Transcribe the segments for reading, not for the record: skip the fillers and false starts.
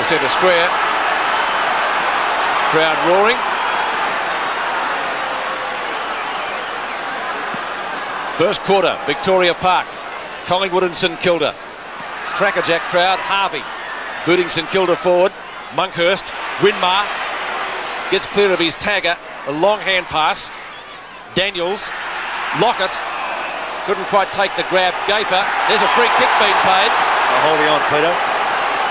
the centre square. Crowd roaring. First quarter, Victoria Park, Collingwood and St Kilda. Crackerjack crowd, Harvey booting St Kilda forward. Monkhurst, Winmar gets clear of his tagger. A long hand pass. Daniels, Lockett couldn't quite take the grab. Gafer, there's a free kick being paid. Holding on, Peter.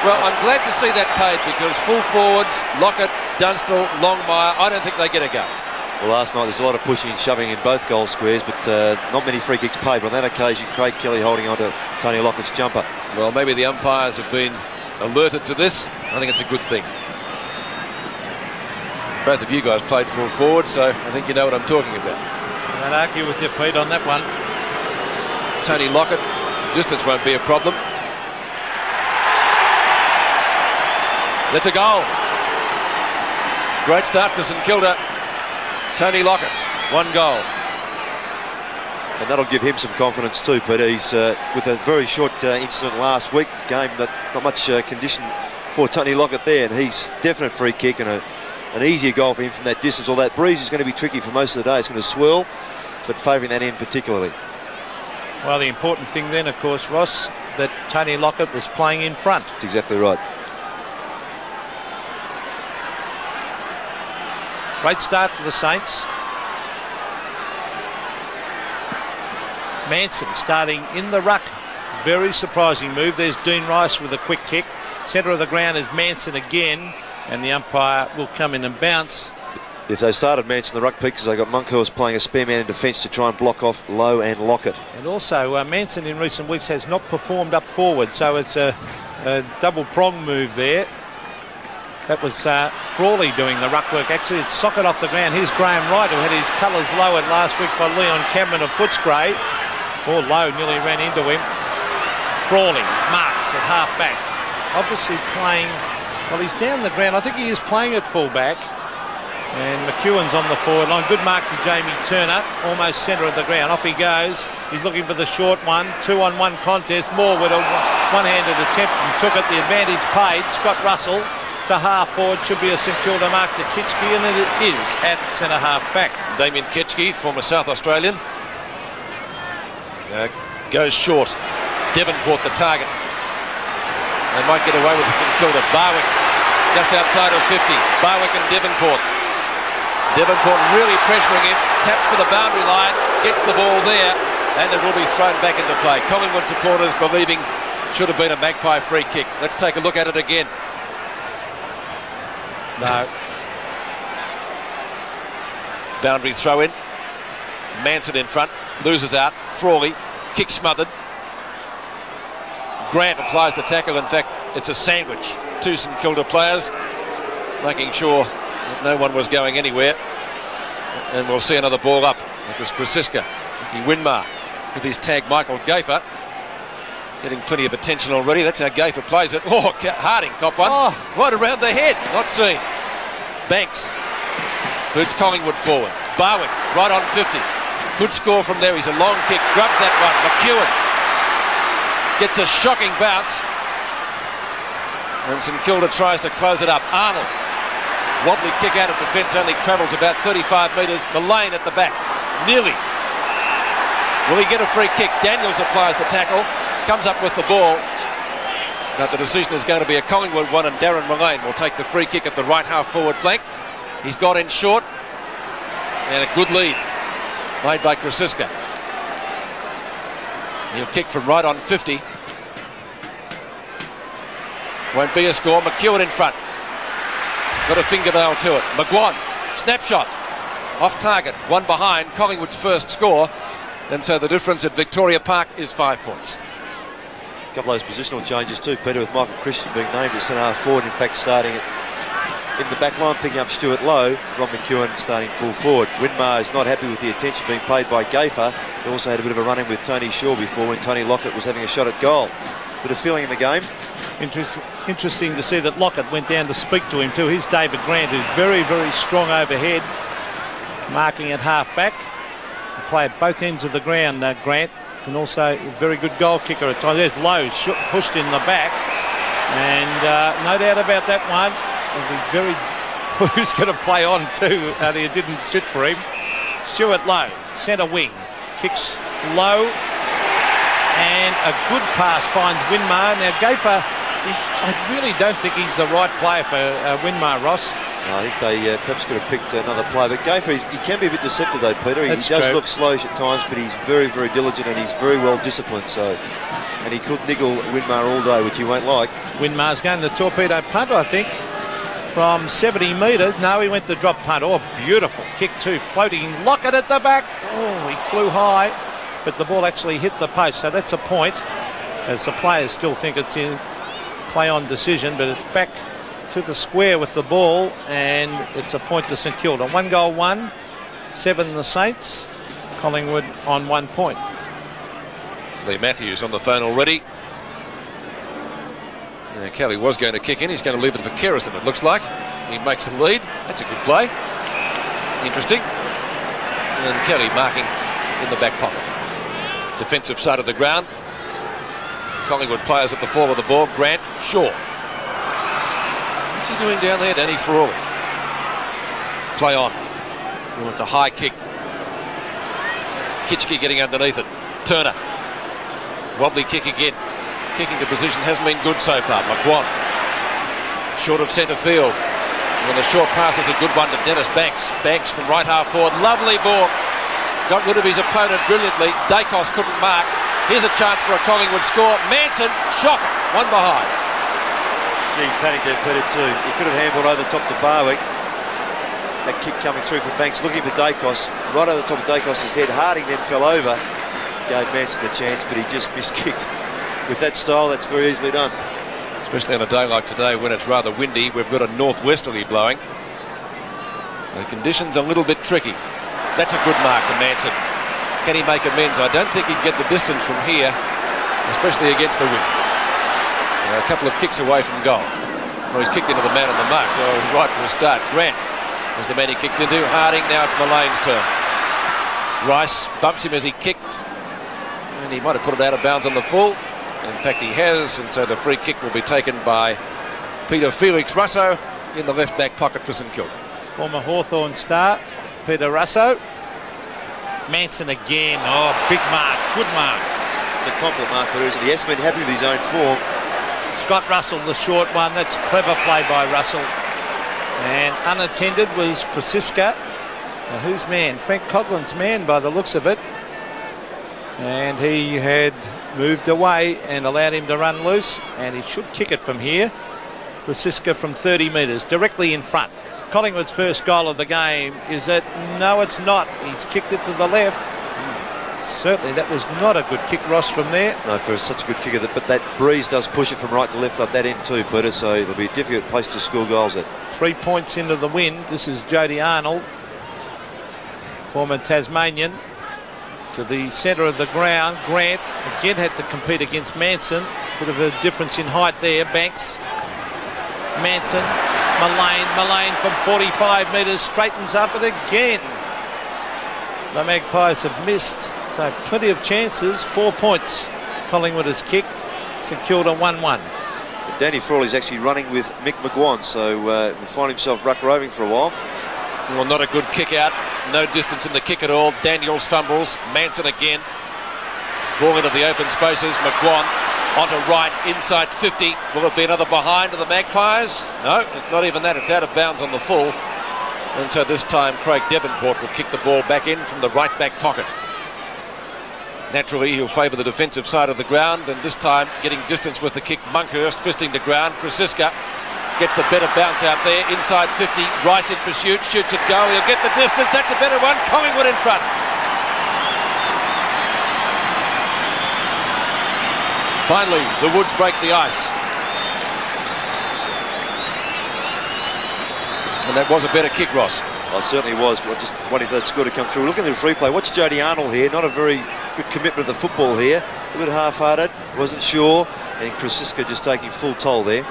Well, I'm glad to see that paid because full forwards, Lockett, Dunstall, Longmire, I don't think they get a go. Well, last night there's a lot of pushing and shoving in both goal squares, but not many free kicks paid. But on that occasion, Craig Kelly holding on to Tony Lockett's jumper. Well, maybe the umpires have been alerted to this. I think it's a good thing. Both of you guys played full forward, so I think you know what I'm talking about. I won't argue with you, Pete, on that one. Tony Lockett, distance won't be a problem. That's a goal. Great start for St Kilda. Tony Lockett, 1 goal. And that'll give him some confidence too, Peter. He's with a very short incident last week, game that not much condition for Tony Lockett there, and he's definite free kick and an easier goal for him from that distance. All that breeze is going to be tricky for most of the day. It's going to swirl, but favouring that end particularly. Well, the important thing then, of course, Ross, that Tony Lockett was playing in front. That's exactly right. Great start to the Saints. Manson starting in the ruck. Very surprising move. There's Dean Rice with a quick kick. Centre of the ground is Manson again, and the umpire will come in and bounce. Yes, they started Manson the ruck pick because they got Monkhurst playing a spare man in defence to try and block off Lowe and Lockett. And also Manson in recent weeks has not performed up forward, so it's a double prong move there. That was Frawley doing the ruck work. Actually, it's socket off the ground. Here's Graham Wright, who had his colours lowered last week by Leon Cameron of Footscray. Oh, Lowe nearly ran into him. Frawley marks at half back. Obviously playing, well, he's down the ground. I think he is playing at full back. And McEwen's on the forward line. Good mark to Jamie Turner, almost centre of the ground. Off he goes. He's looking for the short one. 2-on-1 contest. Moore with a one-handed attempt and took it. The advantage paid. Scott Russell to half forward, should be a St Kilda mark to Kitchke, and it is at centre half back. Damien Kitchke, former South Australian, goes short. Devonport the target. They might get away with it, St Kilda. Barwick just outside of 50. Barwick and Devonport. Devonport really pressuring him, taps for the boundary line, gets the ball there, and it will be thrown back into play. Collingwood supporters believing should have been a Magpie free kick. Let's take a look at it again. No. Boundary throw in. Manson in front. Loses out. Frawley. Kick smothered. Grant applies the tackle. In fact, it's a sandwich. 2 St Kilda players, making sure that no one was going anywhere. And we'll see another ball up. It was Krasiska. Nicky Winmar with his tag Michael Gafer. Getting plenty of attention already. That's how Gafer plays it. Oh, Harding cop one. Oh. Right around the head. Not seen. Banks boots Collingwood forward. Barwick right on 50. Good score from there. He's a long kick. Grabs that one. McEwen gets a shocking bounce. And St Kilda tries to close it up. Arnold. Wobbly kick out of defence. Only travels about 35 metres. Mullane at the back. Nearly. Will he get a free kick? Daniels applies the tackle. Comes up with the ball. Now the decision is going to be a Collingwood one, and Darren Mullane will take the free kick at the right half forward flank. He's got in short, and a good lead made by Krasiska. He'll kick from right on 50. Won't be a score. McEwen in front. Got a fingernail to it. McGuan, snapshot. Off target, one behind. Collingwood's first score. And so the difference at Victoria Park is 5 points. A couple of those positional changes too, Peter, with Michael Christian being named at centre half forward. In fact, starting in the back line, picking up Stuart Lowe. Ron McEwen starting full forward. Winmar is not happy with the attention being paid by Gafer. He also had a bit of a run-in with Tony Shaw before when Tony Lockett was having a shot at goal. Bit of feeling in the game. Interesting to see that Lockett went down to speak to him too. Here's David Grant, who's very, very strong overhead, marking at half back. He play at both ends of the ground, Grant. And also a very good goal kicker at times. There's Lowe pushed in the back. And no doubt about that one. It'll be very... Who's going to play on too? It didn't sit for him. Stuart Lowe, centre wing. Kicks low. And a good pass finds Winmar. Now, Gayfer, I really don't think he's the right player for Winmar, Ross. No, I think they perhaps could have picked another player. But Gayfer, he can be a bit deceptive though, Peter. He That's does true. look slowish at times, but he's very, very diligent and he's very well disciplined. So, and he could niggle Winmar all day, which he won't like. Winmar's going to the torpedo punt, I think, from 70 metres. No, he went to drop punt. Oh, beautiful kick too. Floating Lockett at the back. Oh, he flew high, but the ball actually hit the post. So that's a point, as the players still think it's in play on decision, but it's back to the square with the ball, and it's a point to St Kilda. 1 goal, 1, 7 the Saints. Collingwood on 1 point. Lee Matthews on the phone already. Kelly was going to kick in. He's going to leave it for Kerrison, it looks like. He makes the lead. That's a good play. Interesting. And Kelly marking in the back pocket. Defensive side of the ground. Collingwood players at the fall of the ball. Grant, Shaw. What's he doing down there? Danny Frawley. Play on. Oh, it's a high kick. Kitchke getting underneath it. Turner. Wobbly kick again. Kicking to position hasn't been good so far. McGuan. Short of centre field. And the short pass is a good one to Dennis Banks. Banks from right half forward. Lovely ball. Got rid of his opponent brilliantly. Dacos couldn't mark. Here's a chance for a Collingwood score. Manson, shocker. One behind. Gee, panicked there, Peter, too. He could have handballed over the top to Barwick. That kick coming through from Banks, looking for Dacos. Right over the top of Dacos' head. Harding then fell over. Gave Manson the chance, but he just miskicked. With that style, that's very easily done. Especially on a day like today when it's rather windy. We've got a northwesterly blowing. So conditions a little bit tricky. That's a good mark to Manson. Can he make amends? I don't think he'd get the distance from here, especially against the wind. A couple of kicks away from goal. Well, he's kicked into the man on the mark, so it was right for a start. Grant was the man he kicked into. Harding, now it's Mullane's turn. Rice bumps him as he kicked, and he might have put it out of bounds on the full. In fact, he has, and so the free kick will be taken by Peter Felix Russo in the left back pocket for St Kilda. Former Hawthorn star, Peter Russo. Manson again. Oh, big mark. Good mark. It's a confident mark, but he hasn't been happy with his own form. Scott Russell, the short one. That's clever play by Russell. And unattended was Krasiska. Now, whose man? Frank Coughlin's man by the looks of it. And he had moved away and allowed him to run loose. And he should kick it from here. Krasiska from 30 metres, directly in front. Collingwood's first goal of the game is that, no, it's not. He's kicked it to the left. Certainly that was not a good kick, Ross, from there. No, for such a good kicker, but that breeze does push it from right to left up that end too, Peter, so it'll be a difficult place to score goals at. 3 points into the wind. This is Jody Arnold, former Tasmanian, to the centre of the ground. Grant again had to compete against Manson. Bit of a difference in height there. Banks, Manson, Mullane from 45 metres straightens up, and again the Magpies have missed. So plenty of chances. 4 points Collingwood has kicked. St Kilda 1-1. Danny Frawley's actually running with Mick McGuan, so will find himself ruck roving for a while. Well, not a good kick out. No distance in the kick at all. Daniels fumbles. Manson again. Ball into the open spaces. McGuan onto right, inside 50. Will it be another behind to the Magpies? No, it's not even that. It's out of bounds on the full. And so this time Craig Devonport will kick the ball back in from the right back pocket. Naturally, he'll favour the defensive side of the ground, and this time getting distance with the kick. Monkhurst fisting to ground. Krasiska gets the better bounce out there. Inside 50. Rice in pursuit. Shoots it goal. He'll get the distance. That's a better one. Collingwood in front. Finally, the Woods break the ice. And that was a better kick, Ross. Oh, it certainly was, but just waiting for that score to come through. Looking at the free play, watch Jody Arnold here. Not a very good commitment of the football here. A bit half-hearted, wasn't sure. And Krasiska just taking full toll there.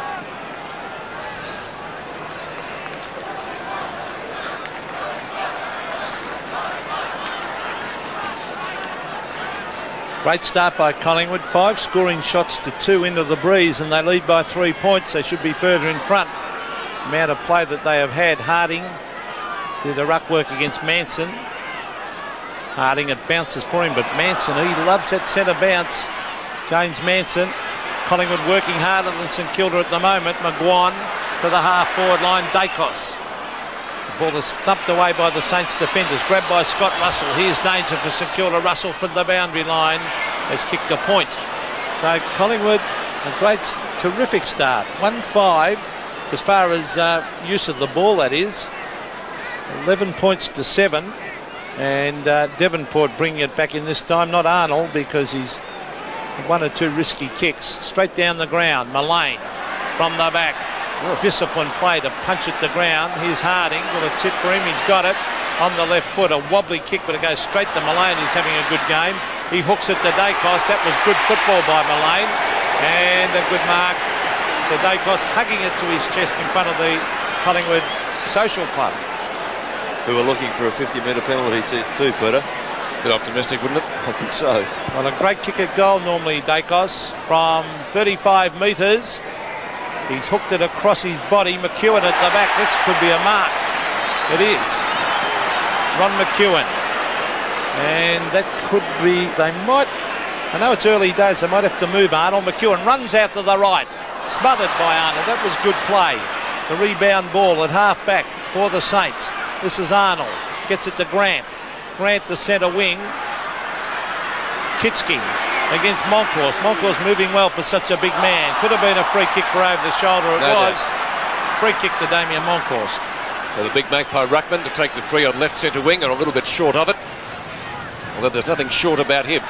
Great start by Collingwood. 5 scoring shots to 2 into the breeze, and they lead by 3 points. They should be further in front. The amount of play that they have had. Harding did the ruck work against Manson. Harding, it bounces for him, but Manson, he loves that centre bounce. James Manson. Collingwood working harder than St Kilda at the moment. McGuan to the half-forward line. Dacos. The ball is thumped away by the Saints defenders. Grabbed by Scott Russell. Here's danger for St Kilda. Russell from the boundary line has kicked a point. So Collingwood, a great, terrific start. 1-5 as far as use of the ball, that is. 11 points to 7. And Devonport bringing it back in this time. Not Arnold, because he's 1 or 2 risky kicks. Straight down the ground. Mullane from the back. Disciplined play to punch at the ground. Here's Harding. Well, it's hit for him. He's got it on the left foot. A wobbly kick, but it goes straight to Mullane. He's having a good game. He hooks it to Dacos. That was good football by Mullane. And a good mark to Dacos, hugging it to his chest in front of the Collingwood Social Club. Who are looking for a 50-metre penalty too, Peter. Bit optimistic, wouldn't it? I think so. Well, a great kick at goal normally, Dacos, from 35 metres. He's hooked it across his body. McEwen at the back. This could be a mark. It is. Ron McEwen. And that could be, they might, I know it's early days, they might have to move Arnold. McEwen runs out to the right. Smothered by Arnold. That was good play. The rebound ball at half back for the Saints. This is Arnold. Gets it to Grant. Grant to centre wing. Kitski against Monkhorst. Monkhorst moving well for such a big man. Could have been a free kick for over the shoulder. It was. Free kick to Damien Monkhorst. So the big Magpie ruckman to take the free on left centre wing and a little bit short of it. Although there's nothing short about him.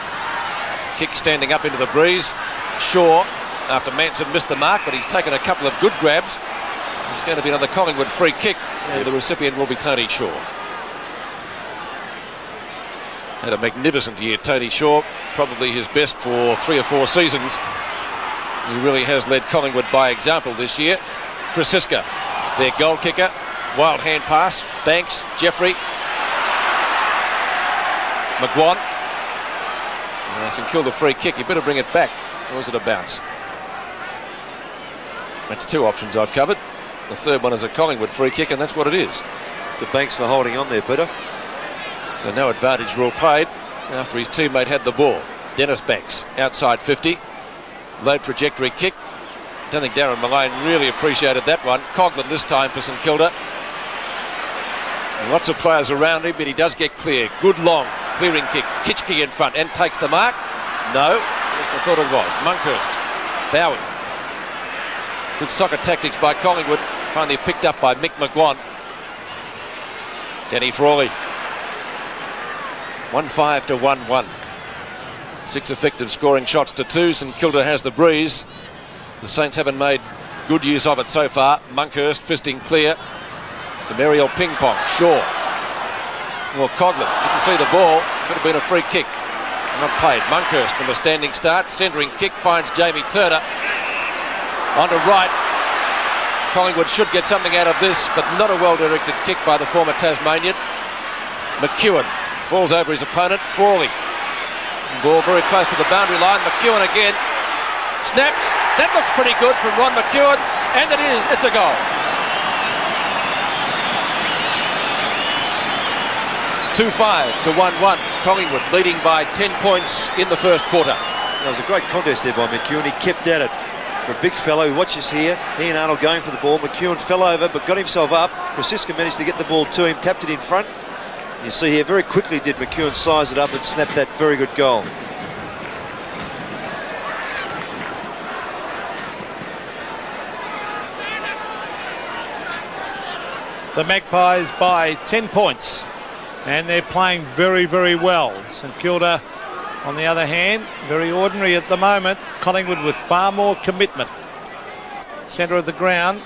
Kick standing up into the breeze. Shaw, after Manson missed the mark, but he's taken a couple of good grabs. It's going to be another Collingwood free kick, and the recipient will be Tony Shaw. Had a magnificent year, Tony Shaw, probably his best for 3 or 4 seasons. He really has led Collingwood by example this year. Krasiska, their goal kicker, wild hand pass, Banks, Jeffrey, McGuan. St Kilda free kick, you better bring it back, or is it a bounce? That's 2 options I've covered. The third one is a Collingwood free kick, and that's what it is. To Banks for holding on there, Peter. So no advantage rule played after his teammate had the ball. Dennis Banks, outside 50. Low trajectory kick. Don't think Darren Mullane really appreciated that one. Coughlin this time for St Kilda. Lots of players around him, but he does get clear. Good long clearing kick. Kitchke in front and takes the mark. No, just I thought it was. Monkhorst. Bowie. Good soccer tactics by Collingwood. Finally picked up by Mick McGuan. Danny Frawley. 1-5 to 1-1. 6 effective scoring shots to 2. St Kilda has the breeze. The Saints haven't made good use of it so far. Monkhorst fisting clear. Some aerial ping pong. Shaw. Well, Coughlin didn't see the ball. Could have been a free kick. Not paid. Monkhorst from a standing start. Centering kick finds Jamie Turner. On to right. Collingwood should get something out of this, but not a well-directed kick by the former Tasmanian. McEwen falls over his opponent. Frawley. Ball very close to the boundary line. McEwen again. Snaps. That looks pretty good from Ron McEwen. And it is. It's a goal. 2-5 to 1-1. Collingwood leading by 10 points in the first quarter. That was a great contest there by McEwen. He kept at it. For a big fellow who watches here, he and Arnold going for the ball. McEwen fell over but got himself up. Krasiska managed to get the ball to him, tapped it in front. You see here, very quickly did McEwen size it up and snap that very good goal. The Magpies by 10 points, and they're playing very, very well. St Kilda, on the other hand, very ordinary at the moment. Collingwood with far more commitment. Centre of the ground.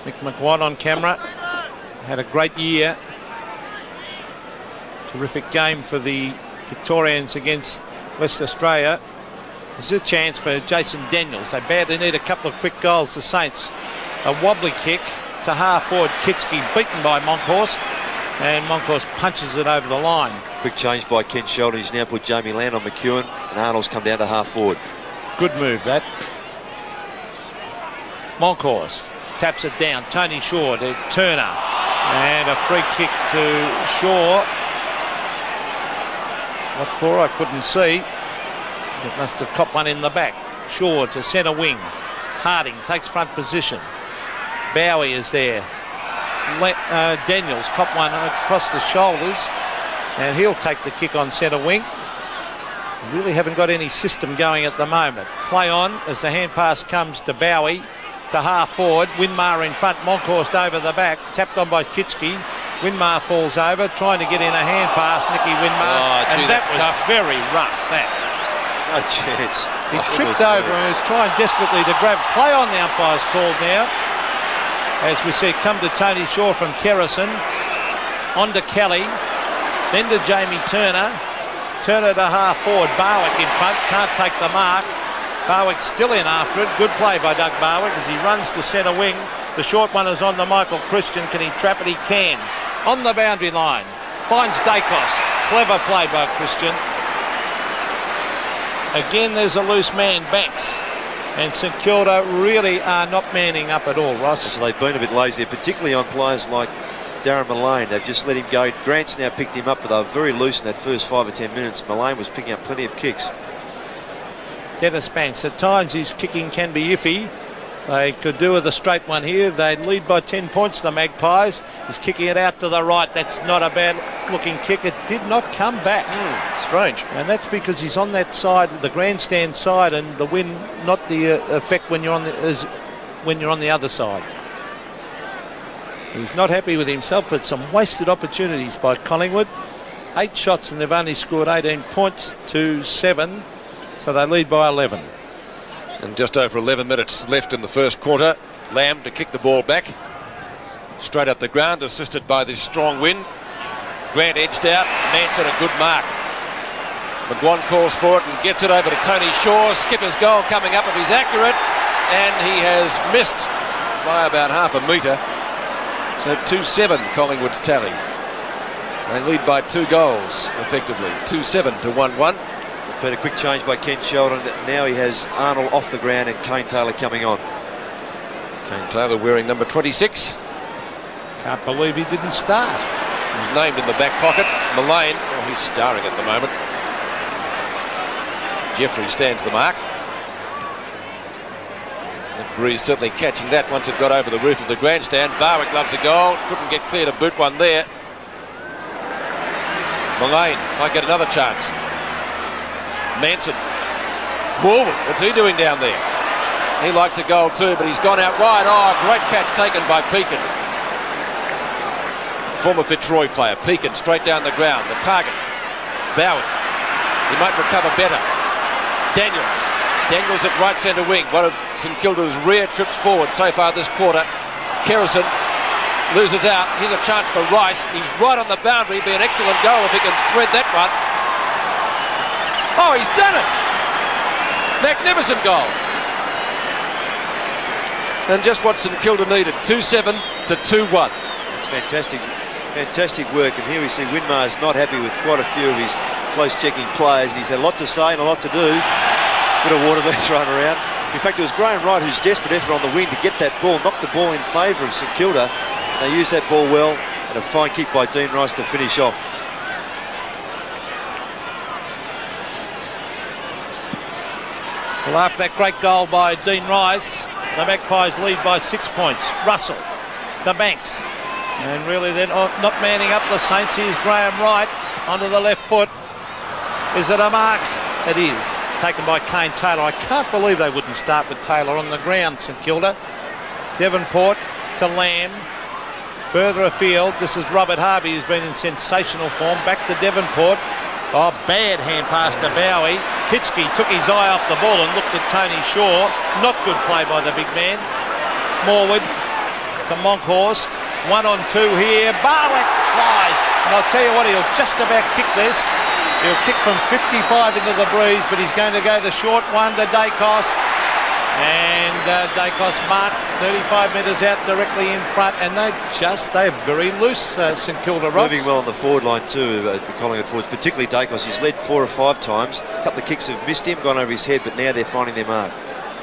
Mick McGuan on camera. Had a great year. Terrific game for the Victorians against West Australia. This is a chance for Jason Daniels. They badly need a couple of quick goals, the Saints. A wobbly kick to half forward. Kitski beaten by Monkhorst. And Moncourse punches it over the line. Quick change by Ken Sheldon. He's now put Jamie Land on McEwen, and Arnold's come down to half forward. Good move, that. Moncourse taps it down. Tony Shaw to Turner. And a free kick to Shaw. What for? I couldn't see. It must have copped one in the back. Shaw to centre wing. Harding takes front position. Bowie is there. Daniels copped one across the shoulders, and he'll take the kick on centre wing. Really haven't got any system going at the moment. Play on as the hand pass comes to Bowie to half forward. Winmar in front. Moncourse over the back. Tapped on by Kitsky. Winmar falls over, trying to get in a hand pass. Nicky Winmar. Oh, gee, and that was tough. Very rough. That. No chance. He tripped over and is trying desperately to grab. Play on, the umpire's called now. As we see, come to Tony Shaw from Kerrison. On to Kelly. Then to Jamie Turner. Turner to half forward. Barwick in front. Can't take the mark. Barwick still in after it. Good play by Doug Barwick as he runs to centre wing. The short one is on to Michael Christian. Can he trap it? He can. On the boundary line. Finds Dacos. Clever play by Christian. Again, there's a loose man, Banks. And St Kilda really are not manning up at all, Ross. So they've been a bit lazy, particularly on players like Darren Mullane. They've just let him go. Grant's now picked him up, but they were very loose in that first 5 or 10 minutes. Mullane was picking up plenty of kicks. Dennis Banks, at times his kicking can be iffy. They could do with a straight one here. They lead by 10 points, the Magpies. He's kicking it out to the right. That's not a bad looking kick. It did not come back. Strange. And that's because he's on that side, the grandstand side, and the wind, not the effect when you're on the other side. He's not happy with himself, but some wasted opportunities by Collingwood. 8 shots and they've only scored 18 points to 7, so they lead by 11. And just over 11 minutes left in the first quarter. Lamb to kick the ball back. Straight up the ground, assisted by this strong wind. Grant edged out. Manson a good mark. McGuan calls for it and gets it over to Tony Shaw. Skipper's goal coming up if he's accurate. And he has missed by about half a metre. So 2-7 Collingwood's tally. They lead by 2 goals, effectively. 2-7 to 1-1. But a quick change by Ken Sheldon. Now he has Arnold off the ground and Kane Taylor coming on. Kane Taylor wearing number 26. Can't believe he didn't start. He's named in the back pocket. Mullane, oh, he's starring at the moment. Jeffrey stands the mark. The breeze certainly catching that once it got over the roof of the grandstand. Barwick loves the goal. Couldn't get clear to boot one there. Mullane might get another chance. Manson. Morgan, what's he doing down there? He likes a goal too, but he's gone out wide. Oh, great catch taken by Pekin. Former Fitzroy player. Pekin straight down the ground. The target. Bowie. He might recover better. Daniels. Daniels at right centre wing. One of St Kilda's rare trips forward so far this quarter. Kerrison loses out. Here's a chance for Rice. He's right on the boundary. Be an excellent goal if he can thread that one. Oh, he's done it! Magnificent goal. And just what St Kilda needed. 2-7 to 2-1. It's fantastic, fantastic work. And here we see Winmar's not happy with quite a few of his close checking players. And he's had a lot to say and a lot to do. Bit of water being thrown around. In fact, it was Graham Wright whose desperate effort on the wing to get that ball, knocked the ball in favour of St Kilda. And they used that ball well. And a fine kick by Dean Rice to finish off. Well, after that great goal by Dean Rice, the Magpies lead by 6 points. Russell to Banks. And really they're not manning up the Saints. Here's Graham Wright onto the left foot. Is it a mark? It is. Taken by Kane Taylor. I can't believe they wouldn't start with Taylor on the ground, St Kilda. Devonport to Lamb. Further afield, this is Robert Harvey, who's been in sensational form. Back to Devonport. Oh, bad hand pass to Bowie. Kitsky took his eye off the ball and looked at Tony Shaw. Not good play by the big man. Morwood to Monkhorst. 1-on-2 here. Barwick flies. And I'll tell you what, he'll just about kick this. He'll kick from 55 into the breeze, but he's going to go the short one to Dacos. And Dacos marks 35 metres out directly in front, and they're very loose, St Kilda, Ross. Moving well on the forward line too, the Collingwood forwards, particularly Dacos. He's led 4 or 5 times. A couple of kicks have missed him, gone over his head, but now they're finding their mark.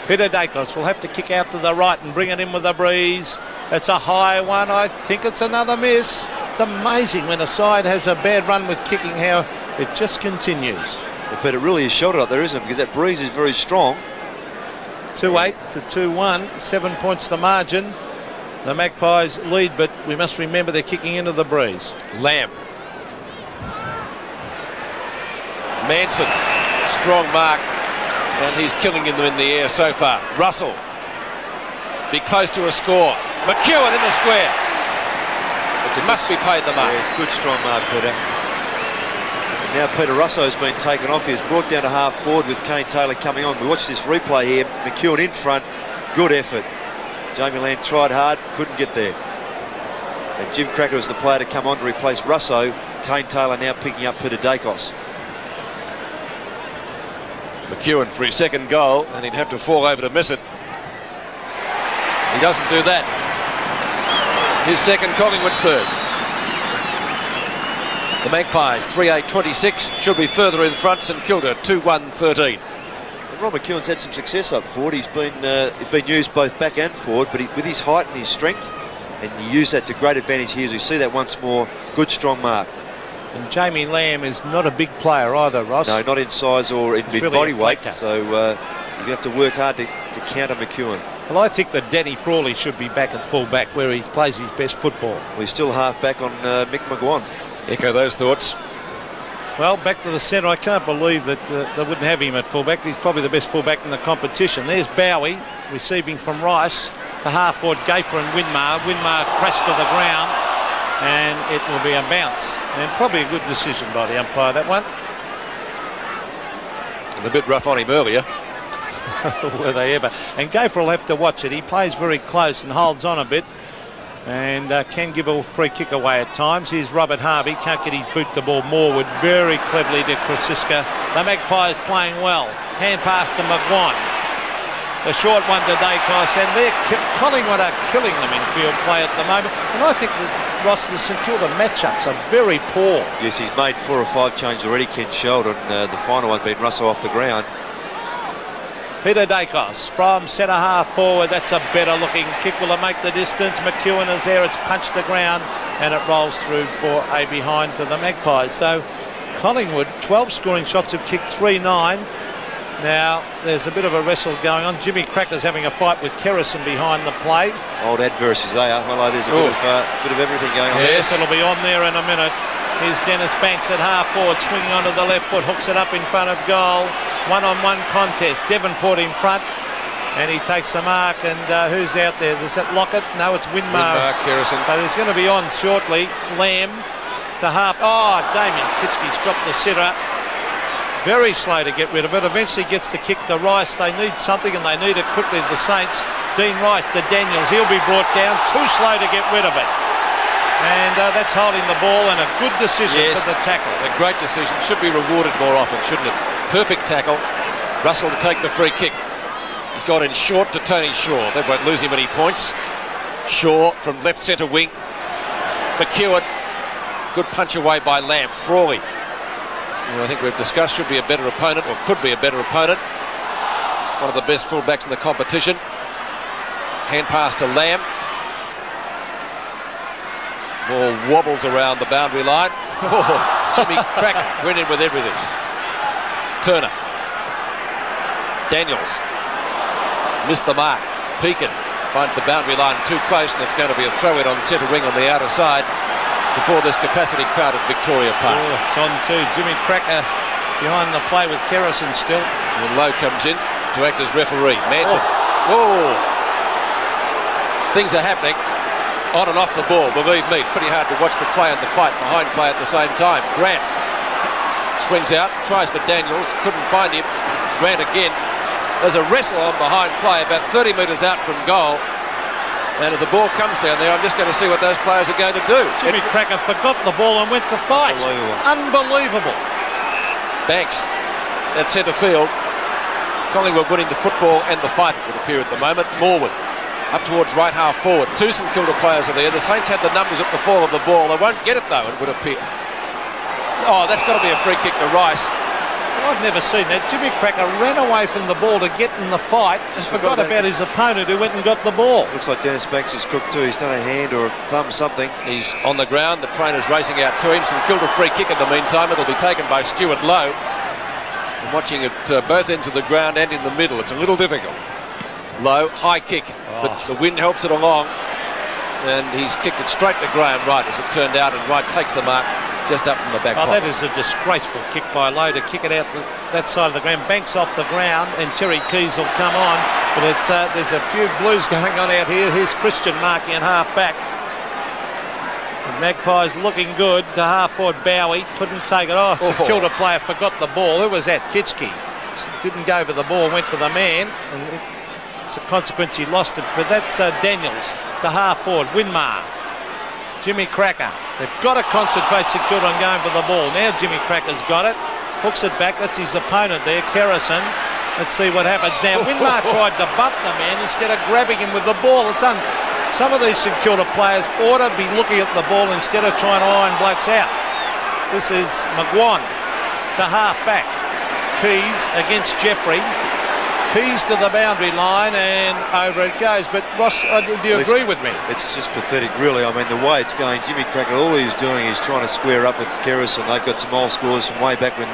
Peter Dacos will have to kick out to the right and bring it in with a breeze. It's a high one. I think it's another miss. It's amazing when a side has a bad run with kicking how it just continues. But it really is sheltered up there, isn't it? Because that breeze is very strong. 2-8 to 2-1, 7 points the margin. The Magpies lead, but we must remember they're kicking into the breeze. Lamb. Manson, strong mark, and he's killing them in the air so far. Russell, be close to a score. McEwen in the square. It must be paid the mark. Yeah, it's a good strong mark, Peter. Now Peter Russo's been taken off. He was brought down to half forward with Kane Taylor coming on. We watch this replay here. McEwen in front. Good effort. Jamie Land tried hard, couldn't get there. And Jim Cracker was the player to come on to replace Russo. Kane Taylor now picking up Peter Dacos. McEwen for his second goal, and he'd have to fall over to miss it. He doesn't do that. His second, Collingwood's third. The Magpies 3-8-26 should be further in front. St Kilda 2-1-13. And Ron McEwen's had some success up forward. He's been used both back and forward, but with his height and his strength, and he used that to great advantage here. As we see that once more, good strong mark. And Jamie Lamb is not a big player either, Ross. No, not in size or in really body weight. So you have to work hard to counter McEwen. Well, I think that Danny Frawley should be back at full back where he plays his best football. Well, he's still half back on Mick McGuan. Echo those thoughts. Well, back to the centre. I can't believe that they wouldn't have him at full back. He's probably the best full back in the competition. There's Bowie receiving from Rice to half forward Gafer and Winmar. Winmar crashed to the ground, and it will be a bounce. And probably a good decision by the umpire, that one. And a bit rough on him earlier. Were they ever? And Gafer will have to watch it. He plays very close and holds on a bit, and can give a free kick away at times. Here's Robert Harvey, can't get his boot the ball Morwood, very cleverly to Krasiska. The Magpies playing well. Hand pass to McGuan. The short one to Dacos, and Collingwood are killing them in field play at the moment. And I think that Ross, the St Kilda matchups are very poor. Yes, he's made 4 or 5 changes already, Ken Sheldon. The final one being Russell off the ground. Peter Dacos from centre half forward. That's a better looking kick. Will it make the distance? McEwen is there. It's punched the ground and it rolls through for a behind to the Magpies. So Collingwood, 12 scoring shots, have kicked 3-9. Now there's a bit of a wrestle going on. Jimmy Cracker's having a fight with Kerrison behind the play. Old adverse as they are. Well, there's a bit of everything going on. Yes, it'll be on there in a minute. Here's Dennis Banks at half forward, swinging onto the left foot, hooks it up in front of goal. One-on-one contest. Devonport in front, and he takes the mark. And who's out there? Is that Lockett? No, it's Winmar. Winmar, Kerrison. So there's going to be on shortly. Lamb to half. Oh, Damien Kitski's dropped the sitter. Very slow to get rid of it. Eventually gets the kick to Rice. They need something, and they need it quickly. The Saints. Dean Rice to Daniels. He'll be brought down. Too slow to get rid of it. And that's holding the ball, and a good decision for the tackle. A great decision. Should be rewarded more often, shouldn't it? Perfect tackle. Russell to take the free kick. He's got in short to Tony Shaw. They won't lose him any points. Shaw from left centre wing. McEwen. Good punch away by Lamb. Frawley. I think we've discussed should be a better opponent, or could be a better opponent. One of the best fullbacks in the competition. Hand pass to Lamb. Ball wobbles around the boundary line. Oh, Jimmy Cracker went in with everything. Turner. Daniels. Missed the mark. Pekin finds the boundary line too close, and it's going to be a throw-in on centre wing on the outer side before this capacity crowded Victoria Park. Oh, it's on to Jimmy Cracker behind the play with Kerrison still. And Lowe comes in to act as referee. Manson. Whoa! Things are happening. On and off the ball, believe me. Pretty hard to watch the play and the fight behind play at the same time. Grant swings out, tries for Daniels, couldn't find him. Grant again. There's a wrestle on behind play about 30 metres out from goal. And if the ball comes down there, I'm just going to see what those players are going to do. Jimmy Cracker forgot the ball and went to fight. Unbelievable. Banks at centre field. Collingwood winning the football and the fight, it would appear at the moment. Morwood up towards right half forward. Two St Kilda players are there. The Saints had the numbers at the fall of the ball. They won't get it though, it would appear. Oh, that's got to be a free kick to Rice. I've never seen that. Jimmy Cracker ran away from the ball to get in the fight. Just forgot about his opponent who went and got the ball. Looks like Dennis Banks is crooked too. He's done a hand or a thumb, something. He's on the ground. The trainer's racing out to him. St Kilda free kick in the meantime. It'll be taken by Stuart Lowe. I'm watching it both ends of the ground and in the middle. It's a little difficult. Lowe, high kick, but the wind helps it along. And he's kicked it straight to Graham Wright, as it turned out, and Wright takes the mark just up from the back pocket. That is a disgraceful kick by Lowe to kick it out that side of the ground. Banks off the ground, and Terry Keys will come on. But it's there's a few blues going on out here. Here's Christian marking in half back. The Magpies looking good. To half forward Bowie couldn't take it off. St Kilda player forgot the ball. Who was that? Kitschke. Didn't go for the ball, went for the man, and it's a consequence he lost it. But that's Daniels to half forward. Winmar. Jimmy Cracker. They've got to concentrate St Kilda on going for the ball. Now Jimmy Cracker's got it. Hooks it back. That's his opponent there, Kerrison. Let's see what happens now. Winmar tried to bump the man instead of grabbing him with the ball. Some of these St Kilda players ought to be looking at the ball instead of trying to iron blokes out. This is McGuan to half back. Keys against Jeffrey. Keys to the boundary line, and over it goes. But Ross, do you agree with me? It's just pathetic, really. I mean, the way it's going, Jimmy Cracker, all he's doing is trying to square up with Kerrison. They've got some old scores from way back when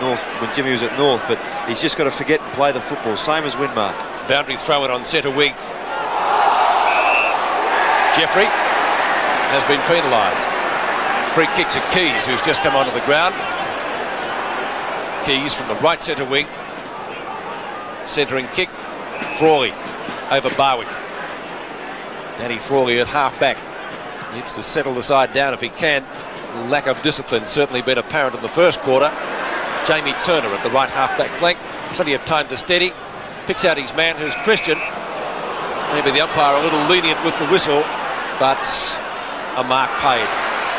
Jimmy was at North, but he's just got to forget and play the football, same as Winmar. Boundary throw it on centre wing. Jeffrey has been penalised. Free kick to Keys, who's just come onto the ground. Keys from the right centre wing. Centering kick, Frawley over Barwick. Danny Frawley at half back. Needs to settle the side down if he can. Lack of discipline certainly been apparent in the first quarter. Jamie Turner at the right half back flank. Plenty of time to steady. Picks out his man, who's Christian. Maybe the umpire a little lenient with the whistle, but a mark paid.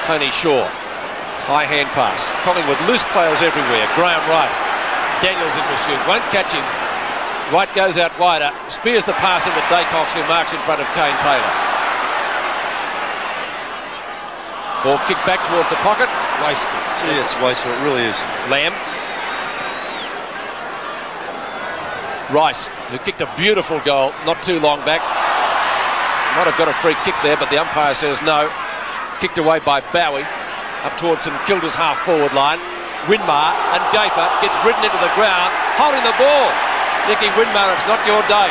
Tony Shaw. High hand pass. Collingwood loose players everywhere. Graham Wright. Daniels in pursuit. Won't catch him. Wright goes out wider, spears the pass into Dacos, who marks in front of Kane Taylor. Ball kicked back towards the pocket. Wasted. Gee, it's wasteful, it really is. Lamb. Rice, who kicked a beautiful goal not too long back. Might have got a free kick there, but the umpire says no. Kicked away by Bowie, up towards St Kilda's half-forward line. Winmar and Gafer gets ridden into the ground, holding the ball. Nicky Winmar, it's not your day.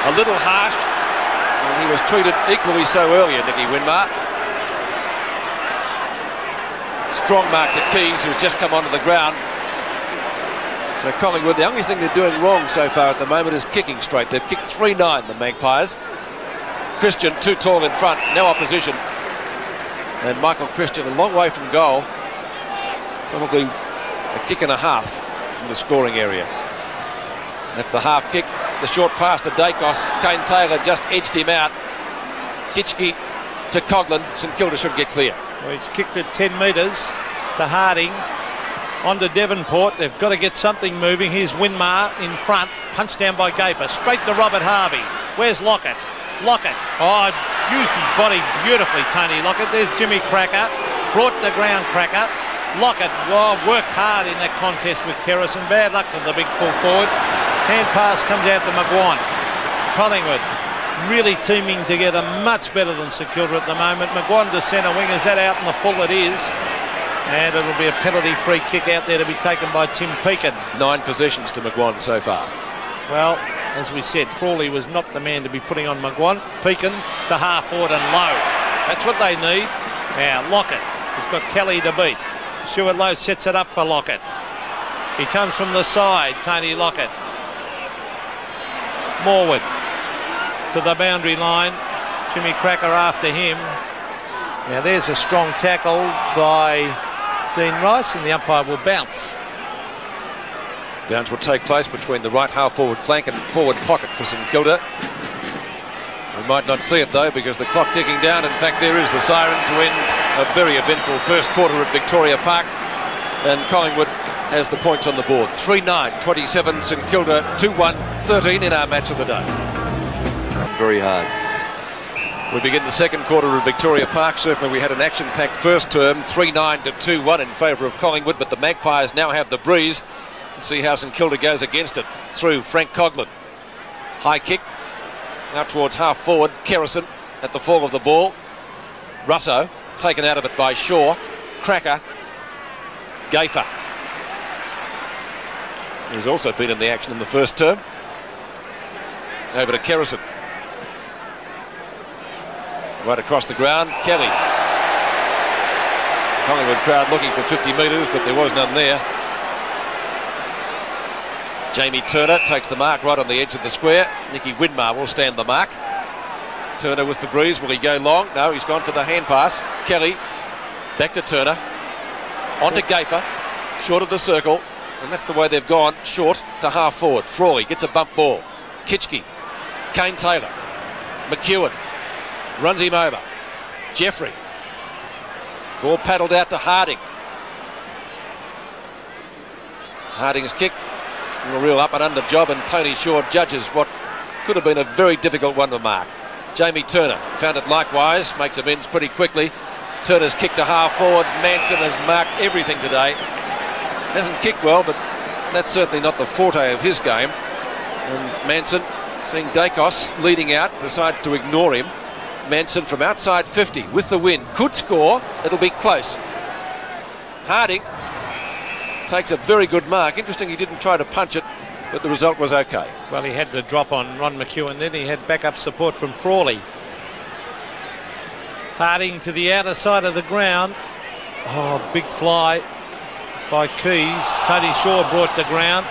A little harsh. Well, he was treated equally so earlier, Nicky Winmar. Strong mark to Keys, who's just come onto the ground. So Collingwood, the only thing they're doing wrong so far at the moment is kicking straight. They've kicked 3-9, the Magpies. Christian too tall in front, no opposition. And Michael Christian a long way from goal. Probably a kick and a half from the scoring area. That's the half kick. The short pass to Dacos. Kane Taylor just edged him out. Kitschke to Coughlin. St Kilda should get clear. Well, he's kicked it 10 metres to Harding. On to Devonport. They've got to get something moving. Here's Winmar in front. Punched down by Gafer. Straight to Robert Harvey. Where's Lockett? Lockett. Oh, used his body beautifully, Tony Lockett. There's Jimmy Cracker. Brought the ground Cracker. Lockett worked hard in that contest with Kerrison. Bad luck for the big full forward. Hand pass comes out to McGuan. Collingwood really teaming together much better than St Kilda at the moment. McGuan to centre wing. Is that out in the full? It is. And it'll be a penalty free kick out there to be taken by Tim Pekin. 9 possessions to McGuan so far. Well, as we said, Frawley was not the man to be putting on McGuan. Pekin to half forward and Lowe. That's what they need. Now Lockett has got Kelly to beat. Stuart Lowe sets it up for Lockett. He comes from the side, Tony Lockett. Morwood to the boundary line. Jimmy Cracker after him. Now there's a strong tackle by Dean Rice, and the umpire will bounce. Bounce will take place between the right half-forward flank and forward pocket for St Kilda. We might not see it though, because the clock ticking down. In fact, there is the siren to end a very eventful first quarter at Victoria Park, and Collingwood has the points on the board. 3-9, 27 St Kilda, 2-1, 13 in our match of the day. Very hard. We begin the second quarter at Victoria Park. Certainly we had an action-packed first term, 3-9 to 2-1 in favour of Collingwood, but the Magpies now have the breeze. Let's see how St Kilda goes against it. Through Frank Coughlin. High kick, out towards half forward. Kerrison at the fall of the ball. Russo taken out of it by Shaw. Cracker. Gaffer, who's also been in the action in the first term. Over to Kerrison. Right across the ground, Kelly. Collingwood crowd looking for 50 metres, but there was none there. Jamie Turner takes the mark right on the edge of the square. Nicky Widmar will stand the mark. Turner with the breeze. Will he go long? No, he's gone for the hand pass. Kelly back to Turner. On to Gaffer. Short of the circle. And that's the way they've gone. Short to half forward. Frawley gets a bump ball. Kitchke. Kane Taylor. McEwen. Runs him over. Jeffrey. Ball paddled out to Harding. Harding's kick. A real up and under job, and Tony Shaw judges what could have been a very difficult one to mark. Jamie Turner found it likewise, makes amends pretty quickly. Turner's kick to half forward. Manson has marked everything today. Hasn't kicked well, but that's certainly not the forte of his game. And Manson, seeing Dacos leading out, decides to ignore him. Manson from outside 50 with the win. Could score. It'll be close. Harding takes a very good mark. Interesting he didn't try to punch it, but the result was okay. Well, he had the drop on Ron McEwen, then he had backup support from Frawley. Harding to the outer side of the ground. Oh, big fly. It's by Keys. Tony Shaw brought to ground.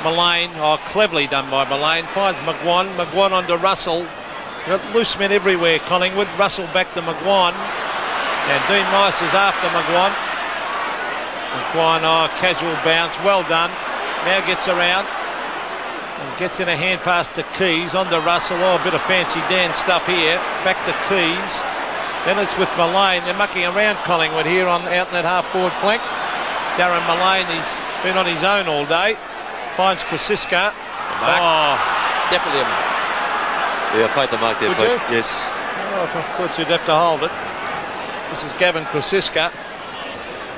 Mullane, oh, cleverly done by Mullane. Finds McGuan. McGuan onto Russell. Got loose men everywhere, Collingwood. Russell back to McGuan. And Dean Rice is after McGuan. McGuan, oh, casual bounce, well done. Now gets around and gets in a hand pass to Keys, onto Russell. Oh, a bit of fancy Dan stuff here. Back to Keys. Then it's with Mullane. They're mucking around Collingwood here out in that half forward flank. Darren Mullane, he's been on his own all day. Finds Krasiska. Oh, definitely a mark. Yeah, I played the mark there. Would you? Yes. Oh, I thought you'd have to hold it. This is Gavin Krasiska.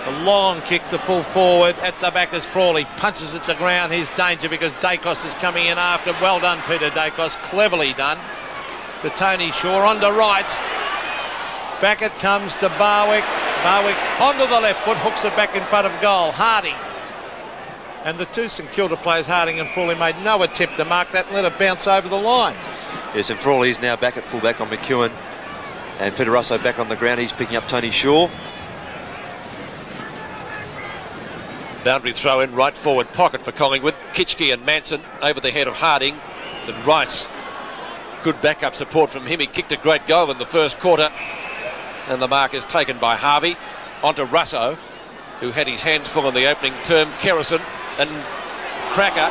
A long kick to full forward. At the back is Frawley. Punches it to ground. Here's danger because Dacos is coming in after. Well done, Peter Dacos. Cleverly done. To Tony Shaw. On to right. Back it comes to Barwick. Barwick onto the left foot. Hooks it back in front of goal. Harding. And the two St Kilda players, Harding and Frawley, made no attempt to mark that and let it bounce over the line. Yes, and Frawley is now back at fullback on McEwen. And Peter Russo back on the ground. He's picking up Tony Shaw. Boundary throw in right forward pocket for Collingwood. Kitchke and Manson over the head of Harding. And Rice, good backup support from him. He kicked a great goal in the first quarter. And the mark is taken by Harvey. Onto Russo, who had his hands full in the opening term. Kerrison and Cracker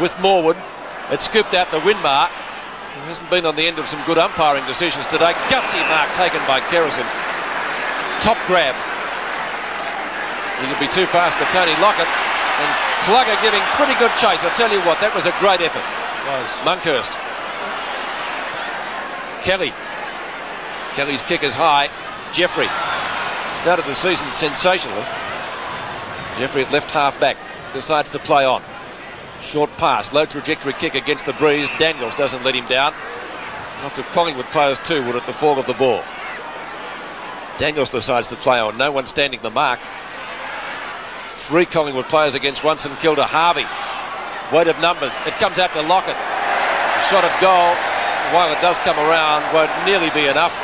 with Morwood. It scooped out the Winmar. He hasn't been on the end of some good umpiring decisions today. Gutsy mark taken by Kerrison. Top grab. He could be too fast for Tony Lockett. And Plugger giving pretty good chase. I'll tell you what, that was a great effort. Monkhurst. Kelly. Kelly's kick is high. Jeffrey. Started the season sensationally. Jeffrey at left half back. Decides to play on. Short pass. Low trajectory kick against the breeze. Daniels doesn't let him down. Lots of Collingwood players too would at the fall of the ball. Daniels decides to play on. No one standing the mark. Three Collingwood players against one St Kilda. Harvey, weight of numbers. It comes out to Lockett. A shot at goal, while it does come around, won't nearly be enough.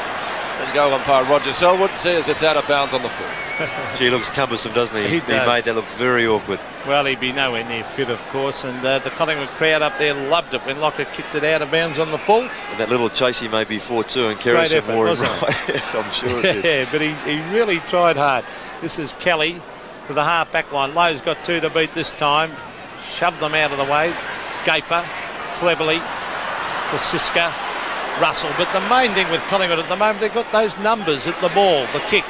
And goal umpire Roger Selwood says it's out of bounds on the full. Gee, he looks cumbersome, doesn't he? He made that look very awkward. Well, he'd be nowhere near fit, of course, and the Collingwood crowd up there loved it when Lockett kicked it out of bounds on the full. And that little chase he made before too, and Great effort, more wasn't right. I'm sure it did. Yeah, but he really tried hard. This is Kelly to the half back line. Lowe's got two to beat this time. Shoved them out of the way. Gaffer, cleverly. Krasiska, Russell. But the main thing with Collingwood at the moment, they've got those numbers at the ball. The kick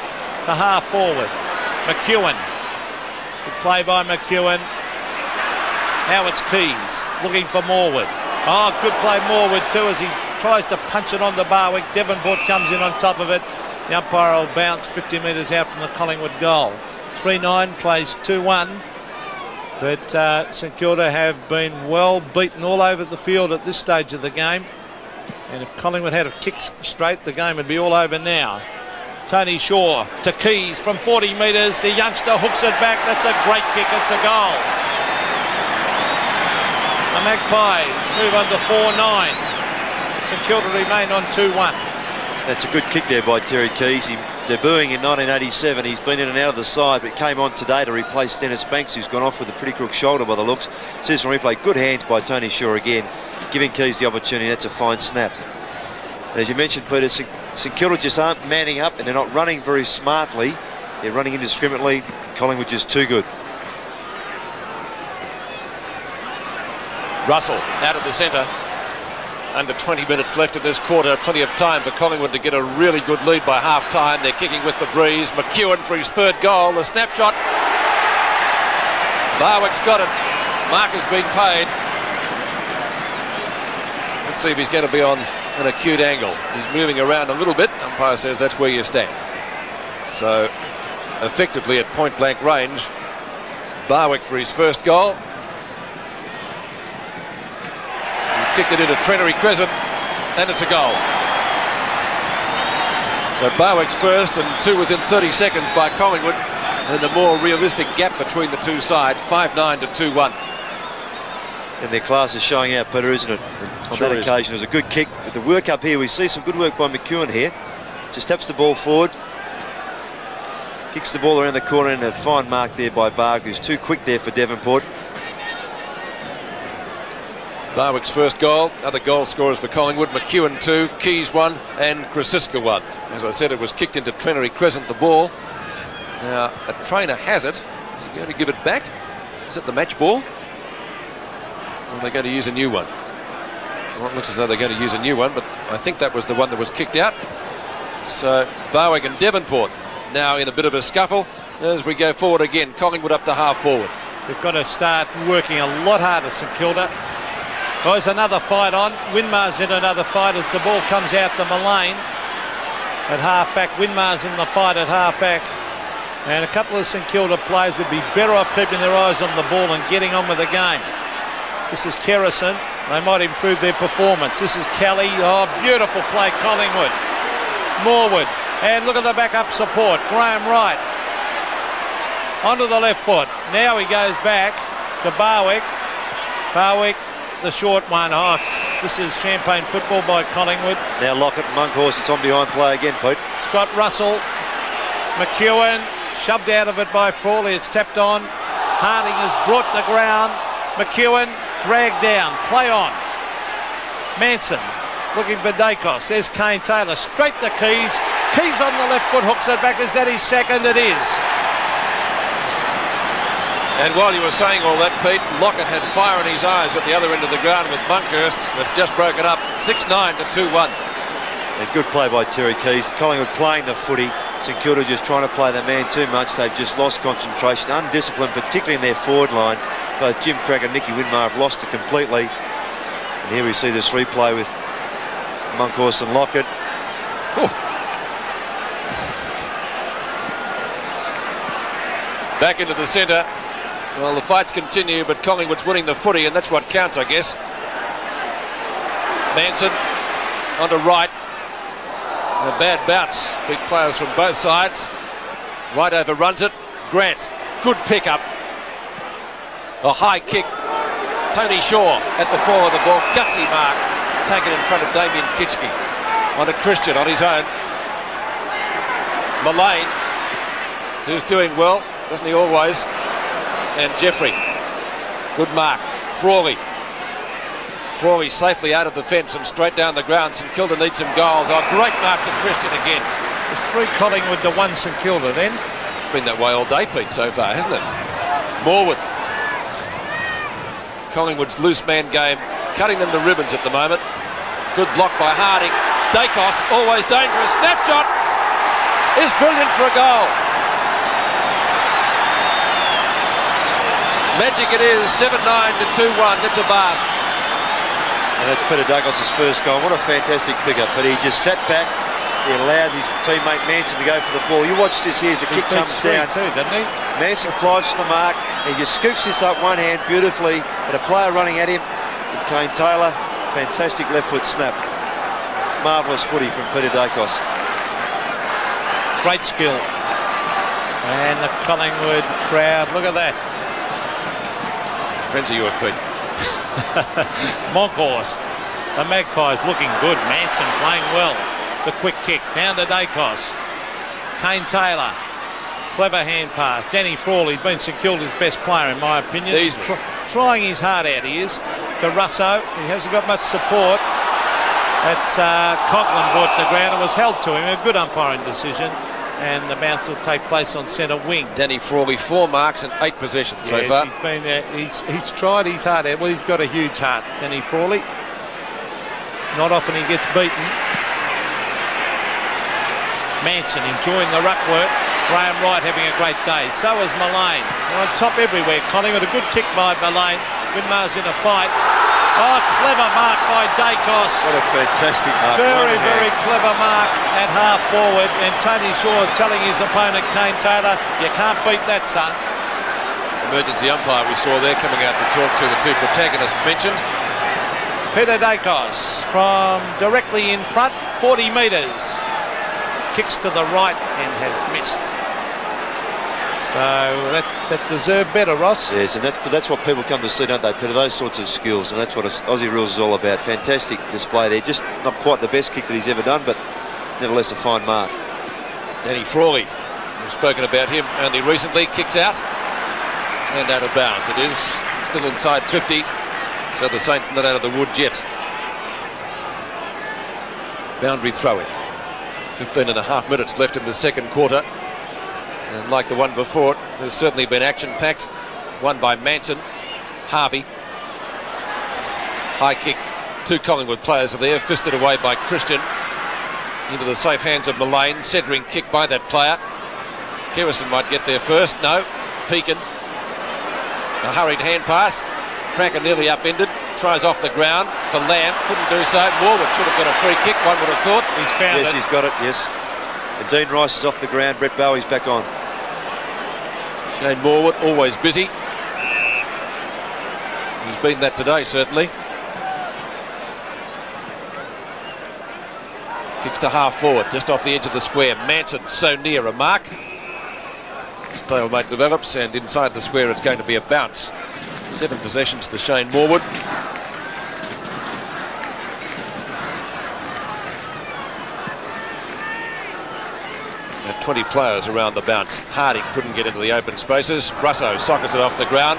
to half forward. McEwen Good play by McEwen. Now it's Keys looking for Morwood. Oh, good play Morwood too as he tries to punch it on the Barwick. Devonport comes in on top of it. The umpire will bounce 50 metres out from the Collingwood goal. 3-9 plays 2-1. But St Kilda have been well beaten all over the field at this stage of the game. And if Collingwood had a kick straight, the game would be all over now. Tony Shaw to Keys from 40 metres. The youngster hooks it back. That's a great kick. It's a goal. The Magpies move on to 4-9. St Kilda remain on 2-1. That's a good kick there by Terry Keys. He debuting in 1987. He's been in and out of the side, but came on today to replace Dennis Banks, who's gone off with a pretty crook shoulder by the looks. Says on replay, good hands by Tony Shaw again, giving Keys the opportunity. That's a fine snap. And as you mentioned, Peter, St Kilda just aren't manning up, and they're not running very smartly. They're running indiscriminately. Collingwood just too good. Russell out of the centre. Under 20 minutes left in this quarter. Plenty of time for Collingwood to get a really good lead by half-time. They're kicking with the breeze. McEwen for his third goal. The snapshot. Barwick's got it. Mark has been paid. Let's see if he's going to be on an acute angle. He's moving around a little bit. Umpire says that's where you stand. So, effectively at point-blank range, Barwick for his first goal. He's kicked it into Trenery Crescent, and it's a goal. So Barwick's first, and two within 30 seconds by Collingwood, and the more realistic gap between the two sides, 5-9 to 2-1. And their class is showing out, Peter, isn't it? On Sure that occasion, it was a good kick. With the work up here, we see some good work by McEwen here. Just taps the ball forward. Kicks the ball around the corner, and a fine mark there by Barg, who's too quick there for Devonport. Barwick's first goal. Other goal scorers for Collingwood. McEwen 2, Keys 1, and Krasiska 1. As I said, it was kicked into Trenery Crescent, the ball. Now, a trainer has it. Is he going to give it back? Is it the match ball? Or are they going to use a new one? Well, it looks as though they're going to use a new one, but I think that was the one that was kicked out. So, Barwick and Devonport now in a bit of a scuffle as we go forward again. Collingwood up to half forward. We've got to start working a lot harder, St Kilda. Well, there's another fight on. Winmar's in another fight as the ball comes out to Mullane at half-back. Winmar's in the fight at half-back. And a couple of St Kilda players would be better off keeping their eyes on the ball and getting on with the game. This is Kerrison. They might improve their performance. This is Kelly. Oh, beautiful play, Collingwood. Morwood. And look at the backup support. Graham Wright. Onto the left foot. Now he goes back to Barwick. Barwick, the short one. Oh, this is champagne football by Collingwood. Now Lockett and Monkhorst, it's on behind play again, Pete. Scott Russell. McEwen shoved out of it by Frawley. It's tapped on. Harding is brought to ground. McEwen dragged down. Play on. Manson looking for Dacos. There's Kane Taylor. Straight to Keys. Keys on the left foot, hooks it back. Is that his second? It is. And while you were saying all that, Pete, Lockett had fire in his eyes at the other end of the ground with Monkhorst. That's just broken up. 6-9 to 2-1. A good play by Terry Keys. Collingwood playing the footy. St Kilda just trying to play the man too much. They've just lost concentration, undisciplined, particularly in their forward line. Both Jim Crack and Nicky Winmar have lost it completely. And here we see this replay with Monkhorst and Lockett. Ooh. Back into the centre. Well, the fights continue, but Collingwood's winning the footy, and that's what counts, I guess. Manson onto Wright. And a bad bounce. Big players from both sides. Wright overruns it. Grant, good pickup. A high kick. Tony Shaw at the fall of the ball. Gutsy mark. Taken in front of Damien Kitchke. Onto Christian on his own. Mullane, who's doing well, doesn't he always? And Jeffrey. Good mark. Frawley. Frawley safely out of the fence and straight down the ground. St Kilda needs some goals. Oh, great mark to Christian again. It's 3 Collingwood to 1 St Kilda then. It's been that way all day, Pete, so far, hasn't it? Morwood. Collingwood's loose man game, cutting them to ribbons at the moment. Good block by Harding. Dacos, always dangerous. Snapshot is brilliant for a goal. Magic it is, 7-9 to 2-1. It's a bath. And that's Peter Dacos' first goal. What a fantastic pickup. But he just sat back. He allowed his teammate Manson to go for the ball. You watch this here as the kick comes down. Too, didn't he? Manson flies to the mark. And he just scoops this up one hand beautifully. And a player running at him. And Kane Taylor, fantastic left foot snap. Marvellous footy from Peter Dacos. Great skill. And the Collingwood crowd, look at that. Friends of yours, Pete. Monkhorst. The Magpies looking good. Manson playing well. The quick kick down to Dacos. Kane Taylor. Clever hand pass. Danny Frawley, been St Kilda's best player in my opinion. Easily. Trying his heart out, he is. To Russo. He hasn't got much support. That's Coughlin brought to ground. It was held to him. A good umpiring decision. And the bounce will take place on centre wing. Danny Frawley, 4 marks and 8 possessions so far. He's been he's tried his heart out. Well, he's got a huge heart, Danny Frawley. Not often he gets beaten. Manson enjoying the ruck work. Graham Wright having a great day. So is Mullane. They're on top everywhere. Collingwood, a good kick by Mullane. Winmar's in a fight. Oh, clever mark by Dacos. What a fantastic mark. Very clever mark at half forward. And Tony Shaw telling his opponent, Kane Taylor, you can't beat that, son. Emergency umpire we saw there coming out to talk to the 2 protagonists mentioned. Peter Dacos from directly in front, 40 metres. Kicks to the right and has missed. So that deserved better, Ross. Yes, and that's what people come to see, don't they, Peter? Those sorts of skills, and that's what Aussie Rules is all about. Fantastic display there. Just not quite the best kick that he's ever done, but nevertheless a fine mark. Danny Frawley, we've spoken about him only recently, kicks out and out of bounds. It is still inside 50, so the Saints not out of the woods yet. Boundary throw-in. 15.5 minutes left in the second quarter. And like the one before it, there's certainly been action-packed. Won by Manson. Harvey. High kick. 2 Collingwood players are there. Fisted away by Christian. Into the safe hands of Mullane. Centering kick by that player. Kerrison might get there first. No. Pekin. A hurried hand pass. Cracker nearly upended. Tries off the ground for Lamb. Couldn't do so. Morwood should have got a free kick, one would have thought. He's found it. Yes, he's got it, yes. And Dean Rice is off the ground. Brett Bowie's back on. Shane Morwood, always busy. He's been that today, certainly. Kicks to half forward, just off the edge of the square. Manson so near a mark. Stalemate develops, and inside the square it's going to be a bounce. 7 possessions to Shane Morwood. And 20 players around the bounce. Harding couldn't get into the open spaces. Russo sockets it off the ground.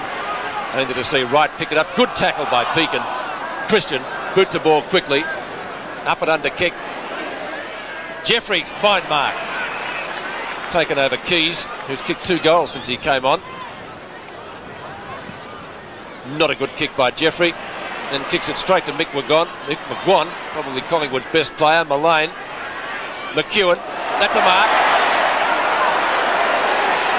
Only to see Wright pick it up. Good tackle by Pekin. Christian boot the ball quickly. Up and under kick. Jeffrey, fine mark. Taken over Keys, who's kicked 2 goals since he came on. Not a good kick by Jeffrey. And kicks it straight to Mick McGuan, probably Collingwood's best player. Mullane. McEwen. That's a mark.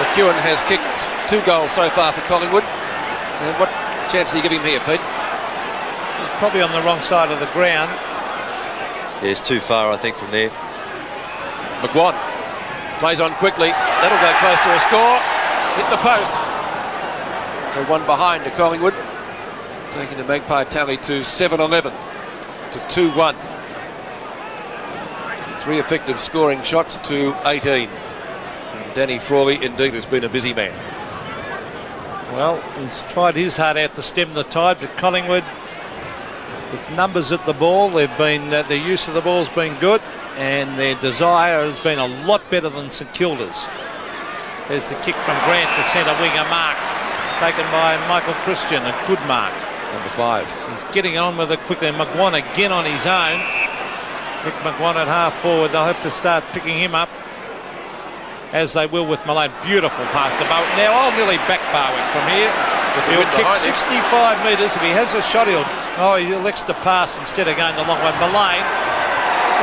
McEwen has kicked 2 goals so far for Collingwood. And what chance do you give him here, Pete? Probably on the wrong side of the ground. Yeah, it's too far, I think, from there. McGuan plays on quickly. That'll go close to a score. Hit the post. So 1 behind to Collingwood, taking the Magpie tally to 7-11 to 2-1. 3 effective scoring shots to 18. And Danny Frawley indeed has been a busy man. Well, he's tried his heart out to stem the tide, but Collingwood, with numbers at the ball, they've been their use of the ball's been good, and their desire has been a lot better than St Kilda's. There's the kick from Grant to centre wing, a mark taken by Michael Christian, a good mark. Number 5. He's getting on with it quickly. McGuan again on his own. Mick McGuan at half forward. They'll have to start picking him up, as they will with Mullane. Beautiful pass to Bowen. Now I'll nearly back Bowen from here. He'll kick 65 metres. If he has a shot, he elects to pass instead of going the long way. Mullane,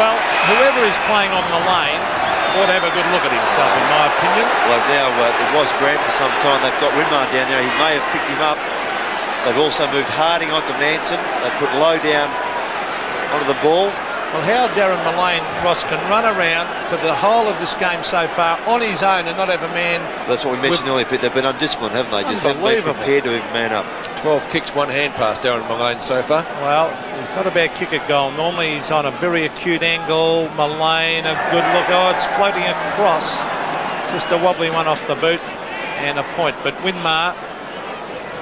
well, whoever is playing on Mullane ought to have a good look at himself, in my opinion. Well, now it was Grant for some time. They've got Winmar down there. He may have picked him up. They've also moved Harding onto Manson. They put Lowe down onto the ball. Well, how Darren Mullane, Ross, can run around for the whole of this game so far on his own and not have a man. That's what we mentioned earlier, but they've been undisciplined, haven't they? Just haven't been prepared to even man up. 12 kicks, 1 hand pass, Darren Mullane so far. Well, he's not a bad kick at goal. Normally he's on a very acute angle. Mullane, a good look. Oh, it's floating across. Just a wobbly one off the boot and a point. But Winmar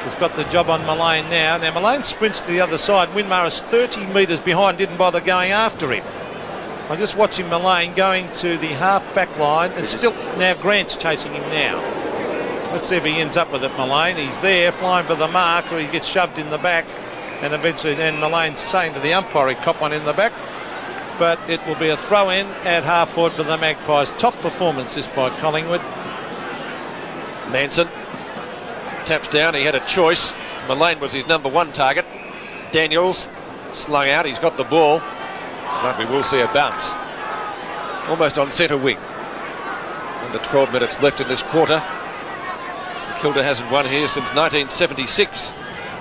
has got the job on Mullane now. Now Mullane sprints to the other side. Winmar is 30 metres behind, didn't bother going after him. I'm just watching Mullane going to the half-back line, and still now Grant's chasing him now. Let's see if he ends up with it, Mullane. He's there, flying for the mark, or he gets shoved in the back, and eventually then Mullane's saying to the umpire he caught one in the back. But it will be a throw-in at half-forward for the Magpies. Top performance this by Collingwood. Manson taps down. He had a choice. Mullane was his number 1 target. Daniels slung out. He's got the ball, but we will see a bounce almost on centre wing. Under 12 minutes left in this quarter. St Kilda hasn't won here since 1976,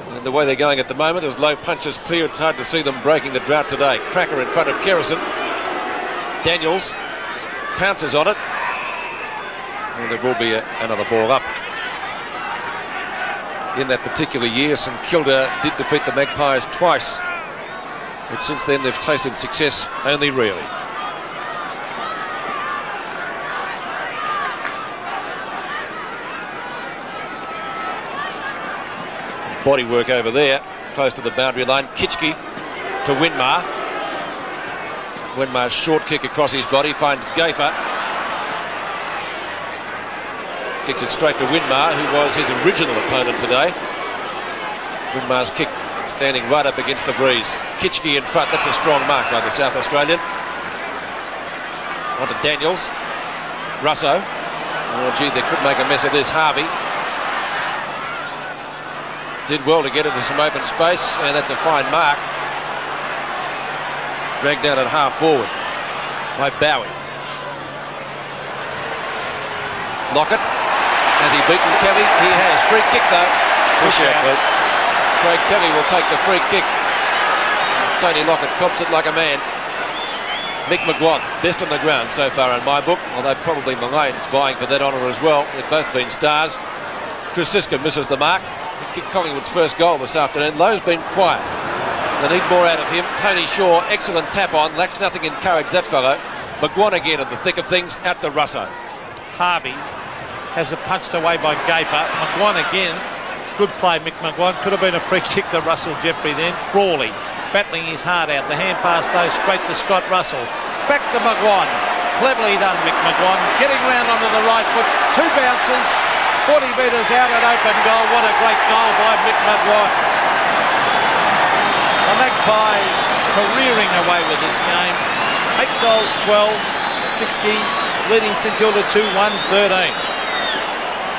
and the way they're going at the moment, as Low punches clear, it's hard to see them breaking the drought today. Cracker in front of Kerrison. Daniels pounces on it, and there will be another ball up. In that particular year, St Kilda did defeat the Magpies twice, but since then they've tasted success only rarely. Body work over there, close to the boundary line. Kitchke to Winmar. Winmar's short kick across his body finds Gaffer. Kicks it straight to Winmar, who was his original opponent today. Winmar's kick standing right up against the breeze. Kitchke in front. That's a strong mark by the South Australian. On to Daniels. Russo. Oh, gee, they could make a mess of this. Harvey did well to get into some open space, and that's a fine mark. Dragged down at half forward by Bowie. Lockett. Has he beaten Kelly? He has. Free kick though. Push out, but Craig Kelly will take the free kick. Tony Lockett cops it like a man. Mick McGuan, best on the ground so far in my book, although probably Mullane's vying for that honour as well. They've both been stars. Chris Siska misses the mark. He kicked Collingwood's first goal this afternoon. Lowe's been quiet. They need more out of him. Tony Shaw, excellent tap on. Lacks nothing in courage, that fellow. McGuan again in the thick of things out to Russo. Harvey has it punched away by Gaffer. McGuan again. Good play, Mick McGuan. Could have been a free kick to Russell Jeffrey then. Frawley battling his heart out. The hand pass though straight to Scott Russell. Back to McGuan. Cleverly done, Mick McGuan. Getting round onto the right foot. 2 bounces. 40 metres out at open goal. What a great goal by Mick McGuan. The Magpies careering away with this game. 8 goals, 12, 60, leading St Kilda 2-1-13.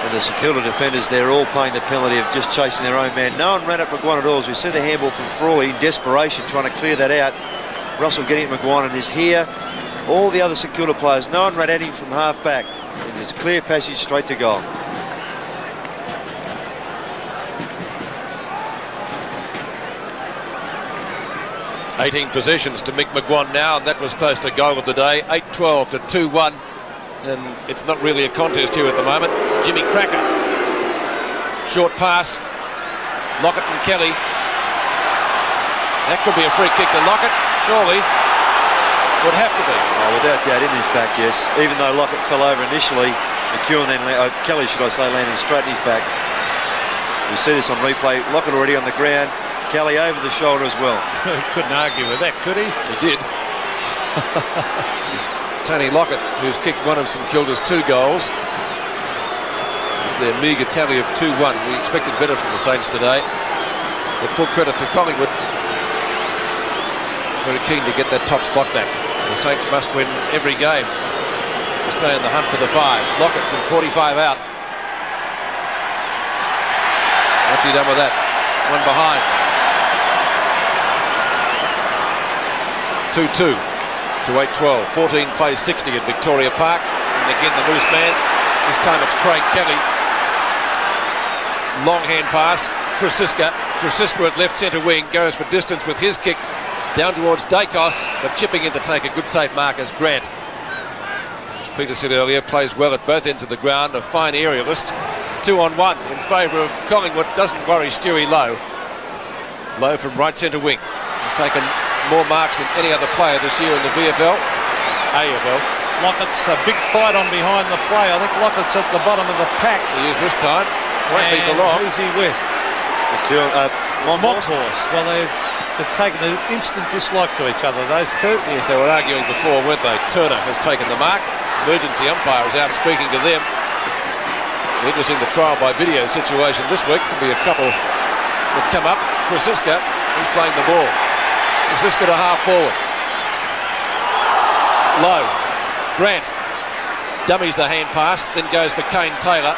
And the St Kilda defenders, they're all paying the penalty of just chasing their own man. No one ran at McGuan at all. As we see the handball from Frawley in desperation, trying to clear that out. Russell getting at McGuan and is here. All the other St Kilda players, no one ran at him from half back. And it's clear passage straight to goal. $18 possessions to Mick McGuan now, and that was close to goal of the day. 8-12 to 2-1. And it's not really a contest here at the moment. Jimmy Cracker. Short pass. Lockett and Kelly. That could be a free kick to Lockett. Surely. Would have to be. Oh, without doubt in his back, yes. Even though Lockett fell over initially, McEwen then, Kelly should I say, landed straight in his back. We see this on replay. Lockett already on the ground. Kelly over the shoulder as well. Couldn't argue with that, could he? He did. Tony Lockett, who's kicked one of St Kilda's 2 goals. Their meagre tally of 2-1. We expected better from the Saints today. But full credit to Collingwood. Very keen to get that top spot back. The Saints must win every game to stay in the hunt for the 5. Lockett from 45 out. What's he done with that? One behind. 2-2. to 8-12. 14 plays 60 at Victoria Park. And again the loose man. This time it's Craig Kelly. Long hand pass. Krasiska at left centre wing goes for distance with his kick down towards Dacos, but chipping in to take a good safe mark as Grant. As Peter said earlier, plays well at both ends of the ground, a fine aerialist. 2-on-1 in favour of Collingwood, doesn't worry Stewie Lowe. Lowe from right centre wing. He's taken more marks than any other player this year in the VFL, AFL. Lockett's a big fight on behind the play. I think Lockett's at the bottom of the pack. He is this time. Won't be for long. Who's he with? Monkhorst. Well, they've taken an instant dislike to each other, those two. Yes, they were arguing before, weren't they? Turner has taken the mark. Emergency umpire is out speaking to them. Interesting, the trial by video situation this week. Could be a couple that come up. Krasiska, who's playing the ball. Krasiska to half forward. Low. Grant dummies the hand pass, then goes for Kane Taylor,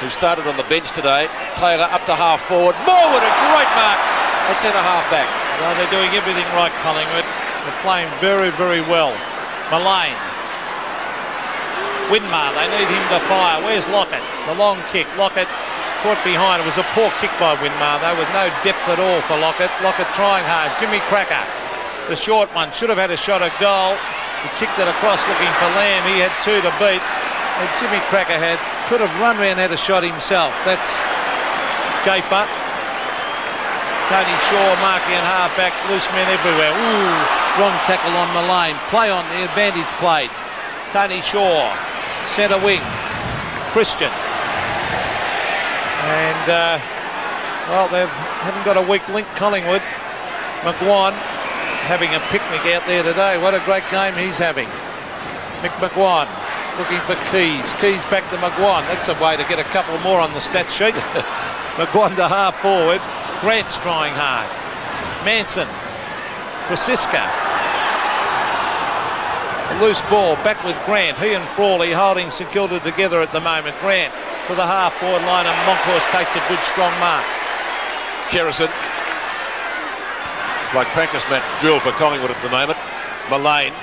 who started on the bench today. Taylor up to half forward. Morwood, a great mark at centre half back. Well, they're doing everything right, Collingwood. They're playing very, very well. Mullane. Winmar, they need him to fire. Where's Lockett? The long kick. Lockett caught behind. It was a poor kick by Winmar, though, with no depth at all for Lockett. Lockett trying hard. Jimmy Cracker, the short one, should have had a shot at goal. He kicked it across looking for Lamb. He had two to beat. And Jimmy Cracker could have run around and had a shot himself. That's Gafer. Tony Shaw marking at half-back. Loose men everywhere. Ooh, strong tackle on Mullane. Play on the advantage played. Tony Shaw, centre wing. Christian. And, well, they haven't got a weak link, Collingwood. McGuan having a picnic out there today. What a great game he's having. Mick McGuan looking for Keys. Keys back to McGuan. That's a way to get a couple more on the stat sheet. McGuan to half forward. Grant's trying hard. Manson. Krasiska. A loose ball back with Grant. He and Frawley holding St Kilda together at the moment. Grant to the half forward line and Monkhorst takes a good strong mark. Kerrison. It's like practice mat drill for Collingwood at the moment. Mullane.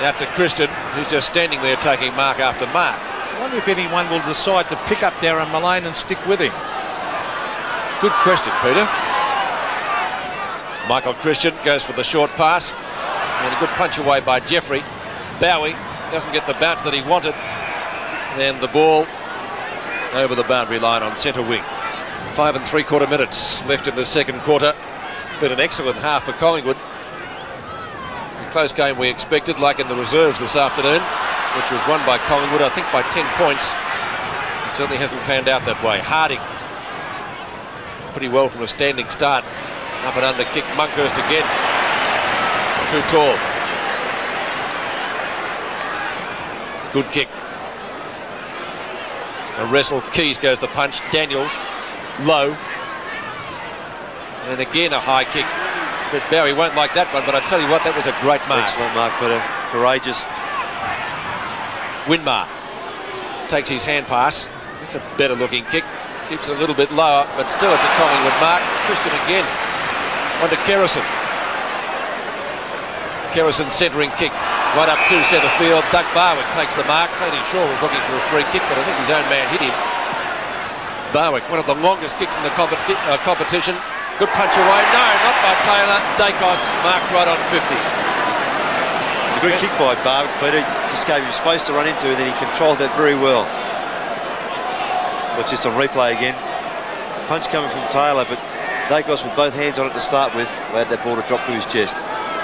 Out to Christian, who's just standing there taking mark after mark. I wonder if anyone will decide to pick up Darren Mullane and stick with him. Good question, Peter. Michael Christian goes for the short pass. And a good punch away by Jeffrey. Bowie doesn't get the bounce that he wanted. And the ball over the boundary line on centre wing. 5 3/4 minutes left in the second quarter. Been an excellent half for Collingwood. A close game we expected, like in the reserves this afternoon, which was won by Collingwood, I think by 10 points. It certainly hasn't panned out that way. Harding, pretty well from a standing start. Up and under kick. Monkhorst again. Too tall. Good kick. A wrestle. Keys goes the punch. Daniels. Low. And again a high kick. But Bowie won't like that one, but I tell you what, that was a great mark. Excellent mark, Peter. Courageous. Winmar takes his hand pass. It's a better looking kick. Keeps it a little bit lower, but still it's a Collingwood mark. Christian again. On to Kerrison. Kerrison centering kick. Right up to centre field. Doug Barwick takes the mark. Tony Shaw was looking for a free kick, but I think his own man hit him. Barwick, one of the longest kicks in the competition. Good punch away. No, not by Taylor. Dacos marks right on 50. It's a good kick by Barwick, Peter. Just gave him space to run into, and then he controlled that very well. Watch this on replay again. Punch coming from Taylor, but Dacos with both hands on it to start with allowed that ball to drop to his chest.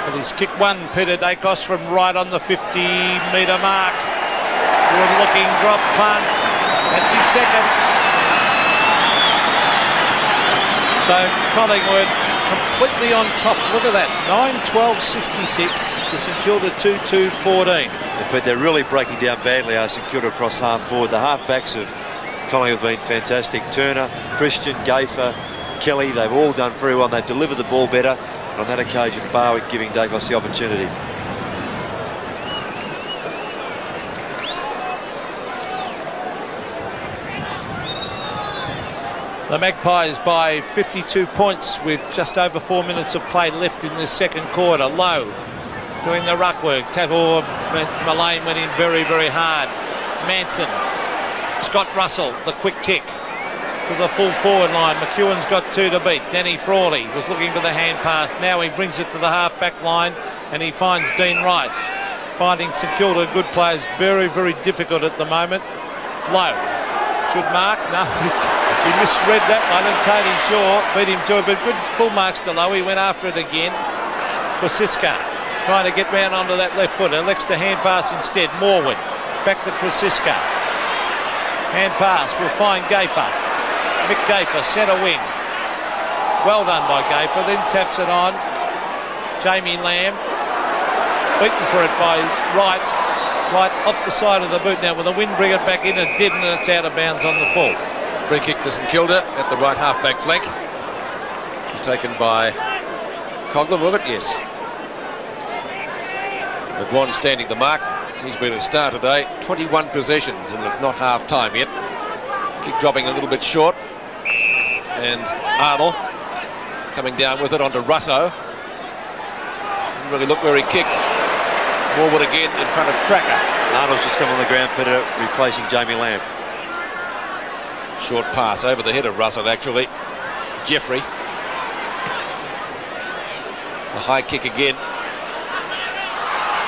But he's kicked one, Peter Dacos, from right on the 50-metre mark. Good-looking drop punt. That's his second. So Collingwood completely on top. Look at that. 9-12-66 to St Kilda 2-2-14. But they're really breaking down badly, St Kilda across half forward. The half-backs of Collingwood have been fantastic. Turner, Christian, Gafer, Kelly, they've all done very well, and they've delivered the ball better. And on that occasion, Barwick giving Dacos the opportunity. The Magpies by 52 points with just over 4 minutes of play left in this second quarter. Low doing the ruck work. Tator Mullane went in very, very hard. Manson, Scott Russell, the quick kick to the full forward line. McEwen's got 2 to beat. Danny Frawley was looking for the hand pass. Now he brings it to the half back line and he finds Dean Rice. Finding St Kilda good players very, very difficult at the moment. Low. Should mark? No, he misread that one and Tony Shaw beat him to it, but good full marks to Low. He went after it again. Krasiska trying to get round onto that left foot. Elects to hand pass instead. Morwood back to Krasiska. Hand pass will find Gaffer. Mick Gaffer, centre wing. Well done by Gaffer, then taps it on. Jamie Lamb, beaten for it by Wright, right off the side of the boot now. With the wind bring it back in, it did, and it's out of bounds on the full. Free kick to St Kilda at the right half-back flank. Taken by Collingwood, will it? Yes. McGuan standing the mark. He's been a star today. 21 possessions, and it's not half-time yet. Kick dropping a little bit short. And Arnold coming down with it onto Russo. Didn't really look where he kicked. Morwood again in front of Cracker. Arnold's just come on the ground, Peter, replacing Jamie Lamb. Short pass over the head of Russell, actually. Jeffrey. The high kick again.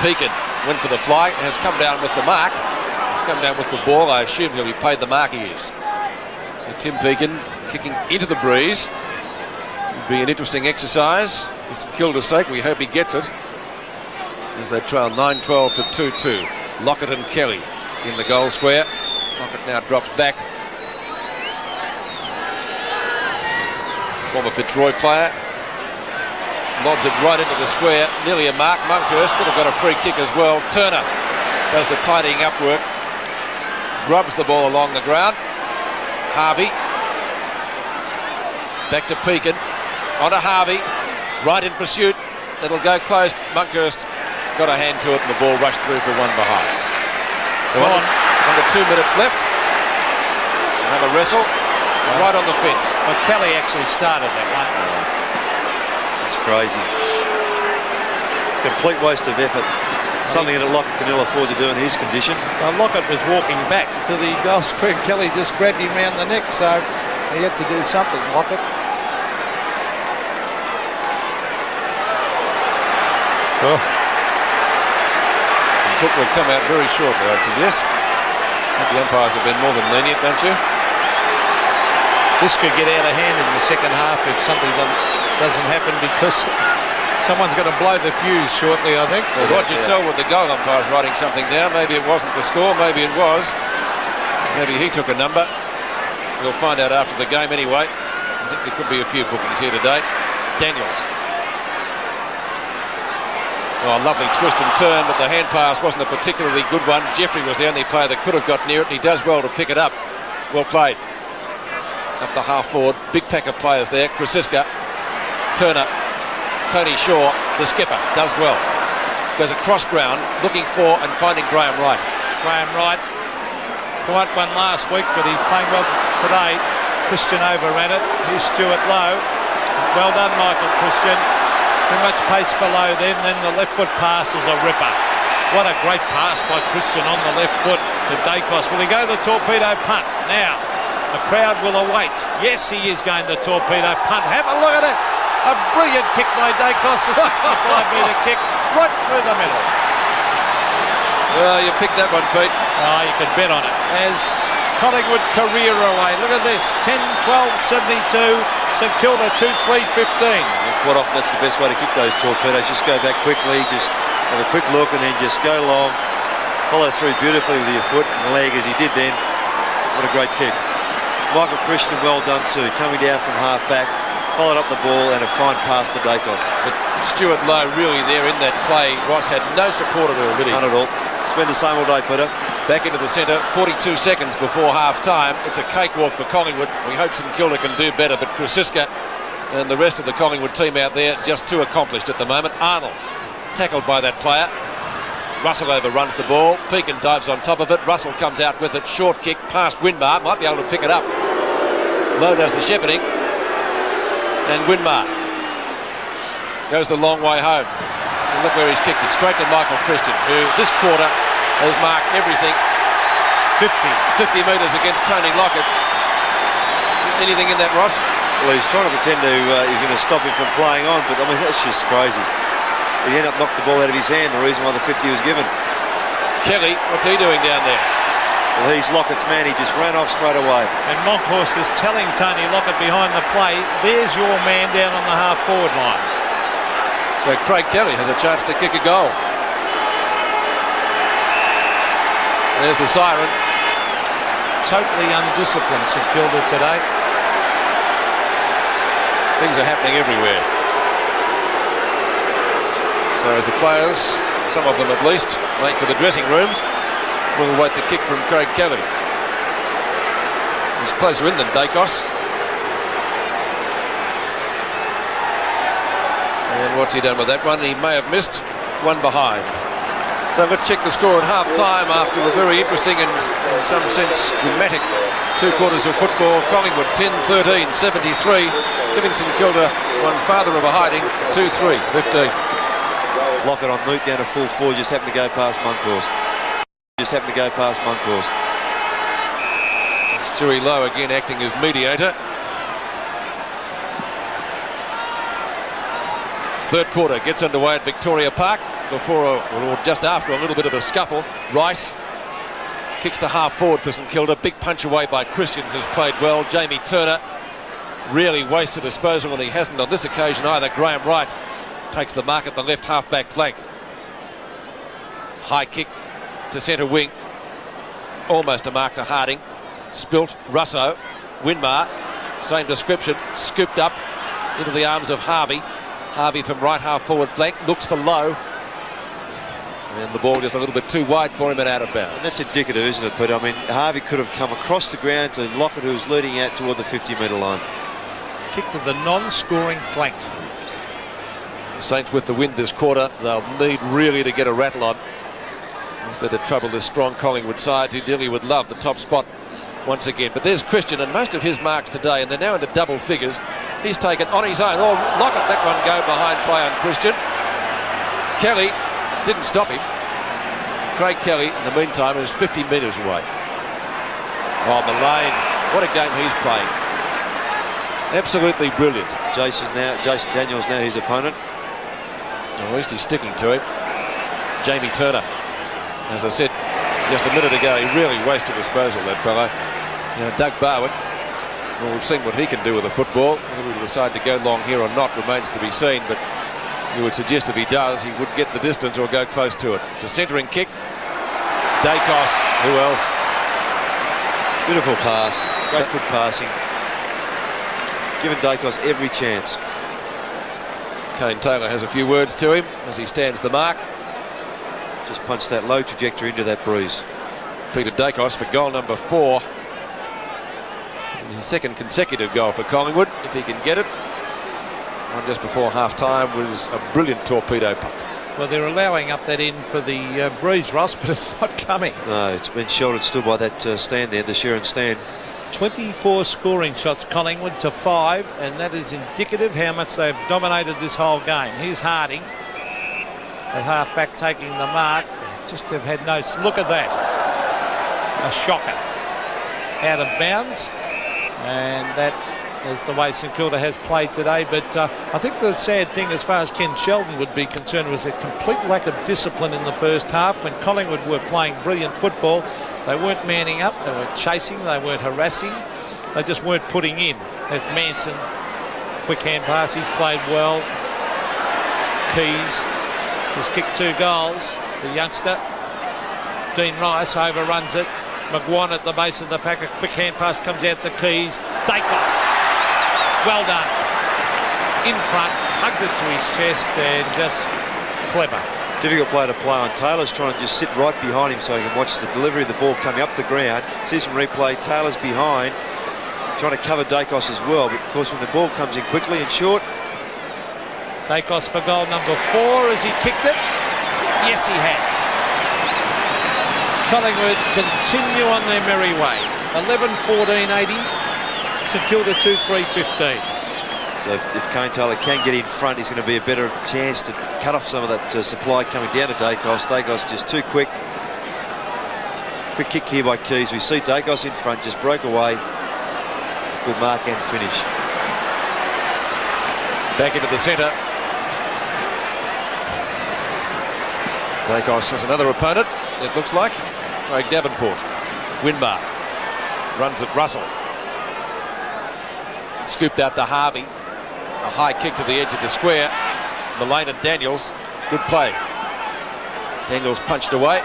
Pekin went for the fly, has come down with the mark. He's come down with the ball. I assume he'll be paid the mark he is. So Tim Pekin kicking into the breeze. It'll be an interesting exercise. For St Kilda's sake, we hope he gets it. As they trail 9-12 to 2-2. Lockett and Kelly in the goal square. Lockett now drops back. Former Fitzroy player. Lobs it right into the square. Nearly a mark. Monkhurst could have got a free kick as well. Turner does the tidying up work. Grubs the ball along the ground. Harvey. Back to Pekin. Onto Harvey. Right in pursuit. It'll go close. Monkhurst got a hand to it and the ball rushed through for one behind. So under 2 minutes left. Another wrestle. Right on the fence. Well, Kelly actually started that one. It's crazy. Complete waste of effort. Something that Lockett can ill afford to do in his condition. Well, Lockett was walking back to the goal square. Kelly just grabbed him round the neck, so he had to do something, Lockett. Oh. The book will come out very shortly, I'd suggest. I think the umpires have been more than lenient, don't you? This could get out of hand in the second half if something doesn't happen, because someone's going to blow the fuse shortly, I think. Well, Roger Selwood, the goal umpire's writing something down. Maybe it wasn't the score, maybe it was. Maybe he took a number. We'll find out after the game anyway. I think there could be a few bookings here today. Daniels. Oh, lovely twist and turn, but the hand pass wasn't a particularly good one. Jeffrey was the only player that could have got near it, and he does well to pick it up. Well played. Up the half forward, big pack of players there. Krasiska, Turner, Tony Shaw, the skipper, does well. Goes across ground, looking for and finding Graham Wright. Graham Wright, quite one last week, but he's playing well today. Christian overran it. Here's Stuart Lowe. Well done, Michael Christian. Too much pace for Lowe then the left foot pass is a ripper. What a great pass by Christian on the left foot to Dacos. Will he go the torpedo punt? Now, the crowd will await. Yes, he is going the torpedo punt. Have a look at it. A brilliant kick by Dacos, a 65-metre kick right through the middle. Well, you picked that one, Pete. Oh, you could bet on it. As Collingwood career away. Look at this. 10-12-72. St Kilda 2-3-15. Quite often that's the best way to kick those torpedoes. Just go back quickly, just have a quick look and then just go long. Follow through beautifully with your foot and leg as he did then. What a great kick. Michael Christian, well done too. Coming down from half back, followed up the ball and a fine pass to Dacos. But Stuart Lowe really there in that play. Ross had no support at all, did he? None at all. It's been the same all day, Peter. Back into the centre, 42 seconds before half-time. It's a cakewalk for Collingwood. We hope St Kilda can do better, but Krasiska and the rest of the Collingwood team out there just too accomplished at the moment. Arnold tackled by that player. Russell overruns the ball. Pekin dives on top of it. Russell comes out with it. Short kick past Winmar. Might be able to pick it up. Lowe does the shepherding. And Winmar goes the long way home. And look where he's kicked it, straight to Michael Christian, who this quarter has marked everything. 50 metres against Tony Lockett. Anything in that, Ross? Well, he's trying to pretend he's going to stop him from playing on, but I mean, that's just crazy. He ended up knocking the ball out of his hand, the reason why the 50 was given. Kelly, what's he doing down there? Well, he's Lockett's man. He just ran off straight away. And Monkhorst is telling Tony Lockett behind the play, there's your man down on the half-forward line. So Craig Kelly has a chance to kick a goal. There's the siren. Totally undisciplined St Kilda today. Things are happening everywhere. So as the players, some of them at least, make for the dressing rooms, we'll wait the kick from Craig Kelly. He's closer in than Dacos. And what's he done with that one? He may have missed one behind. So let's check the score at half-time after a very interesting and, in some sense, dramatic 2 quarters of football. Collingwood 10-13, 73. Giving St Kilda one farther of a hiding, 2-3, 15. Lockett on route down to full forward, just happened to go past Monkhorst. Stewie Lowe again acting as mediator. Third quarter gets underway at Victoria Park before or just after a little bit of a scuffle. Rice kicks to half forward for St Kilda. Big punch away by Christian, who's played well. Jamie Turner really wasted disposal, and he hasn't on this occasion either. Graham Wright takes the mark at the left half-back flank. High kick to centre wing. Almost a mark to Harding. Spilt, Russo, Winmar, same description, scooped up into the arms of Harvey. Harvey from right half-forward flank, looks for Lowe. And the ball just a little bit too wide for him and out of bounds. And that's indicative, isn't it, Peter? I mean, Harvey could have come across the ground to Lockett, who was leading out toward the 50-metre line. Kick to the non-scoring flank. The Saints with the win this quarter, they'll need really to get a rattle on if they're to trouble this strong Collingwood side, who really would love the top spot once again. But there's Christian, and most of his marks today, and they're now into double figures. He's taken on his own. Oh, Lockett let one go behind play on Christian. Kelly didn't stop him. Craig Kelly, in the meantime, is 50 metres away. Oh, Mullane, what a game he's playing. Absolutely brilliant. Jason Daniels now his opponent. At least he's sticking to him. Jamie Turner, as I said just a minute ago, he really wasted disposal, that fellow. You know, Doug Barwick, well, we've seen what he can do with a football. Whether he'll decide to go long here or not remains to be seen, but you would suggest if he does, he would get the distance or go close to it. It's a centering kick. Dacos, who else? Beautiful pass, great foot passing. Giving Dacos every chance. Kane Taylor has a few words to him as he stands the mark. Just punched that low trajectory into that breeze. Peter Dacos for goal number 4. His second consecutive goal for Collingwood, if he can get it. One just before half-time was a brilliant torpedo punt. Well, they're allowing up that end for the breeze, Ross, but it's not coming. No, it's been sheltered still by that stand there, the Sheeran stand. 24 scoring shots, Collingwood to 5, and that is indicative how much they've dominated this whole game. Here's Harding at half-back taking the mark. Just have had no... Look at that. A shocker. Out of bounds. And that is the way St Kilda has played today. But I think the sad thing as far as Ken Sheldon would be concerned was a complete lack of discipline in the first half. When Collingwood were playing brilliant football, they weren't manning up, they weren't chasing, they weren't harassing, they just weren't putting in. There's Manson, quick hand pass, he's played well. Keys has kicked 2 goals, the youngster. Dean Rice overruns it. McGuan at the base of the pack, a quick hand pass comes out to Keys. Dacos, well done. In front, hugged it to his chest and just clever. Difficult play to play on. Taylor's trying to just sit right behind him so he can watch the delivery of the ball coming up the ground. See some replay, Taylor's behind, trying to cover Dacos as well. But of course when the ball comes in quickly and short. Dacos for goal number 4. Has he kicked it? Yes, he has. Collingwood continue on their merry way. 11-14-80. St Kilda 2-3-15. So if Kane Taylor can get in front, he's going to be a better chance to cut off some of that supply coming down to Dacos. Dacos just too quick. Quick kick here by Keys. We see Dacos in front, just broke away. Good mark and finish. Back into the centre. Dacos has another opponent, it looks like. Craig Davenport. Winmar runs at Russell. Scooped out to Harvey. A high kick to the edge of the square. Mullane and Daniels. Good play. Daniels punched away.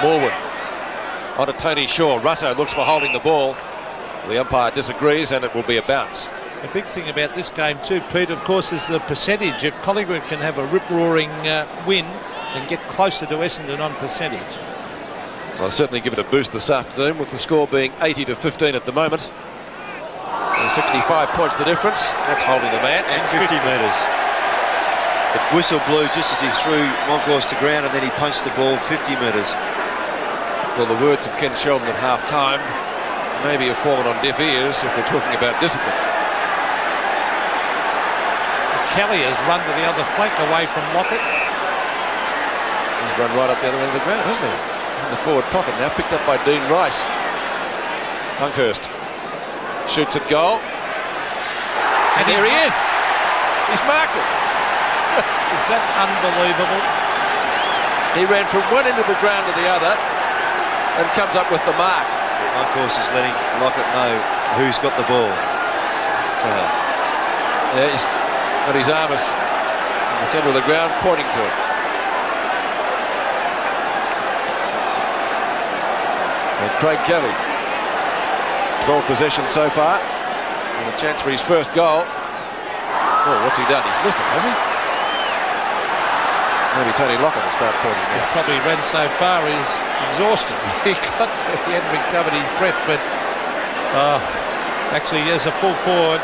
Morwood. On to Tony Shaw. Russo looks for holding the ball. The umpire disagrees and it will be a bounce. The big thing about this game too, Pete, of course, is the percentage. If Collingwood can have a rip-roaring win and get closer to Essendon on percentage. I'll certainly give it a boost this afternoon, with the score being 80-15 at the moment. So 65 points the difference. That's holding the man. And 50 metres. The whistle blew just as he threw Monkhorst to ground, and then he punched the ball 50 metres. Well, the words of Ken Sheldon at half-time maybe have fallen on deaf ears if they're talking about discipline. Kelly has run to the other flank away from Lockett. He's run right up the other end of the ground, hasn't he? He's in the forward pocket now, picked up by Dean Rice. Monkhorst shoots at goal. And there he is. He's marked it. Is that unbelievable? He ran from one end of the ground to the other and comes up with the mark. Monkhorst is letting Lockett know who's got the ball. Yeah, he's got his arm in the centre of the ground, pointing to it. And Craig Kelly, 12 possessions so far, and a chance for his first goal. Oh, what's he done? He's missed it, has he? Maybe Tony Lockett will start pointing now. He probably ran so far he's exhausted. He hadn't recovered his breath, but actually as a full forward,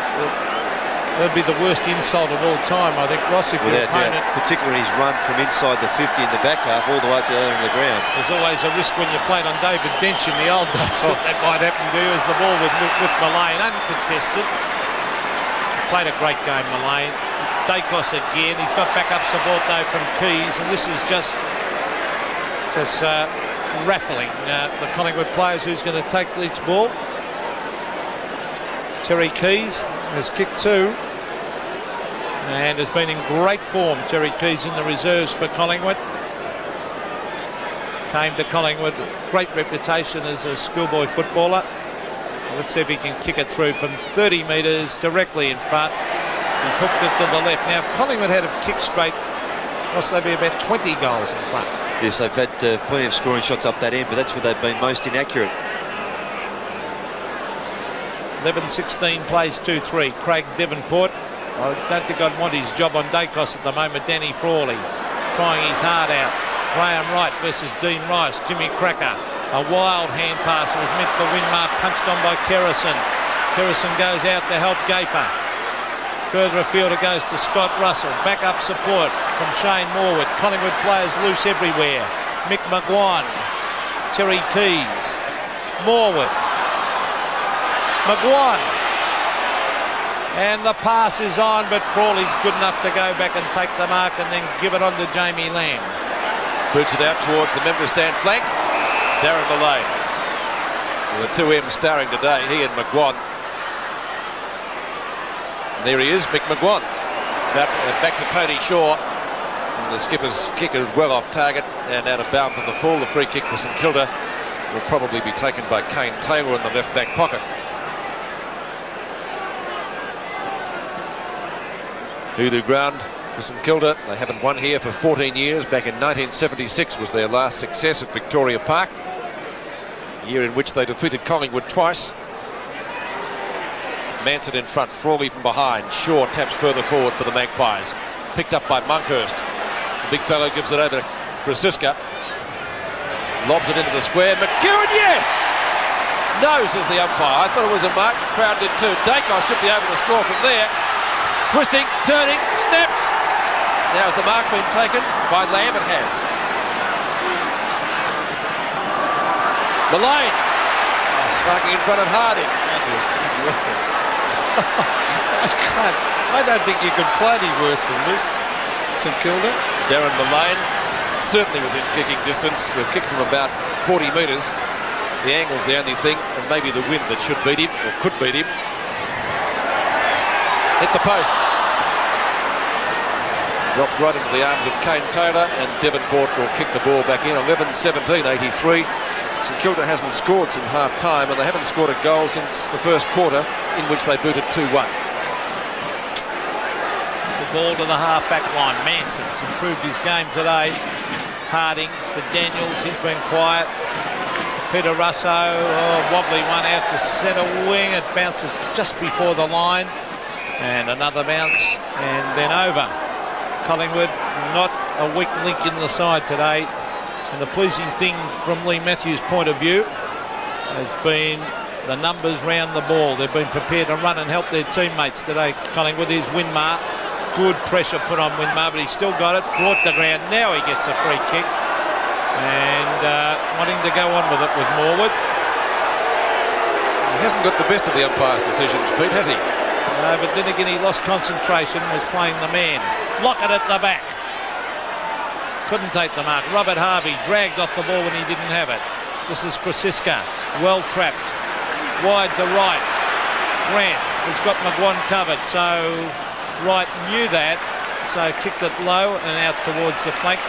that'd be the worst insult of all time, I think, Ross, if your opponent... Particularly his run from inside the 50 in the back half all the way up to the ground. There's always a risk when you played on David Dench in the old days that might happen to you as the ball with Mullane uncontested. Played a great game, Mullane. Dacos again. He's got backup support though from Keys, and this is just raffling the Collingwood players who's going to take each ball. Terry Keys has kicked two and has been in great form. Terry Keys in the reserves for Collingwood. Came to Collingwood, great reputation as a schoolboy footballer. Let's see if he can kick it through from 30 metres directly in front. He's hooked it to the left. Now, if Collingwood had have kicked straight, they'd be about 20 goals in front. Yes, they've had plenty of scoring shots up that end, but that's where they've been most inaccurate. 11-16 plays 2-3. Craig Davenport. I don't think I'd want his job on Dacos at the moment. Danny Frawley trying his heart out. Graham Wright versus Dean Rice. Jimmy Cracker. A wild hand pass. It was meant for Winmar. Punched on by Kerrison. Kerrison goes out to help Gaffer. Further afield it goes to Scott Russell. Backup support from Shane Morwood. Collingwood players loose everywhere. Mick McGuan. Terry Keys. Morwood. McGuan. And the pass is on, but Frawley's good enough to go back and take the mark and then give it on to Jamie Lamb. Boots it out towards the member stand flank. Darren Mullane. Well, the two M's starring today, he and McGuan. There he is, Mick McGuan. Back to Tony Shaw. And the skipper's kick is well off target and out of bounds on the full. The free kick for St Kilda will probably be taken by Kane Taylor in the left back pocket. Hoodoo ground for St Kilda. They haven't won here for 14 years. Back in 1976 was their last success at Victoria Park, a year in which they defeated Collingwood twice. Manson in front, Frawley from behind. Shaw taps further forward for the Magpies. Picked up by Monkhorst. The big fellow gives it over to Francisca. Lobs it into the square. McEwen, yes! No, says the umpire. I thought it was a mark. The crowd did too. Dacos should be able to score from there. Twisting, turning, snaps. Now has the mark been taken by Lamb? It has. Mullane. Marking in front of Harding. I don't think you could play any worse than this, St Kilda. Darren Mullane, certainly within kicking distance. He'll kick from about 40 metres. The angle's the only thing, and maybe the wind that should beat him, or could beat him. Hit the post. Drops right into the arms of Kane Taylor, and Devonport will kick the ball back in. 11-17-83. St Kilda hasn't scored since half-time, and they haven't scored a goal since the first quarter, in which they booted 2-1. The ball to the half-back line. Manson's improved his game today. Harding to Daniels. He's been quiet. Peter Russo, wobbly one out to centre wing. It bounces just before the line. And another bounce, and then over. Collingwood, not a weak link in the side today. And the pleasing thing from Lee Matthews' point of view has been the numbers round the ball. They've been prepared to run and help their teammates today. Collingwood, here's Winmar. Good pressure put on Winmar, but he's still got it. Brought to ground. Now he gets a free kick. And wanting to go on with it with Morwood. He hasn't got the best of the umpire's decisions, Pete, has he? No, but then again he lost concentration, was playing the man. Lockett at the back. Couldn't take the mark. Robert Harvey dragged off the ball when he didn't have it. This is Krasiska. Well trapped. Wide to right. Grant has got McGuan covered, so Wright knew that, so kicked it low and out towards the flank.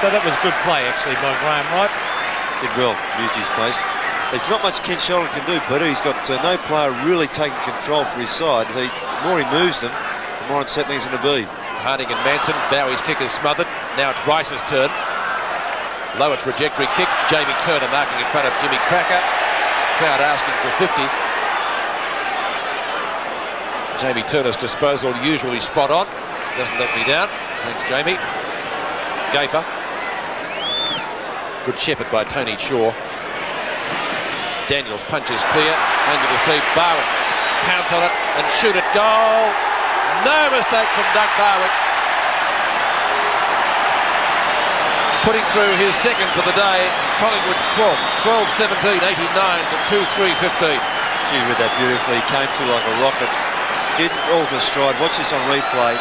So that was good play actually by Graham Wright. Did well, used his pace. There's not much Ken Sheldon can do, Peter. He's got no player really taking control for his side. The more he moves them, the more unsettling it's going to be. Harding and Manson. Bowie's kick is smothered. Now it's Rice's turn. Lower trajectory kick. Jamie Turner marking in front of Jimmy Cracker. Crowd asking for 50. Jamie Turner's disposal usually spot on. Doesn't let me down. Thanks, Jamie. Gafer. Good shepherd by Tony Shaw. Daniels punches clear. Handy to see. Barwick pounce on it and shoot it. Goal. No mistake from Doug Barwick. Putting through his second for the day. Collingwood's 12th. 12-17-89 to 2-3-15. Gee, read that beautifully. He came through like a rocket. Didn't alter stride. Watch this on replay.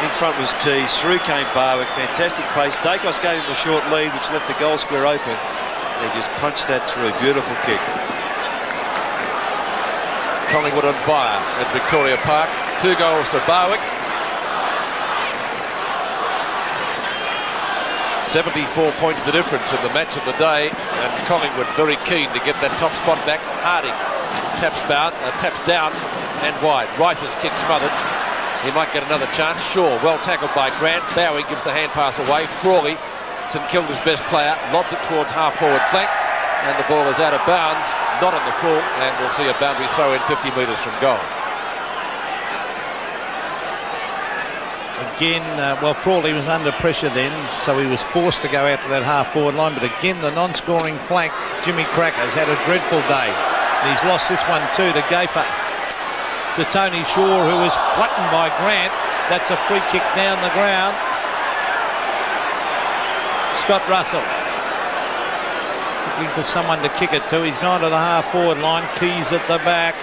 In front was Keys. Through came Barwick. Fantastic pace. Dacos gave him a short lead, which left the goal square open. He just punched that through. Beautiful kick. Collingwood on fire at Victoria Park. 2 goals to Barwick. 74 points the difference in the match of the day, and Collingwood very keen to get that top spot back. Harding taps down and wide. Rice's kick smothered. He might get another chance. Shaw, well tackled by Grant. Bowie gives the hand pass away. Frawley, St Kilda's best player, lobs it towards half-forward flank, and the ball is out of bounds, not on the full, and we'll see a boundary throw in 50 metres from goal. Again, well, Frawley was under pressure then, so he was forced to go out to that half-forward line, but again, the non-scoring flank, Jimmy Cracker's had a dreadful day. And he's lost this one too to Gafer. To Tony Shaw, who was flattened by Grant. That's a free kick down the ground. Scott Russell looking for someone to kick it to. He's gone to the half-forward line. Keys at the back.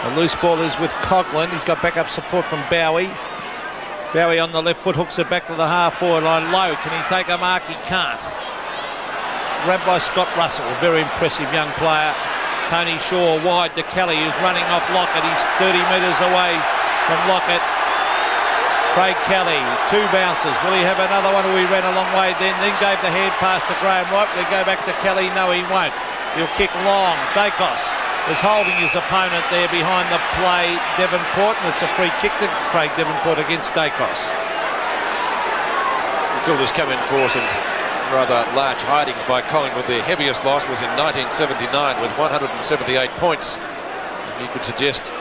The loose ball is with Coghlan. He's got backup support from Bowie. Bowie on the left foot hooks it back to the half-forward line. Low. Can he take a mark? He can't. Grabbed by Scott Russell, a very impressive young player. Tony Shaw wide to Kelly, who's running off Lockett. He's 30 metres away from Lockett. Craig Kelly, 2 bounces. Will he have another one? He ran a long way then gave the hand pass to Graham Wright. Will he go back to Kelly? No, he won't. He'll kick long. Dacos is holding his opponent there behind the play. Devonport, and it's a free kick to Craig Devonport against Dacos. Kilda's come in for some rather large hidings by Collingwood. Their heaviest loss was in 1979 with 178 points. And you could suggest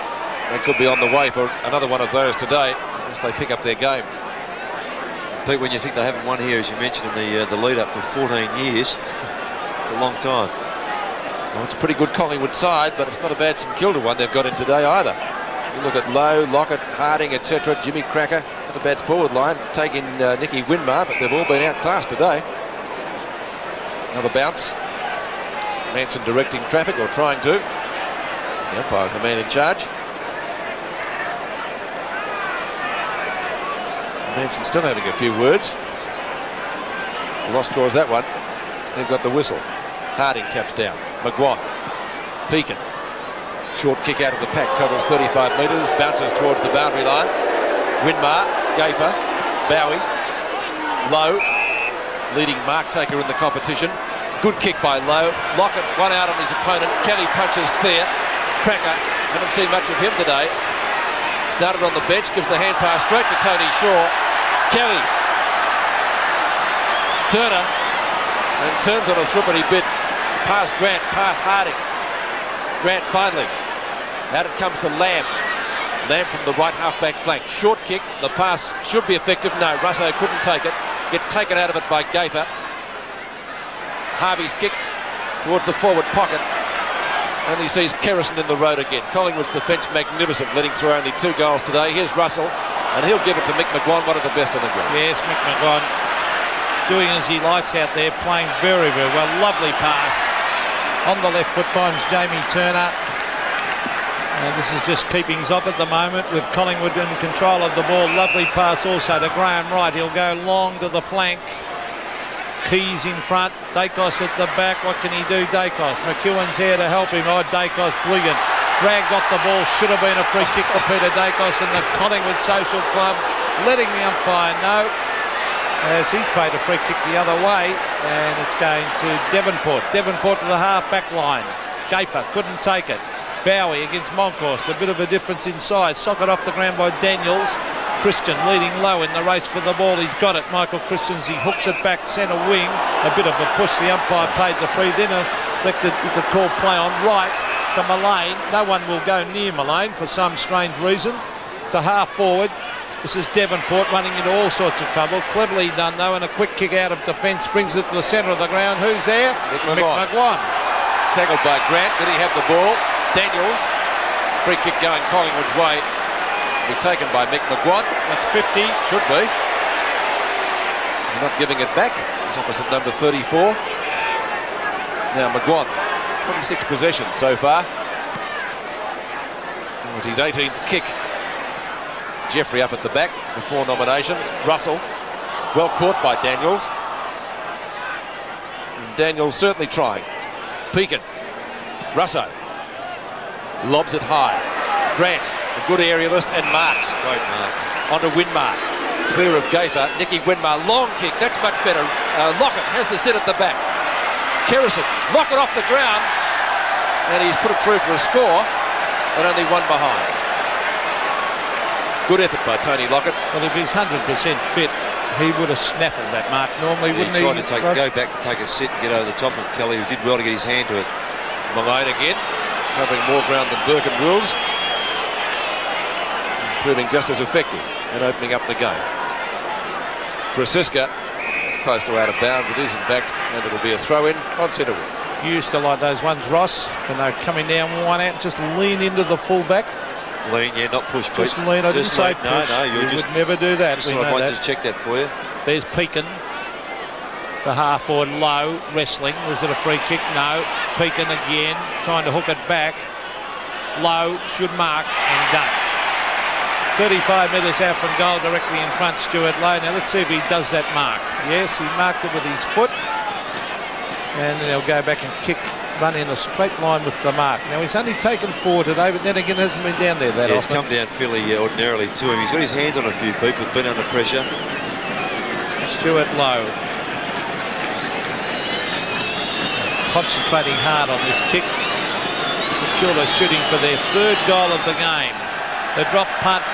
they could be on the way for another one of those today as they pick up their game. Pete, when you think they haven't won here, as you mentioned in the lead-up, for 14 years, it's a long time. Well, it's a pretty good Collingwood side, but it's not a bad St Kilda one they've got in today either. You look at Lowe, Lockett, Harding, etc., Jimmy Cracker, not a bad forward line, taking Nicky Winmar, but they've all been outclassed today. Another bounce. Manson directing traffic, or trying to. The umpire's the man in charge. Manson's still having a few words. So Ross scores that one. They've got the whistle. Harding taps down. McGuan. Pekin. Short kick out of the pack. Travels 35 metres. Bounces towards the boundary line. Winmar. Gaffer. Bowie. Lowe. Leading mark taker in the competition. Good kick by Lowe. Lockett one out on his opponent. Kelly punches clear. Cracker. Haven't seen much of him today. Started on the bench. Gives the hand pass straight to Tony Shaw. Kelly. Turner. And turns on a threepenny bit. Past Grant. Past Harding. Grant finally. Out it comes to Lamb. Lamb from the right half-back flank. Short kick. The pass should be effective. No, Russo couldn't take it. Gets taken out of it by Gaffer. Harvey's kick towards the forward pocket. And he sees Kerrison in the road again. Collingwood's defence magnificent, letting through only 2 goals today. Here's Russell, and he'll give it to Mick McGuan, one of the best on the ground. Yes, Mick McGuan doing as he likes out there, playing very, very well. Lovely pass. On the left foot finds Jamie Turner. And this is just keepings off at the moment with Collingwood in control of the ball. Lovely pass also to Graham Wright. He'll go long to the flank. Keys in front. Dacos at the back. What can he do, Dacos? McEwen's here to help him. Oh, Dacos, brilliant. Dragged off the ball. Should have been a free kick to Peter Dacos and the Collingwood Social Club. Letting the umpire know as he's paid a free kick the other way. And it's going to Devonport. Devonport to the half-back line. Gaffer couldn't take it. Bowie against Monkhorst, a bit of a difference in size. Socket off the ground by Daniels. Christian leading low in the race for the ball. He's got it. Michael Christians, he hooks it back centre wing. A bit of a push. The umpire paid the free. Then elected the call play on right to Mullane. No one will go near Mullane for some strange reason. To half forward. This is Devonport running into all sorts of trouble. Cleverly done though, and a quick kick out of defence brings it to the centre of the ground. Who's there? Mick McGuan. Tackled by Grant. Did he have the ball? Daniels. Free kick going Collingwood's way. Be taken by Mick McGuan. That's 50. Should be. They're not giving it back. He's opposite number 34. Now McGuan, 26 possessions so far. It was his 18th kick. Jeffrey up at the back, the 4 nominations. Russell, well caught by Daniels. And Daniels certainly trying. Pekin. Russo. Lobs it high. Grant. A good aerialist and marks. Great mark. Onto Winmar. Clear of Gaffer. Nicky Winmar. Long kick. That's much better. Lockett has the sit at the back. Kerrison. Lockett off the ground. And he's put it through for a score. But only 1 behind. Good effort by Tony Lockett. Well, if he's 100% fit, he would have snaffled that mark normally, wouldn't he? He tried to go back, take a sit and get over the top of Kelly, who did well to get his hand to it. Mullane again. Covering more ground than Burke and Wills. Proving just as effective in opening up the game. Francisca, it's close to out of bounds. It is, in fact, and it'll be a throw-in on centre wing. You used to like those ones, Ross, when they're coming down one out, just lean into the full-back. Lean, yeah, not push, Pete. Just lean, I didn't say push. No, you would never do that. Just thought I might just check that for you. There's Pekin. The half-forward Low, wrestling. Was it a free kick? No. Pekin again, trying to hook it back. Low should mark, and does. 35 metres out from goal, directly in front, Stuart Lowe. Now let's see if he does that mark. Yes, he marked it with his foot. And then he'll go back and kick, run in a straight line with the mark. Now he's only taken 4 today, but then again hasn't been down there that often. He's come down fairly ordinarily to him. He's got his hands on a few people, been under pressure. Stuart Lowe. Concentrating hard on this kick. St Kilda shooting for their 3rd goal of the game. The drop punt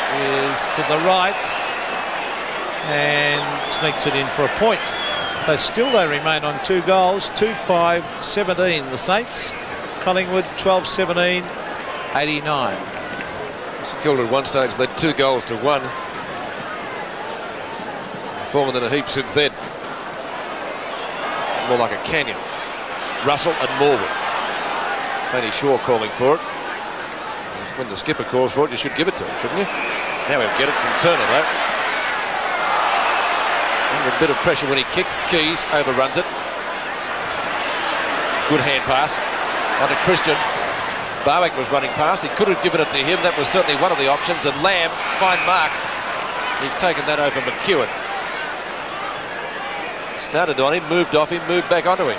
is to the right and sneaks it in for a point. So still they remain on 2 goals, 2-5-17 the Saints. Collingwood 12-17, 89. St Kilda at one stage led 2 goals to 1. Fallen in a heap since then. More like a canyon. Russell and Morwood. Tony Shaw calling for it. When the skipper calls for it, you should give it to him, shouldn't you? Now he'll get it from Turner, though. Under a bit of pressure when he kicked. Keys overruns it. Good hand pass. Onto Christian. Barwick was running past. He could have given it to him. That was certainly one of the options. And Lamb, fine mark. He's taken that over McEwen. Started on him, moved off him, moved back onto him.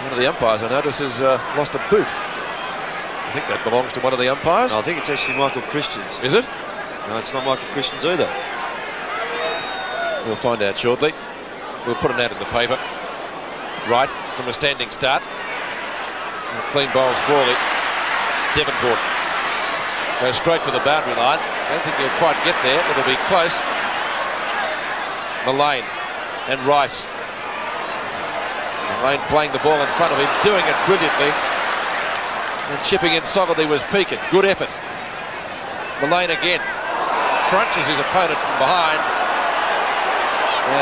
One of the umpires, I notice, has lost a boot. I think that belongs to one of the umpires. No, I think it's actually Michael Christian's. Is it? No, it's not Michael Christian's either. We'll find out shortly. We'll put an ad in the paper. Right, from a standing start. Clean bowls Frawley. Devonport goes straight for the boundary line. I don't think he'll quite get there. It'll be close. Mullane and Rice. Mullane playing the ball in front of him, doing it brilliantly. And chipping in solidly was Pekin. Good effort. Mullane again. Crunches his opponent from behind.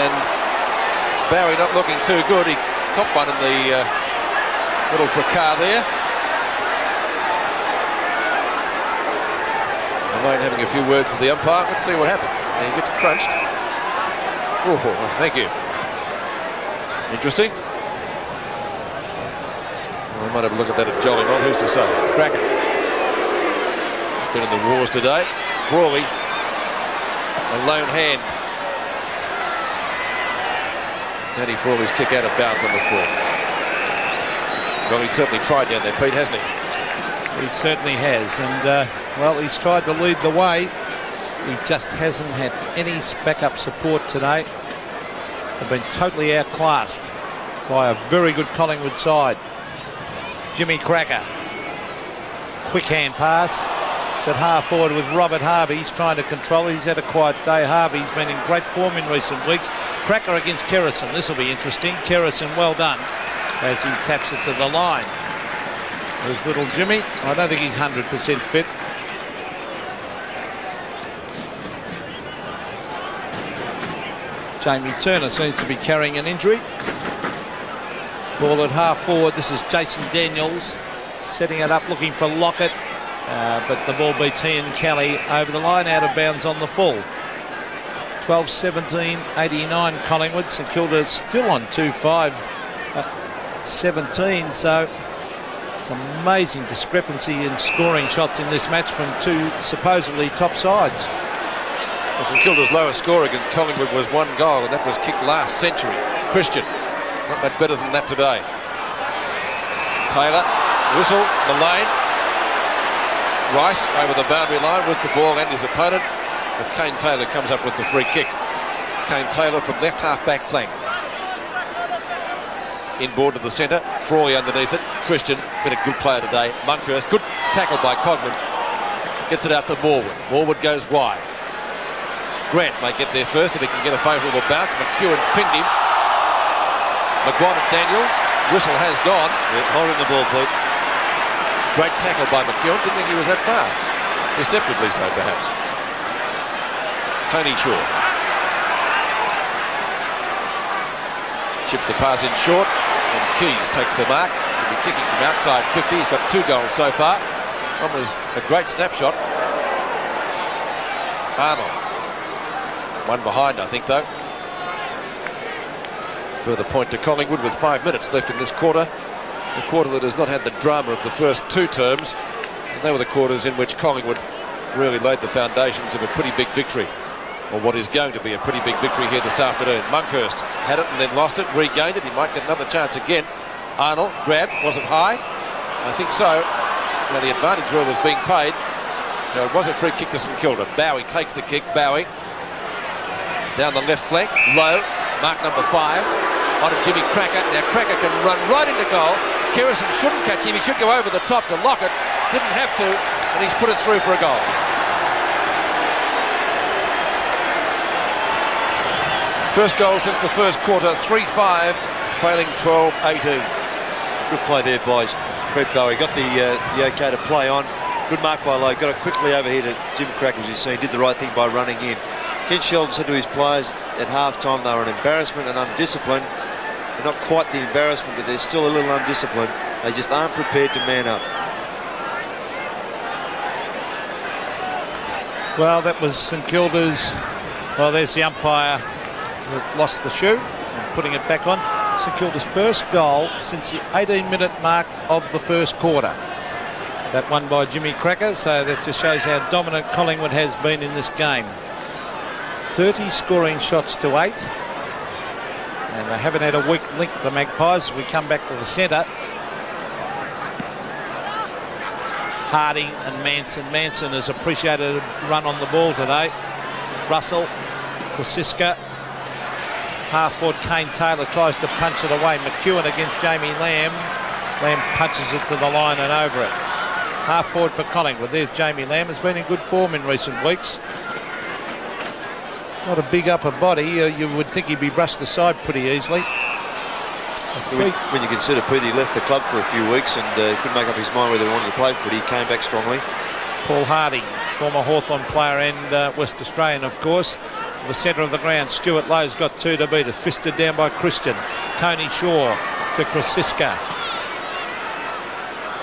And Bowie not looking too good. He caught one in the little fracas there. Mullane having a few words to the umpire. Let's see what happened. He gets crunched. Oh, thank you. Interesting. I might have a look at that at Jolly Mont. Who's to say? Cracker. He's been in the wars today. Frawley. A lone hand. Danny Frawley's kick out of bounds on the floor. Well, he's certainly tried down there, Pete, hasn't he? He certainly has. And, well, he's tried to lead the way. He just hasn't had any backup support today. They've been totally outclassed by a very good Collingwood side. Jimmy Cracker. Quick hand pass. It's at half forward with Robert Harvey. He's trying to control it. He's had a quiet day. Harvey's been in great form in recent weeks. Cracker against Kerrison. This will be interesting. Kerrison, well done as he taps it to the line. There's little Jimmy. I don't think he's 100% fit. Jamie Turner seems to be carrying an injury. Ball at half forward. This is Jason Daniels setting it up, looking for Lockett. But the ball beats Ian Kelly over the line, out of bounds on the full. 12-17, 89 Collingwood. St Kilda still on 2-5, 17. So it's an amazing discrepancy in scoring shots in this match from two supposedly top sides. Well, St Kilda's lowest score against Collingwood was 1 goal, and that was kicked last century. Christian, not much better than that today. Taylor, whistle, Mullane. Rice over the boundary line with the ball and his opponent. But Kane Taylor comes up with the free kick. Kane Taylor from left half-back flank. Inboard to the centre. Frawley underneath it. Christian, been a good player today. Monkhurst, good tackle by Cogman. Gets it out to Morwood. Morwood goes wide. Grant may get there first if he can get a favourable bounce. McEwen's pinned him. McGuire at Daniels. Whistle has gone. Yeah, holding the ball, Pete. Great tackle by McEwen. Didn't think he was that fast. Deceptively so, perhaps. Tony Shaw. Chips the pass in short. And Keys takes the mark. He'll be kicking from outside 50. He's got 2 goals so far. One was a great snapshot. Arnold. One behind, I think, though. Further point to Collingwood with 5 minutes left in this quarter. A quarter that has not had the drama of the first 2 terms. And they were the quarters in which Collingwood really laid the foundations of a pretty big victory. Or what is going to be a pretty big victory here this afternoon. Monkhurst had it and then lost it, regained it. He might get another chance again. Arnold grabbed. Was it high? I think so. Now the advantage rule was being paid. So it was a free kick to St Kilda. Bowie takes the kick. Bowie down the left flank. Low. Mark number 5. On to Jimmy Cracker. Now Cracker can run right into goal. Kerrison shouldn't catch him. He should go over the top to Lockett. Didn't have to. And he's put it through for a goal. First goal since the first quarter. 3-5. Trailing 12-18. Good play there, boys. Brett Bowie got the okay to play on. Good mark by Lowe. Got it quickly over here to Jim Cracker, as you've seen. Did the right thing by running in. Ken Sheldon said to his players at half-time they were an embarrassment and undisciplined. They're not quite the embarrassment, but they're still a little undisciplined. They just aren't prepared to man up. Well, that was St Kilda's. Well, there's the umpire that lost the shoe and putting it back on. St Kilda's first goal since the 18-minute mark of the first quarter. That one by Jimmy Cracker, so that just shows how dominant Collingwood has been in this game. 30 scoring shots to 8. And they haven't had a weak link, the Magpies. We come back to the centre. Harding and Manson. Manson has appreciated a run on the ball today. Russell, Krasiska. Half-forward Kane Taylor tries to punch it away. McEwen against Jamie Lamb. Lamb punches it to the line and over it. Half-forward for Collingwood. There's Jamie Lamb. Has been in good form in recent weeks. Not a big upper body. You would think he'd be brushed aside pretty easily. When you consider Peaty left the club for a few weeks and couldn't make up his mind whether he wanted to play footy, he came back strongly. Paul Harding, former Hawthorn player and West Australian, of course. To the centre of the ground, Stuart Lowe's got 2 to beat. Fisted down by Christian. Tony Shaw to Krasiska.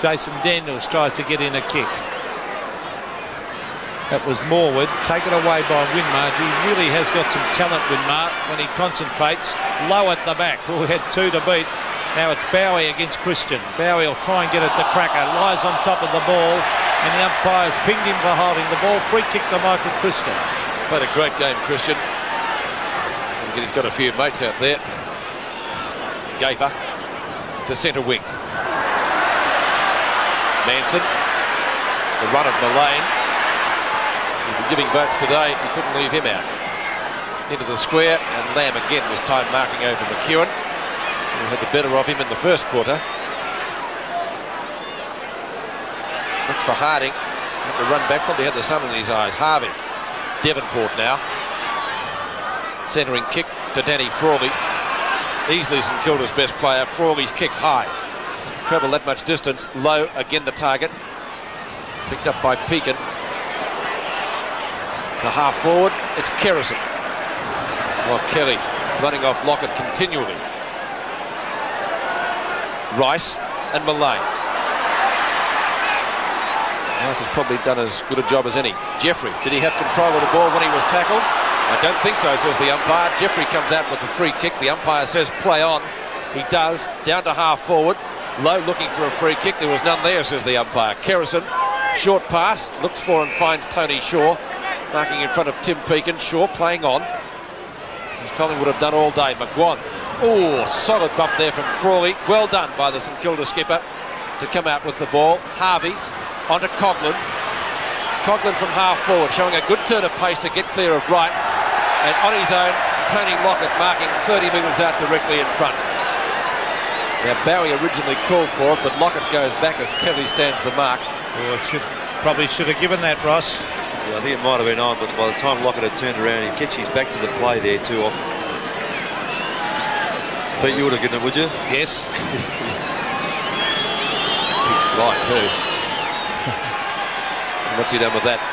Jason Daniels tries to get in a kick. That was Morwood, taken away by Winmar. He really has got some talent, Winmar, when he concentrates. Low at the back, who had 2 to beat. Now it's Bowie against Christian. Bowie will try and get it to Cracker. Lies on top of the ball, and the umpire's pinged him for holding the ball. Free kick to Michael Christian. Played a great game, Christian. And again, he's got a few mates out there. Gafer to centre wing. Manson, the run of Mullane. Giving votes today, he couldn't leave him out. Into the square, and Lamb again this time marking over McEwen, who had the better of him in the first quarter. Looks for Harding, had to run back, probably had the sun in his eyes. Harvey, Devonport now. Centering kick to Danny Frawley. Easily St Kilda's best player. Frawley's kick high. Travelled that much distance. Low, again the target. Picked up by Pekin. To half forward, it's Kerrison. Well, Kelly running off Lockett continually. Rice and Mullane. Rice has probably done as good a job as any. Jeffrey, did he have control of the ball when he was tackled? I don't think so, says the umpire. Jeffrey comes out with a free kick. The umpire says play on. He does. Down to half forward. Low looking for a free kick. There was none there, says the umpire. Kerrison, short pass, looks for and finds Tony Shaw. Marking in front of Tim Pekin. Shaw playing on, as Collingwood have done all day. McGuan. Oh, solid bump there from Frawley. Well done by the St Kilda skipper to come out with the ball. Harvey onto Coughlin. Coughlin from half forward, showing a good turn of pace to get clear of right. And on his own, Tony Lockett marking 30 metres out directly in front. Now, Bowie originally called for it, but Lockett goes back as Kelly stands the mark. Well, probably should have given that, Ross. Yeah, I think it might have been on, but by the time Lockett had turned around, he'd catch his back to the play there too often. Pete, you would have given it, would you? Yes. Big fly too. What's he done with that?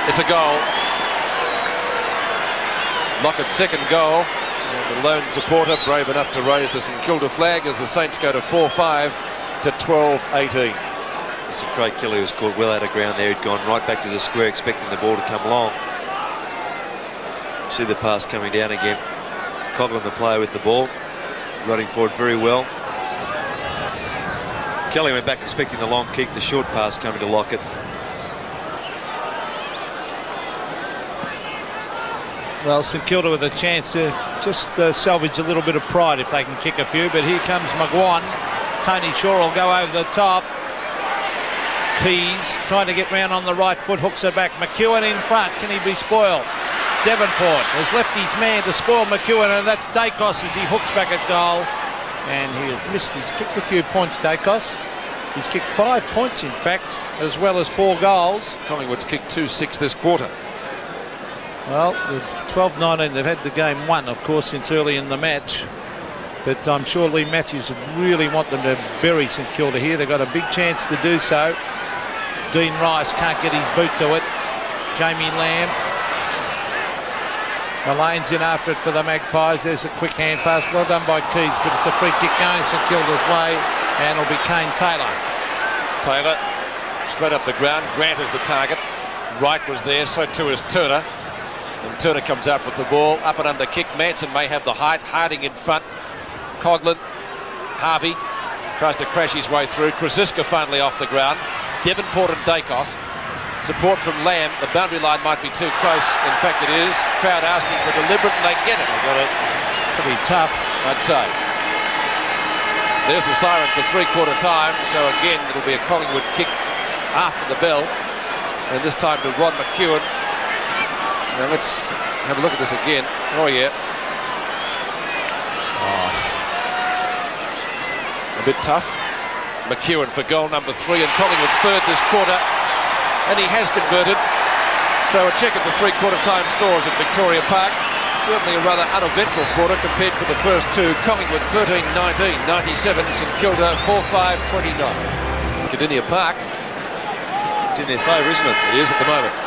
It's a goal. Lockett's second goal. And the lone supporter brave enough to raise the St Kilda flag as the Saints go to 4-5 to 12-18. It's a Craig Kelly was caught well out of ground there. He'd gone right back to the square expecting the ball to come along. See the pass coming down again. Coughlin, the player with the ball, running forward very well. Kelly went back expecting the long kick, the short pass coming to Lockett. Well, St Kilda with a chance to just salvage a little bit of pride if they can kick a few, but here comes McGuan. Tony Shaw will go over the top. Keys trying to get round on the right foot, hooks it back. McEwen in front, can he be spoiled? Devonport has left his man to spoil McEwen, and that's Dacos as he hooks back at goal. And he has missed. He's kicked a few points, Dacos. He's kicked 5 points, in fact, as well as 4 goals. Collingwood's kicked 2-6 this quarter. Well, 12-19, they've had the game won, of course, since early in the match. But I'm sure Lee Matthews would really want them to bury St Kilda here. They've got a big chance to do so. Dean Rice can't get his boot to it. Jamie Lamb. Mullane's in after it for the Magpies. There's a quick hand pass. Well done by Keys, but it's a free kick going St Kilda's way. And it'll be Kane Taylor. Taylor straight up the ground. Grant is the target. Wright was there, so too is Turner. And Turner comes out with the ball. Up and under kick. Manson may have the height. Harding in front. Coughlin. Harvey Tries to crash his way through. Krasiska finally off the ground. Devonport and Dacos. Support from Lamb. The boundary line might be too close. In fact, it is. Crowd asking for deliberate, and they get it. They got it. Pretty tough, I'd say. There's the siren for three-quarter time. So again, it'll be a Collingwood kick after the bell. And this time to Ron McEwen. Now let's have a look at this again. Oh, yeah. A bit tough. McEwen for goal number 3, and Collingwood's third this quarter, and he has converted. So a check of the three-quarter time scores at Victoria Park. Certainly a rather uneventful quarter compared to the first two. Collingwood 13-19, 97, St Kilda 4-5-29. Cardinia Park. It's in their favour, isn't it? It is at the moment.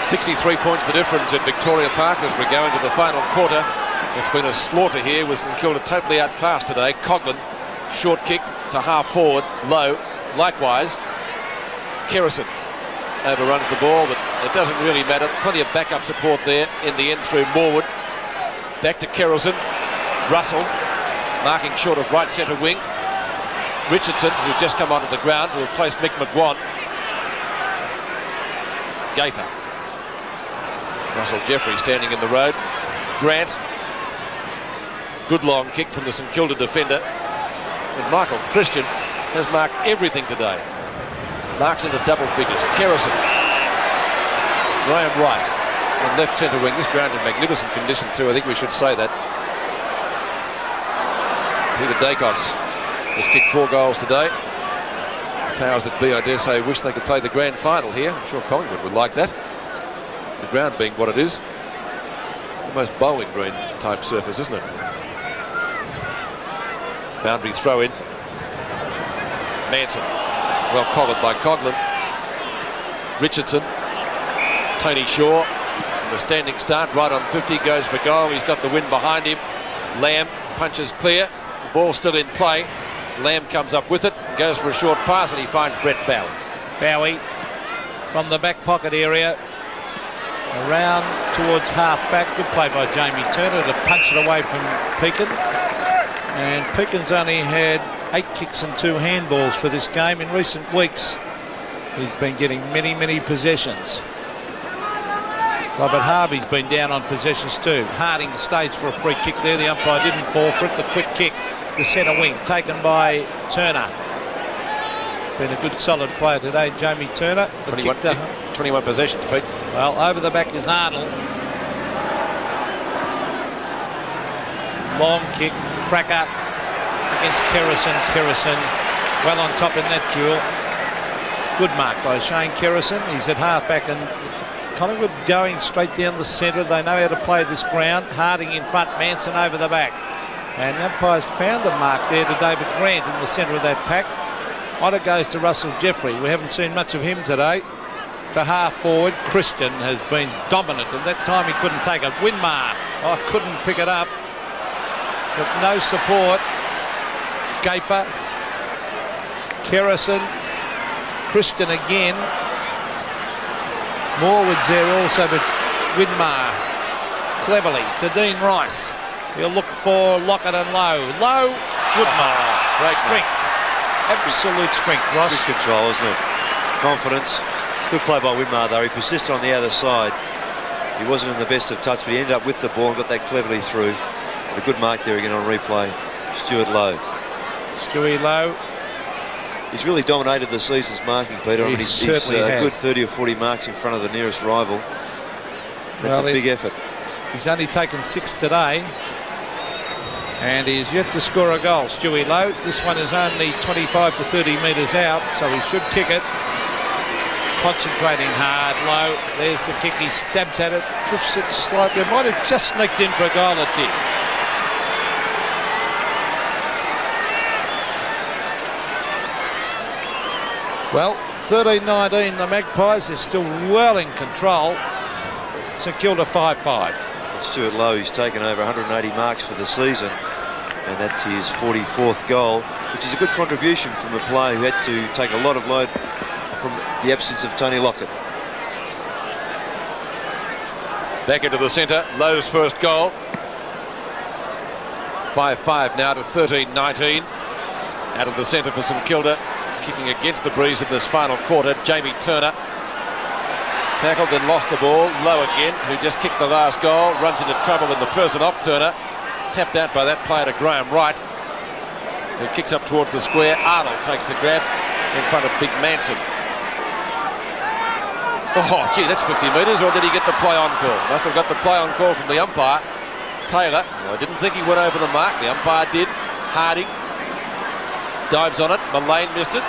63 points the difference at Victoria Park as we go into the final quarter. It's been a slaughter here with St Kilda totally outclassed today. Coghlan, short kick to half forward, low. Likewise, Kerrison overruns the ball, but it doesn't really matter. Plenty of backup support there in the end through Morwood. Back to Kerrison. Russell marking short of right centre wing. Richardson, who's just come onto the ground to replace Mick McGuan. Gaither. Russell Jeffrey standing in the road. Grant. Good long kick from the St Kilda defender. And Michael Christian has marked everything today. Marks into double figures. Kerrison. Graham Wright on left centre wing. This ground in magnificent condition too. I think we should say that. Peter Dacos has kicked 4 goals today. Powers that be, I dare say, wish they could play the grand final here. I'm sure Collingwood would like that. The ground being what it is. Almost bowling green type surface, isn't it? Boundary throw in. Manson. Well collared by Coghlan. Richardson. Tony Shaw. From a standing start, right on 50, goes for goal. He's got the wind behind him. Lamb punches clear. The ball's still in play. Lamb comes up with it, goes for a short pass, and he finds Brett Bowie. Bowie from the back pocket area. Around towards half-back. Good play by Jamie Turner to punch it away from Pekin. And Pekin's only had 8 kicks and 2 handballs for this game. In recent weeks, he's been getting many possessions. Robert Harvey's been down on possessions too. Harding staged for a free kick there. The umpire didn't fall for it. The quick kick to centre wing, taken by Turner. Been a good solid player today, Jamie Turner. 21 possessions, Pete. Well, over the back is Arnold. Long kick, cracker against Kerrison. Kerrison well on top in that duel. Good mark by Shane Kerrison. He's at half-back, and Collingwood going straight down the centre. They know how to play this ground. Harding in front, Manson over the back. And the umpire's found a mark there to David Grant in the centre of that pack. Otter goes to Russell Jeffrey. We haven't seen much of him today. To half forward, Christian has been dominant, and that time he couldn't take it. Winmar, couldn't pick it up, but no support. Gafer, Kerrison, Christian again. Morwood's there also, but Winmar cleverly to Dean Rice. He'll look for Lockett and Lowe. Lowe, good mark. Great strength. Absolute strength, Ross. Good control, isn't it? Confidence. Good play by Winmar, though. He persisted on the other side. He wasn't in the best of touch, but he ended up with the ball and got that cleverly through. But a good mark there again on replay. Stuart Lowe. Stewie Lowe. He's really dominated the season's marking, Peter. I mean, he's a good 30 or 40 marks in front of the nearest rival. That's a big effort. He's only taken 6 today, and he's yet to score a goal. Stewie Lowe. This one is only 25 to 30 metres out, so he should kick it. Concentrating hard. Lowe. There's the kick. He stabs at it. Drifts it slightly. It might have just sneaked in for a goal. It did. Well, 13-19, the Magpies is still well in control. St Kilda 5-5. Stuart Lowe, he's taken over 180 marks for the season, and that's his 44th goal, which is a good contribution from a player who had to take a lot of load from the absence of Tony Lockett. Back into the centre, Lowe's first goal. 5-5 now to 13-19. Out of the centre for St Kilda, kicking against the breeze in this final quarter. Jamie Turner tackled and lost the ball. Low again, who just kicked the last goal, runs into trouble in the person of Turner. Tapped out by that player to Graham Wright, who kicks up towards the square. Arnold takes the grab in front of Big Manson. Oh, gee, that's 50 metres, or did he get the play-on call? Must have got the play-on call from the umpire. Taylor, I didn't think he went over the mark. The umpire did. Harding dives on it. Mullane missed it.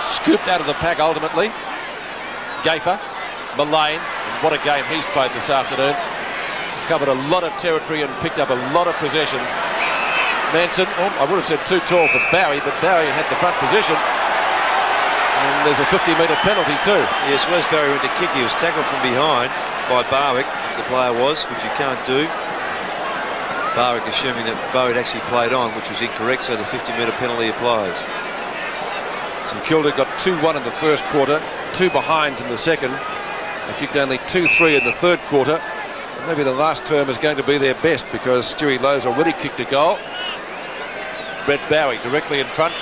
Scooped out of the pack ultimately. Gafer, Mullane, and what a game he's played this afternoon. He's covered a lot of territory and picked up a lot of possessions. Manson, I would have said too tall for Barry, but Barry had the front position. And there's a 50-metre penalty too. Yes, well, as Barry went to kick, he was tackled from behind by Barwick, the player was, which you can't do. Barwick assuming that Bowie had actually played on, which was incorrect, so the 50-metre penalty applies. St Kilda got 2-1 in the first quarter, 2 behinds in the second. They kicked only 2-3 in the third quarter. And maybe the last term is going to be their best because Stewie Lowe's already kicked a goal. Brett Bowie directly in front,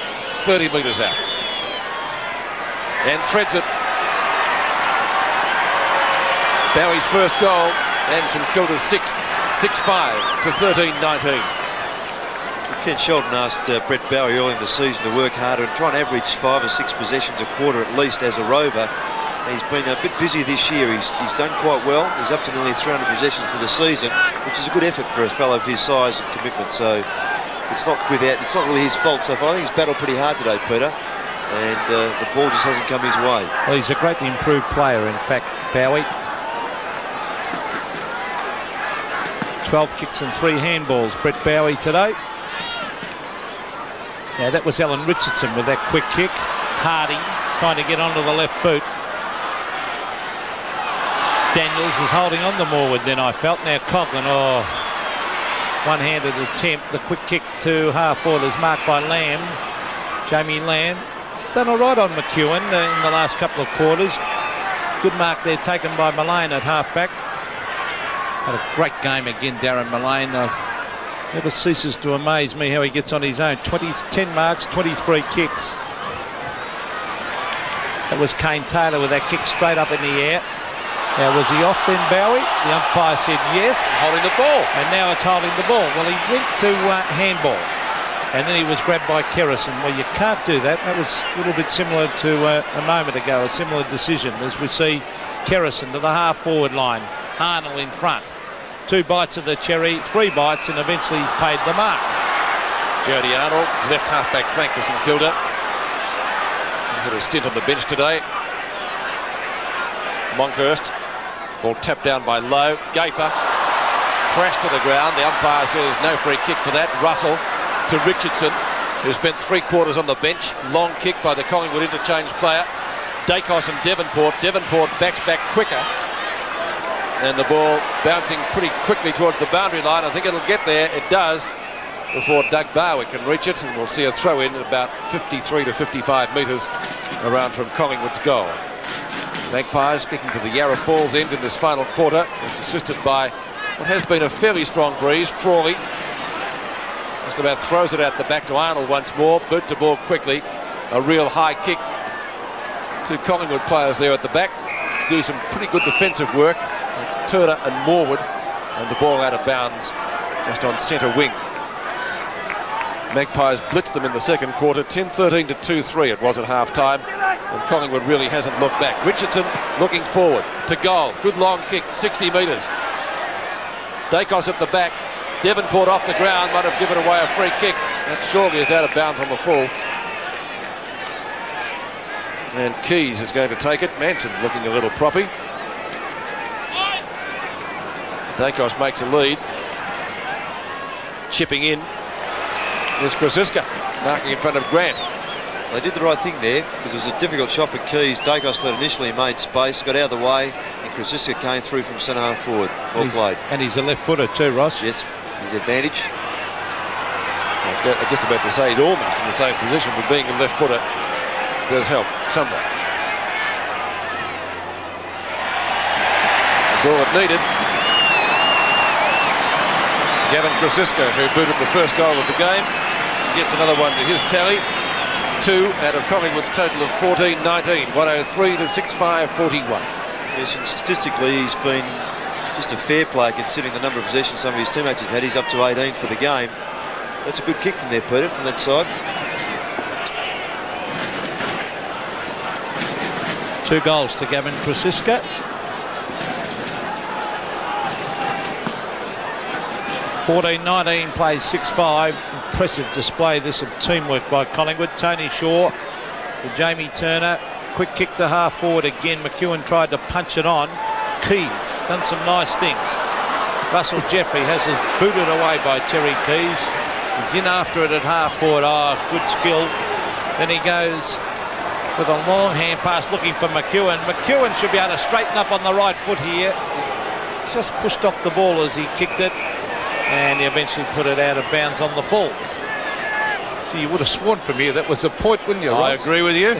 30 metres out. And threads it. Bowie's first goal and St Kilda's sixth, 6-5 to 13-19. Ken Shelton asked Brett Bowie early in the season to work harder and try and average 5 or 6 possessions a quarter at least as a rover. And he's been a bit busy this year. He's done quite well. He's up to nearly 300 possessions for the season, which is a good effort for a fellow of his size and commitment. So it's not really his fault so far. I think he's battled pretty hard today, Peter, and the ball just hasn't come his way. Well, he's a greatly improved player, in fact, Bowie. 12 kicks and 3 handballs, Brett Bowie today. Yeah, that was Alan Richardson with that quick kick. Harding trying to get onto the left boot. Daniels was holding on the Morwood then, I felt. Now Coughlin, one-handed attempt. The quick kick to half-forward is marked by Lamb. Jamie Lamb. He's done all right on McEwen in the last couple of quarters. Good mark there taken by Mullane at half-back. Had a great game again, Darren Mullane. Never ceases to amaze me how he gets on his own. 10 marks, 23 kicks. That was Kane Taylor with that kick straight up in the air. Now, was he off then, Bowie? The umpire said yes. Holding the ball. And now it's holding the ball. Well, he went to handball. And then he was grabbed by Kerrison. Well, you can't do that. That was a little bit similar to a moment ago, a similar decision as we see Kerrison to the half-forward line. Arnold in front. 2 bites of the cherry, 3 bites, and eventually he's paid the mark. Jody Arnold, left half-back flank for St Kilda. He's had a stint on the bench today. Monkhurst, ball tapped down by Lowe. Gafer crashed to the ground. The umpire says no free kick for that. Russell to Richardson, who spent 3 quarters on the bench. Long kick by the Collingwood interchange player. Dacos and Devonport. Devonport backs back quicker. And the ball bouncing pretty quickly towards the boundary line. I think it'll get there. It does, before Doug Barwick can reach it. And we'll see a throw in about 53 to 55 metres around from Collingwood's goal. Magpies kicking to the Yarra Falls end in this final quarter. It's assisted by what has been a fairly strong breeze. Frawley just about throws it out the back to Arnold once more. Boot to ball quickly. A real high kick. 2 Collingwood players there at the back. Do some pretty good defensive work. It's Turner and Morwood, and the ball out of bounds just on centre wing. Magpies blitzed them in the second quarter, 10-13 to 2-3 it was at half-time, and Collingwood really hasn't looked back. Richardson looking forward to goal. Good long kick, 60 metres. Dacos at the back. Devonport off the ground, might have given away a free kick. That surely is out of bounds on the full. And Keys is going to take it. Manson looking a little proppy. Dacos makes a lead. Chipping in is Krasiska, marking in front of Grant. They did the right thing there because it was a difficult shot for Keys. Dacos initially made space, got out of the way, and Krasiska came through from centre half forward. Well played. And he's a left footer too, Ross. Yes, his advantage. I was just about to say he's almost in the same position, but being a left footer does help somewhat. That's all it needed. Gavin Krasiska, who booted the first goal of the game, gets another one to his tally. 2 out of Collingwood's total of 14-19. 103 to 6-5-41. Yes, and statistically he's been just a fair play considering the number of possessions some of his teammates have had. He's up to 18 for the game. That's a good kick from there, Peter, from that side. 2 goals to Gavin Krasiska. 14-19 plays 6-5. Impressive display this of teamwork by Collingwood. Tony Shaw to Jamie Turner. Quick kick to half forward again. McEwen tried to punch it on. Keys done some nice things. Russell Jeffrey has us booted away by Terry Keys. He's in after it at half forward. Oh, good skill. Then he goes with a long hand pass looking for McEwen. McEwen should be able to straighten up on the right foot here. He just pushed off the ball as he kicked it, and he eventually put it out of bounds on the full. Gee, you would have sworn from here that was a point, wouldn't you, Ross? I agree with you.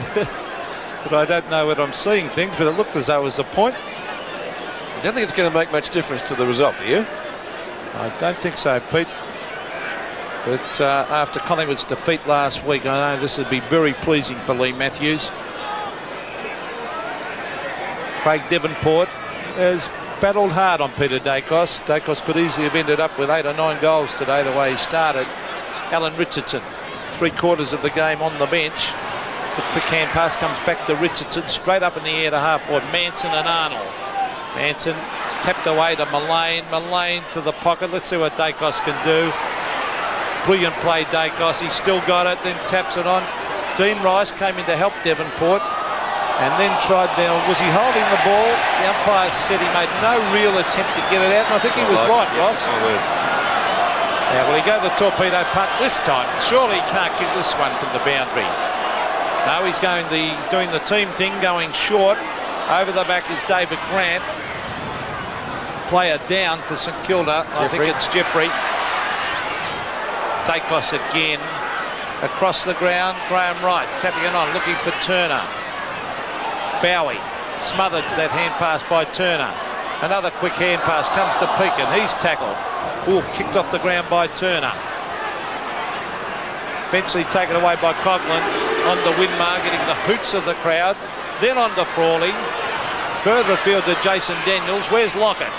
But I don't know whether I'm seeing things, but it looked as though it was a point. I don't think it's going to make much difference to the result, do you? I don't think so, Pete. But after Collingwood's defeat last week, I know this would be very pleasing for Lee Matthews. Craig Devonport has battled hard on Peter Dacos. Dacos could easily have ended up with 8 or 9 goals today, the way he started. Alan Richardson, 3/4 of the game on the bench. It's a quick hand pass, comes back to Richardson, straight up in the air to half forward. Manson and Arnold. Manson tapped away to Mullane. Mullane to the pocket. Let's see what Dacos can do. Brilliant play, Dacos. He's still got it, then taps it on. Dean Rice came in to help Devonport and then tried now. Was he holding the ball? The umpire said he made no real attempt to get it out, and I think he was right, Ross. Now, will he go the torpedo punt this time? Surely he can't kick this one from the boundary. No, he's doing the team thing, going short. Over the back is David Grant. Player down for St Kilda. Jeffrey. I think it's Jeffrey. Dacos again. Across the ground, Graham Wright tapping it on, looking for Turner. Bowie smothered that hand pass by Turner. Another quick hand pass comes to Pekin. He's tackled. Ooh, kicked off the ground by Turner. Eventually taken away by Coughlin. On to Winmar, getting the hoots of the crowd. Then on to Frawley. Further afield to Jason Daniels. Where's Lockett?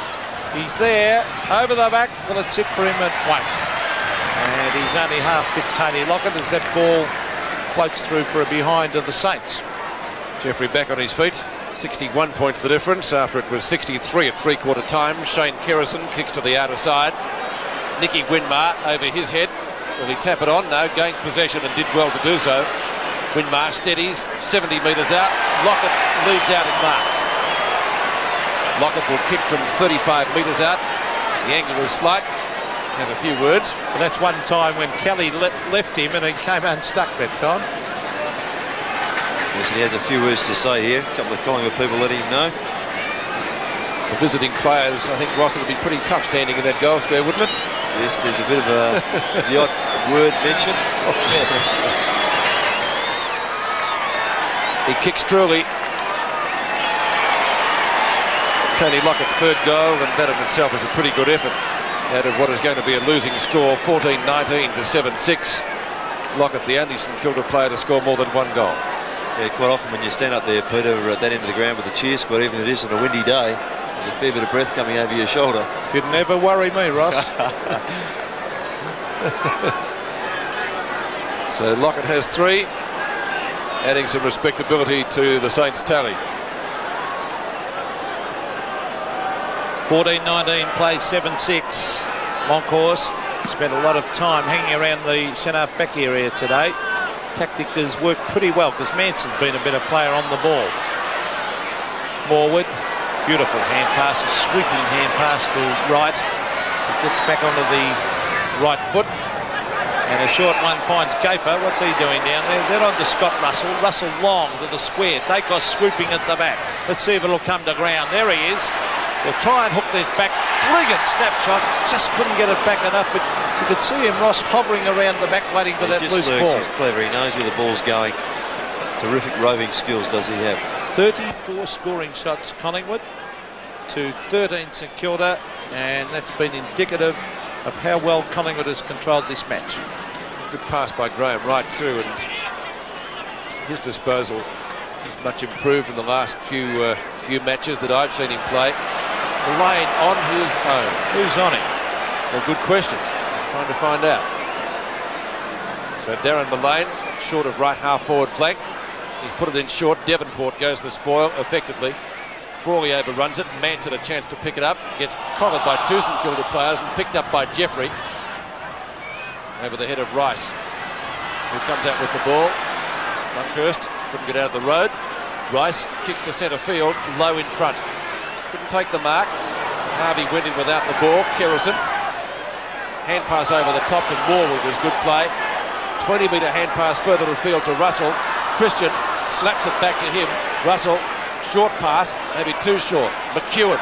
He's there. Over the back. Will it sit for him? It won't. And he's only half fit, Tony Lockett, as that ball floats through for a behind to the Saints. Jeffrey back on his feet. 61 points the difference after it was 63 at 3/4 time. Shane Kerrison kicks to the outer side. Nicky Winmar over his head. Will he tap it on? No, gained possession and did well to do so. Winmar steadies, 70 metres out. Lockett leads out and marks. Lockett will kick from 35 metres out. The angle is slight. Has a few words. Well, that's one time when Kelly left him and he came unstuck that time. Yes, and he has a few words to say here. A couple of Collingwood people letting him know. The visiting players, I think, Ross, it'll be pretty tough standing in that goal square, wouldn't it? Yes, there's a bit of the odd word mentioned. He kicks truly. Tony Lockett's 3rd goal, and that in itself is a pretty good effort out of what is going to be a losing score, 14-19 to 7-6. Lockett, the only St Kilda player to score more than 1 goal. Yeah, quite often when you stand up there, Peter, at that end of the ground with the cheer squad, even if it is on a windy day, there's a fair bit of breath coming over your shoulder. You'd never worry me, Ross. So Lockett has 3, adding some respectability to the Saints' tally. 14-19 plays 7-6. Longhorse spent a lot of time hanging around the centre back area today. Tactic has worked pretty well because Manson's been a better player on the ball. Morwood, beautiful hand pass, a sweeping hand pass to Wright. It gets back onto the right foot. And a short one finds Gaffer. What's he doing down there? Then on to Scott Russell. Russell long to the square. Dacos swooping at the back. Let's see if it'll come to ground. There he is. They'll try and hook this back. Brilliant snapshot. Just couldn't get it back enough, but you could see him, Ross, hovering around the back waiting for that loose ball. He's clever. He knows where the ball's going. Terrific roving skills does he have. 34 scoring shots Collingwood to 13 St Kilda, and that's been indicative of how well Collingwood has controlled this match. Good pass by Graham right too, and his disposal is much improved in the last few matches that I've seen him play. Mullane on his own. Who's on him? Well, good question. I'm trying to find out. So Darren Mullane, short of right half forward flank. He's put it in short. Devonport goes the spoil effectively. Frawley overruns it. Manson a chance to pick it up. Gets collared by two St Kilda players and picked up by Jeffrey. Over the head of Rice, who comes out with the ball. Monkhurst couldn't get out of the road. Rice kicks to centre field, low in front. Couldn't take the mark. Harvey went in without the ball. Kerrison. Hand pass over the top to Morwood was good play. 20-metre hand pass further afield to Russell. Christian slaps it back to him. Russell, short pass, maybe too short. McEwen,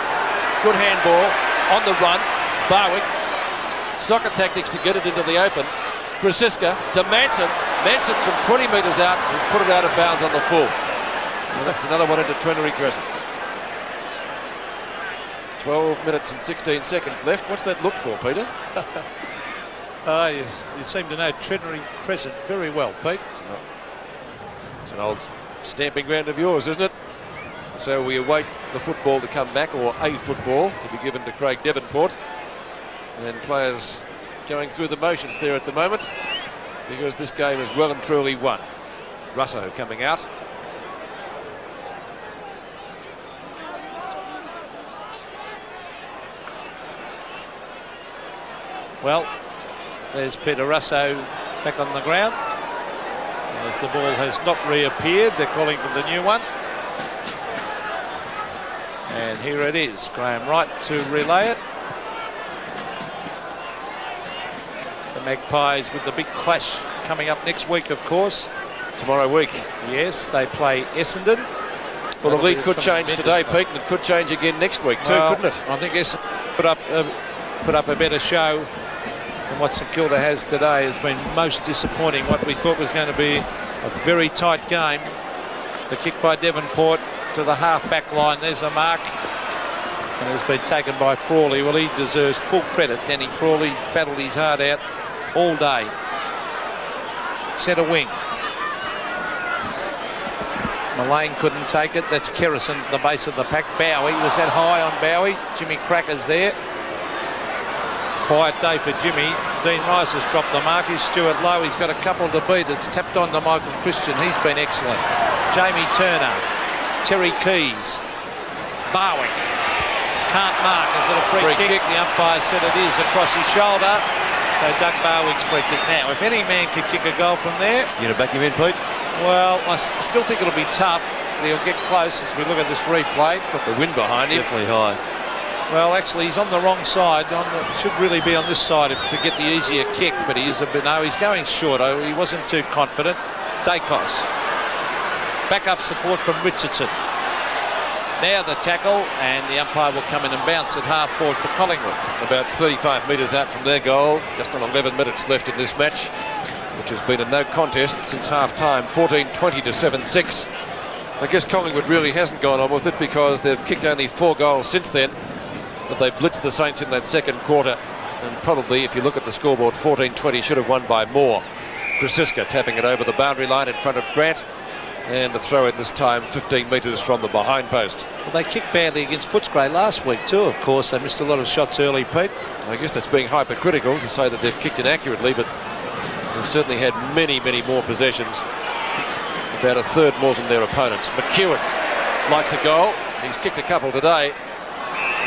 good handball, on the run. Barwick, soccer tactics to get it into the open. Krasiska to Manson. Manson from 20 metres out has put it out of bounds on the full. So that's another one into Trenary Crescent. 12 minutes and 16 seconds left. What's that look for, Peter? You seem to know Trenary Crescent very well, Pete. It's an old stamping ground of yours, isn't it? So we await the football to come back, or a football to be given to Craig Devonport. And players going through the motions there at the moment, because this game is well and truly won. Russo coming out. Well, there's Peter Russo back on the ground. As the ball has not reappeared, they're calling for the new one. And here it is, Graham Wright to relay it. The Magpies with the big clash coming up next week, of course. Tomorrow week. Yes, they play Essendon. Well, the lead could change today, Pete, and it could change again next week too, couldn't it? I think Essendon put up a better show than what St Kilda has today. Has been most disappointing. What we thought was going to be a very tight game. The kick by Devonport to the half-back line. There's a mark. And has been taken by Frawley. Well, he deserves full credit. Danny Frawley battled his heart out all day. Centre wing. Mullane couldn't take it. That's Kerrison at the base of the pack. Bowie was that high on Bowie. Jimmy Cracker's there. Quiet day for Jimmy. Dean Rice has dropped the mark. He's Stuart Lowe. He's got a couple to beat. It's tapped on to Michael Christian. He's been excellent. Jamie Turner. Terry Keys. Barwick. Can't mark. Is it a free kick? The umpire said it is across his shoulder. So Doug Barwick's free kick. Now, if any man could kick a goal from there... You going to back him in, Pete? Well, I still think it'll be tough. He'll get close as we look at this replay. Got the wind behind him. Definitely high. Well, actually, he's on the wrong side. Should really be on this side to get the easier kick, but he is a bit. No, he's going short. He wasn't too confident. Dacos. Backup support from Richardson. Now the tackle, and the umpire will come in and bounce at half forward for Collingwood. About 35 metres out from their goal. Just on 11 minutes left in this match, which has been a no contest since half-time. 14-20 to 7-6. I guess Collingwood really hasn't gone on with it because they've kicked only 4 goals since then. But they blitzed the Saints in that second quarter, and probably, if you look at the scoreboard, 14-20 should have won by more. Krasiska tapping it over the boundary line in front of Grant, and a throw in this time 15 metres from the behind post. Well, they kicked badly against Footscray last week too, of course. They missed a lot of shots early, Pete. I guess that's being hypercritical to say that they've kicked inaccurately, but they've certainly had many, many more possessions. About a third more than their opponents. McEwen likes a goal. He's kicked a couple today.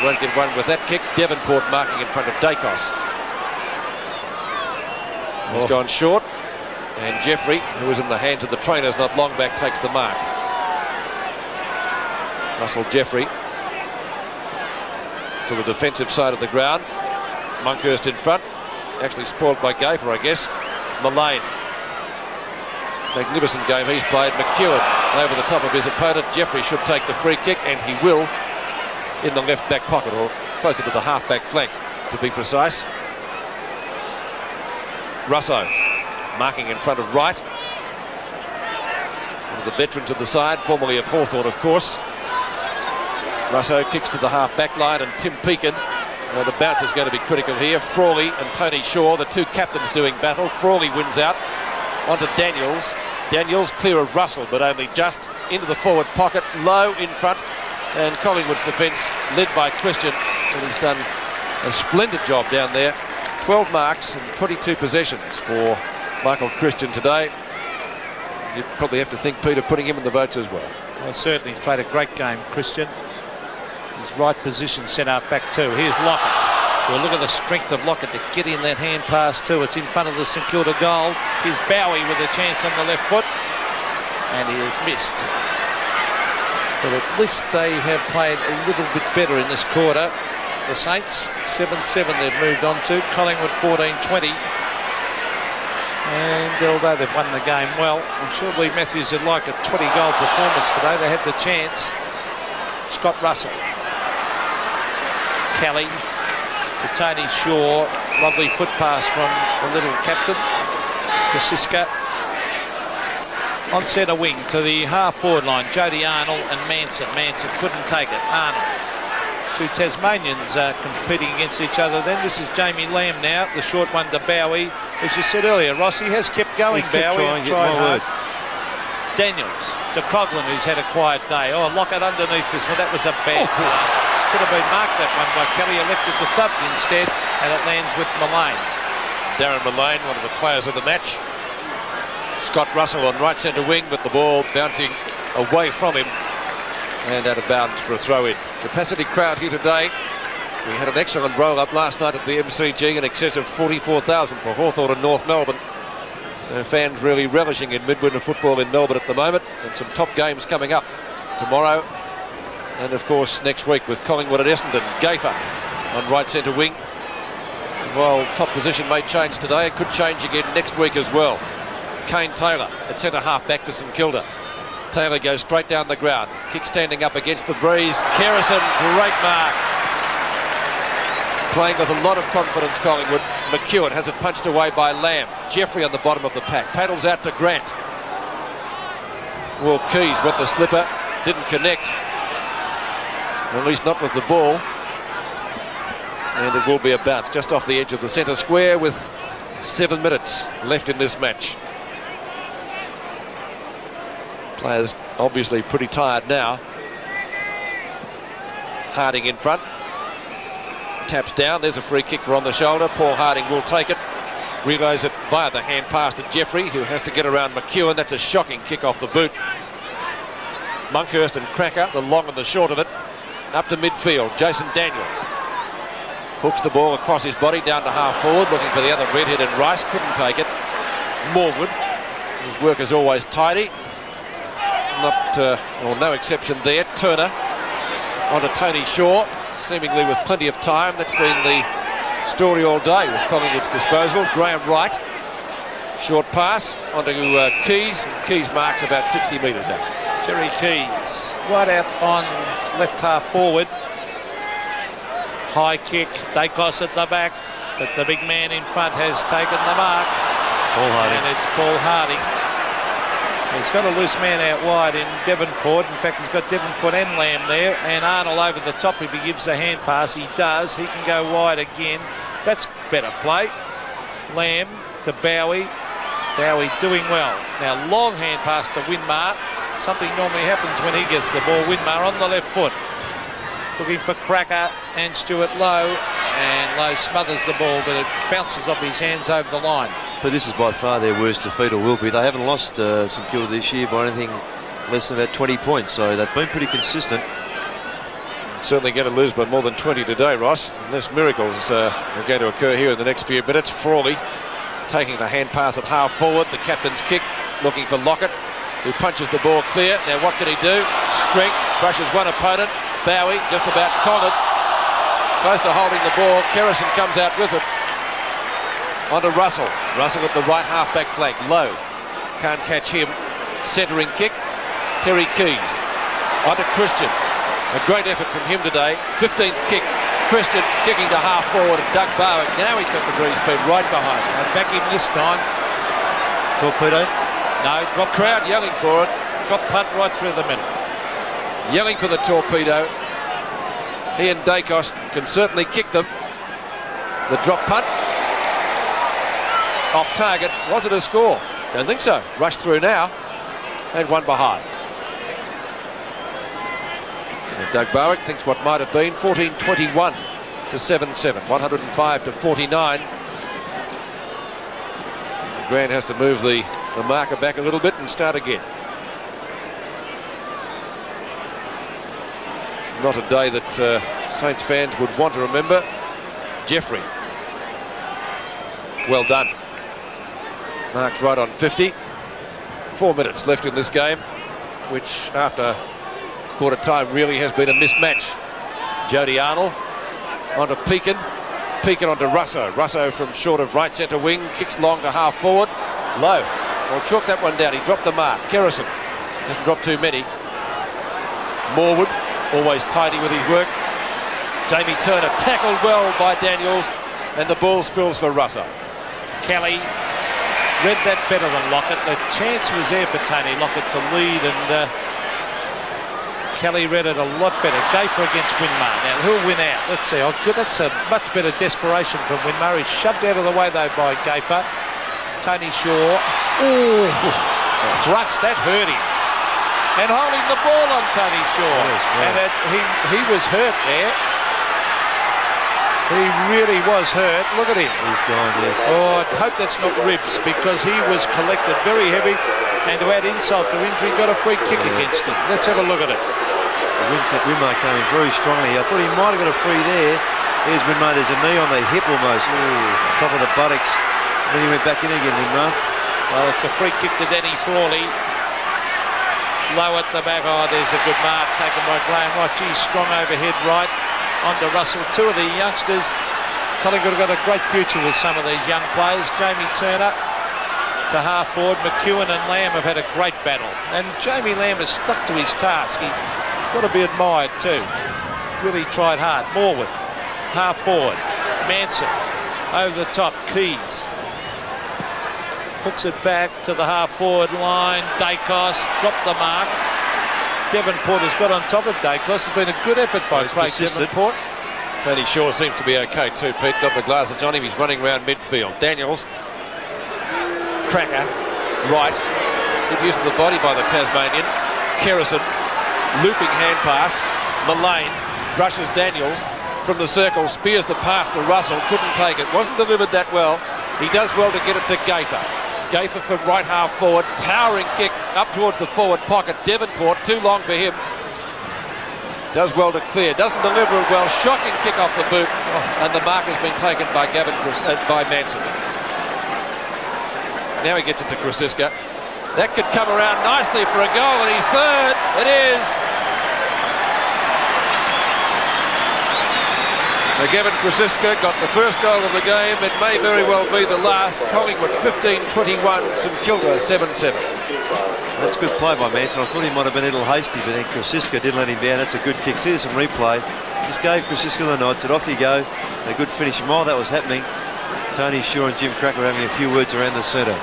Won't get one with that kick. Devonport marking in front of Dacos. He's gone short, and Jeffrey, who was in the hands of the trainers not long back, takes the mark. Russell Jeffrey to the defensive side of the ground. Monkhurst in front, actually spoiled by Gafer, I guess. Mullane. Magnificent game he's played. McEwen over the top of his opponent. Jeffrey should take the free kick, and he will, in the left back pocket, or closer to the half back flank to be precise. Russo marking in front of Wright, one of the veterans of the side, formerly of Hawthorn, of course. Russo kicks to the half back line, and Tim Pekin The bounce is going to be critical here. Frawley and Tony Shaw, the two captains doing battle. Frawley wins out. Onto Daniels. Daniels clear of Russell, but only just into the forward pocket, low in front. And Collingwood's defence led by Christian, and he's done a splendid job down there. 12 marks and 22 possessions for Michael Christian today. You'd probably have to think, Peter, putting him in the votes as well. Well, certainly he's played a great game, Christian. His right position set up back too. Here's Lockett. Well, look at the strength of Lockett to get in that hand pass too. It's in front of the St Kilda goal. Here's Bowie with a chance on the left foot, and he has missed. But at least they have played a little bit better in this quarter. The Saints 7-7 they've moved on to. Collingwood 14-20. And although they've won the game well, I'm sure Lee Matthews would like a 20-goal performance today. They had the chance. Scott Russell. Kelly to Tony Shaw. Lovely foot pass from the little captain, Kasiska. On centre wing to the half-forward line, Jody Arnold and Manson. Manson couldn't take it. Arnold. Two Tasmanians competing against each other. Then this is Jamie Lamb now, the short one to Bowie. As you said earlier, Ross, he has kept going. He's Bowie kept trying hard. Daniels to Coughlin, who's had a quiet day. Oh, Lockett underneath this one. That was a bad pass. Could have been marked, that one, by Kelly. Elected to thump instead, and it lands with Mullane. Darren Mullane, one of the players of the match. Scott Russell on right centre wing, with the ball bouncing away from him and out of bounds for a throw-in. Capacity crowd here today. We had an excellent roll-up last night at the MCG, in excess of 44,000 for Hawthorn and North Melbourne. So fans really relishing in midwinter football in Melbourne at the moment, and some top games coming up tomorrow. And of course next week with Collingwood at Essendon. Gaffer on right centre wing. And while top position may change today, it could change again next week as well. Kane Taylor at centre half back for St Kilda. Taylor goes straight down the ground. Kick standing up against the breeze. Kerrison, great mark. Playing with a lot of confidence, Collingwood. McEwen has it punched away by Lamb. Jeffrey on the bottom of the pack. Paddles out to Grant. Well, Keys with the slipper. Didn't connect. At least not with the ball. And it will be a bounce just off the edge of the centre square with 7 minutes left in this match. Players obviously pretty tired now. Harding in front. Taps down. There's a free kick for on the shoulder. Paul Harding will take it. Relays it via the hand pass to Jeffrey, who has to get around McEwen. That's a shocking kick off the boot. Monkhurst and Cracker, the long and the short of it. Up to midfield. Jason Daniels hooks the ball across his body down to half forward, looking for the other redhead, and Rice couldn't take it. Morwood, his work is always tidy. No exception there. Turner onto Tony Shaw, seemingly with plenty of time. That's been the story all day with Collingwood's disposal. Graham Wright, short pass onto Keys. Keys marks about 60 metres out. Terry Keys right out on left half forward. High kick, Dacos at the back, but the big man in front has taken the mark. Paul Harding. And it's Paul Harding. He's got a loose man out wide in Devonport. In fact, he's got Devonport and Lamb there, and Arnold over the top. If he gives a hand pass, he does. He can go wide again. That's better play. Lamb to Bowie. Bowie doing well. Now, long hand pass to Winmar. Something normally happens when he gets the ball. Winmar on the left foot. Looking for Cracker and Stuart Lowe. And Lowe smothers the ball, but it bounces off his hands over the line. But this is by far their worst defeat, or will be. They haven't lost St Kilda this year by anything less than about 20 points, so they've been pretty consistent. Certainly going to lose by more than 20 today, Ross, unless miracles are going to occur here in the next few minutes. Frawley taking the hand pass at half forward. The captain's kick, looking for Lockett, who punches the ball clear. Now what can he do? Strength, brushes one opponent. Bowie just about collared. Close to holding the ball. Kerrison comes out with it. Onto Russell. Russell at the right half-back flank. Low. Can't catch him. Centering kick. Terry Keys. Onto Christian. A great effort from him today. 15th kick. Christian kicking to half forward. Doug Bowick. Now he's got the breeze speed right behind him. And back him this time. Torpedo? No, drop Crowd yelling for it. Drop punt right through the middle. Yelling for the torpedo. He and Dacos can certainly kick them. The drop punt. Off target. Was it a score? Don't think so. Rushed through now. And one behind. And Doug Bowick thinks what might have been 14-21 to 7-7. 105 to 49. Grant has to move the marker back a little bit and start again. Not a day that Saints fans would want to remember. Jeffrey. Well done. Mark's right on 50. 4 minutes left in this game, which after quarter time really has been a mismatch. Jody Arnold onto Pekin. Pekin onto Russo. Russo from short of right centre wing, kicks long to half forward. Low. I'll chalk that one down. He dropped the mark. Kerrison hasn't dropped too many. Morwood, always tidy with his work. Jamie Turner tackled well by Daniels, and the ball spills for Russo. Kelly read that better than Lockett. The chance was there for Tony Lockett to lead, and Kelly read it a lot better. Gayfer against Winmar. Now, who'll win out? Let's see. Oh, good. That's a much better desperation from Winmar. He's shoved out of the way, though, by Gayfer. Tony Shaw. Ooh, crutch. That hurt him. And holding the ball on Tony Shaw. And he was hurt there. He really was hurt. Look at him. He's gone, yes. Oh, I hope that's not ribs, because he was collected very heavy, and to add insult to injury, got a free kick against him. Let's have a look at it. Winmar came in very strongly. I thought he might have got a free there. Here's Winmar. There's a knee on the hip almost. Top of the buttocks. And then he went back in again, Winmar. Well, it's a free kick to Danny Frawley. Low at the back. Oh, there's a good mark taken by Graham. Oh, geez, strong overhead right onto Russell. Two of the youngsters. Collingwood have got a great future with some of these young players. Jamie Turner to half forward. McEwen and Lamb have had a great battle. And Jamie Lamb has stuck to his task. He's got to be admired too. Really tried hard. Morwood, half forward. Manson, over the top. Keys. Hooks it back to the half forward line. Dacos dropped the mark. Devonport has got on top of Dacos. It's been a good effort by Craig Devonport. Tony Shaw seems to be okay too, Pete. Got the glasses on him. He's running around midfield. Daniels. Cracker. Right. Good use of the body by the Tasmanian. Kerrison. Looping hand pass. Mullane brushes Daniels from the circle. Spears the pass to Russell. Couldn't take it. Wasn't delivered that well. He does well to get it to Gayfer. Gayfer from right half forward. Towering kick up towards the forward pocket. Devonport, too long for him. Does well to clear. Doesn't deliver it well. Shocking kick off the boot. And the mark has been taken by by Manson. Now he gets it to Krasiska. That could come around nicely for a goal, and he's third. It is. So Gavin Krasiska got the first goal of the game. It may very well be the last. Collingwood 15-21, St Kilda 7-7. That's good play by Manson. I thought he might have been a little hasty, but then Krasiska didn't let him down. That's a good kick. See, there's some replay. Just gave Krasiska the nod, said off you go. A good finish. And while that was happening, Tony Shaw and Jim Cracker were having a few words around the centre.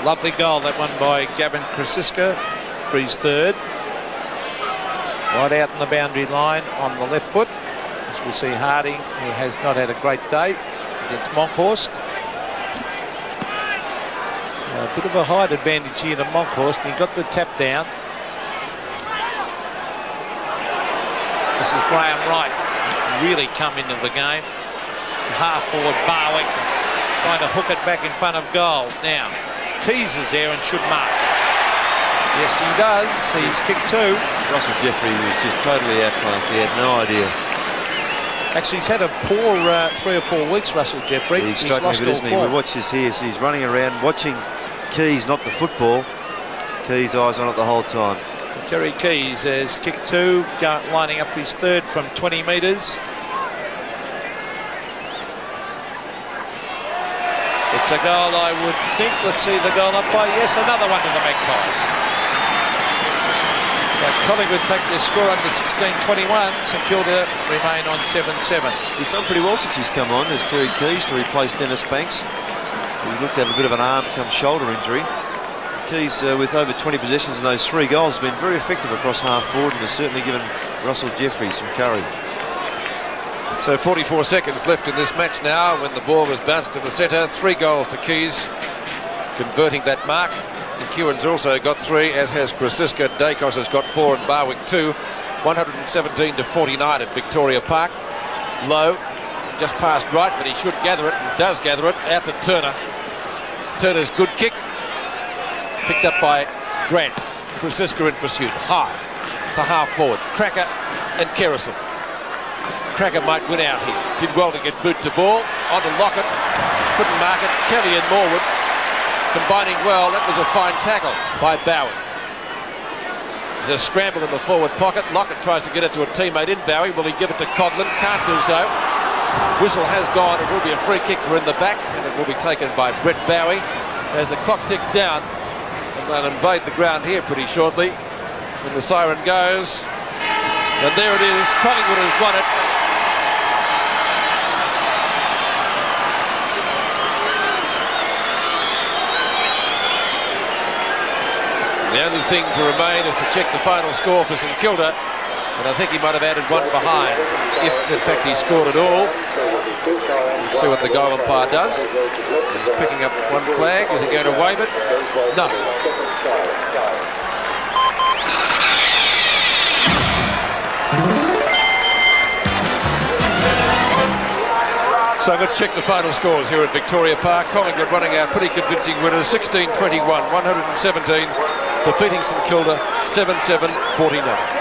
Lovely goal, that one by Gavin Krasiska for his third. Right out on the boundary line on the left foot. As we see Harding, who has not had a great day against Monkhorst. A bit of a height advantage here to Monkhorst, and he got the tap down. This is Graham Wright, who's really come into the game. Half forward Barwick trying to hook it back in front of goal. Now, Keys is there and should mark. Yes, he does. He's kicked two. Russell Jeffrey was just totally outclassed. He had no idea. Actually, he's had a poor 3 or 4 weeks, Russell Jeffrey. He's struck me, isn't he? We watch this here. So he's running around watching Keys, not the football. Keys' eyes on it the whole time. Terry Keys has kicked two, lining up his third from 20 metres. It's a goal, I would think. Let's see the goal up by. Yes, another one to the Magpies. So Collingwood take their score under 16-21. St Kilda remain on 7-7. He's done pretty well since he's come on. There's Terry Keys to replace Dennis Banks. He looked to have a bit of an arm come shoulder injury. Keys, with over 20 possessions and those 3 goals, has been very effective across half forward and has certainly given Russell Jeffrey some curry. So 44 seconds left in this match now when the ball was bounced in the centre. 3 goals to Keys, converting that mark. McEwen's also got 3, as has Krasiska. Dacos has got 4 and Barwick 2. 117 to 49 at Victoria Park. Low, just past right, but he should gather it, and does gather it, out to Turner. Turner's good kick, picked up by Grant. Krasiska in pursuit, high to half forward. Cracker and Kerrison. Cracker might win out here. Did well to get boot to ball, onto Lockett, couldn't mark it. Kelly and Morwood combining well. That was a fine tackle by Bowie. There's a scramble in the forward pocket. Lockett tries to get it to a teammate in Bowie. Will he give it to Codlin? Can't do so. Whistle has gone. It will be a free kick for in the back, and it will be taken by Brett Bowie as the clock ticks down. And they'll invade the ground here pretty shortly when the siren goes. And there it is. Collingwood has won it. The only thing to remain is to check the final score for St Kilda, and I think he might have added 1 behind, if in fact he scored at all. Let's see what the goal umpire does. He's picking up 1 flag. Is he going to wave it? No. So let's check the final scores here at Victoria Park. Collingwood running out pretty convincing winners, 16-21, 117. Defeating St Kilda 7-7-49.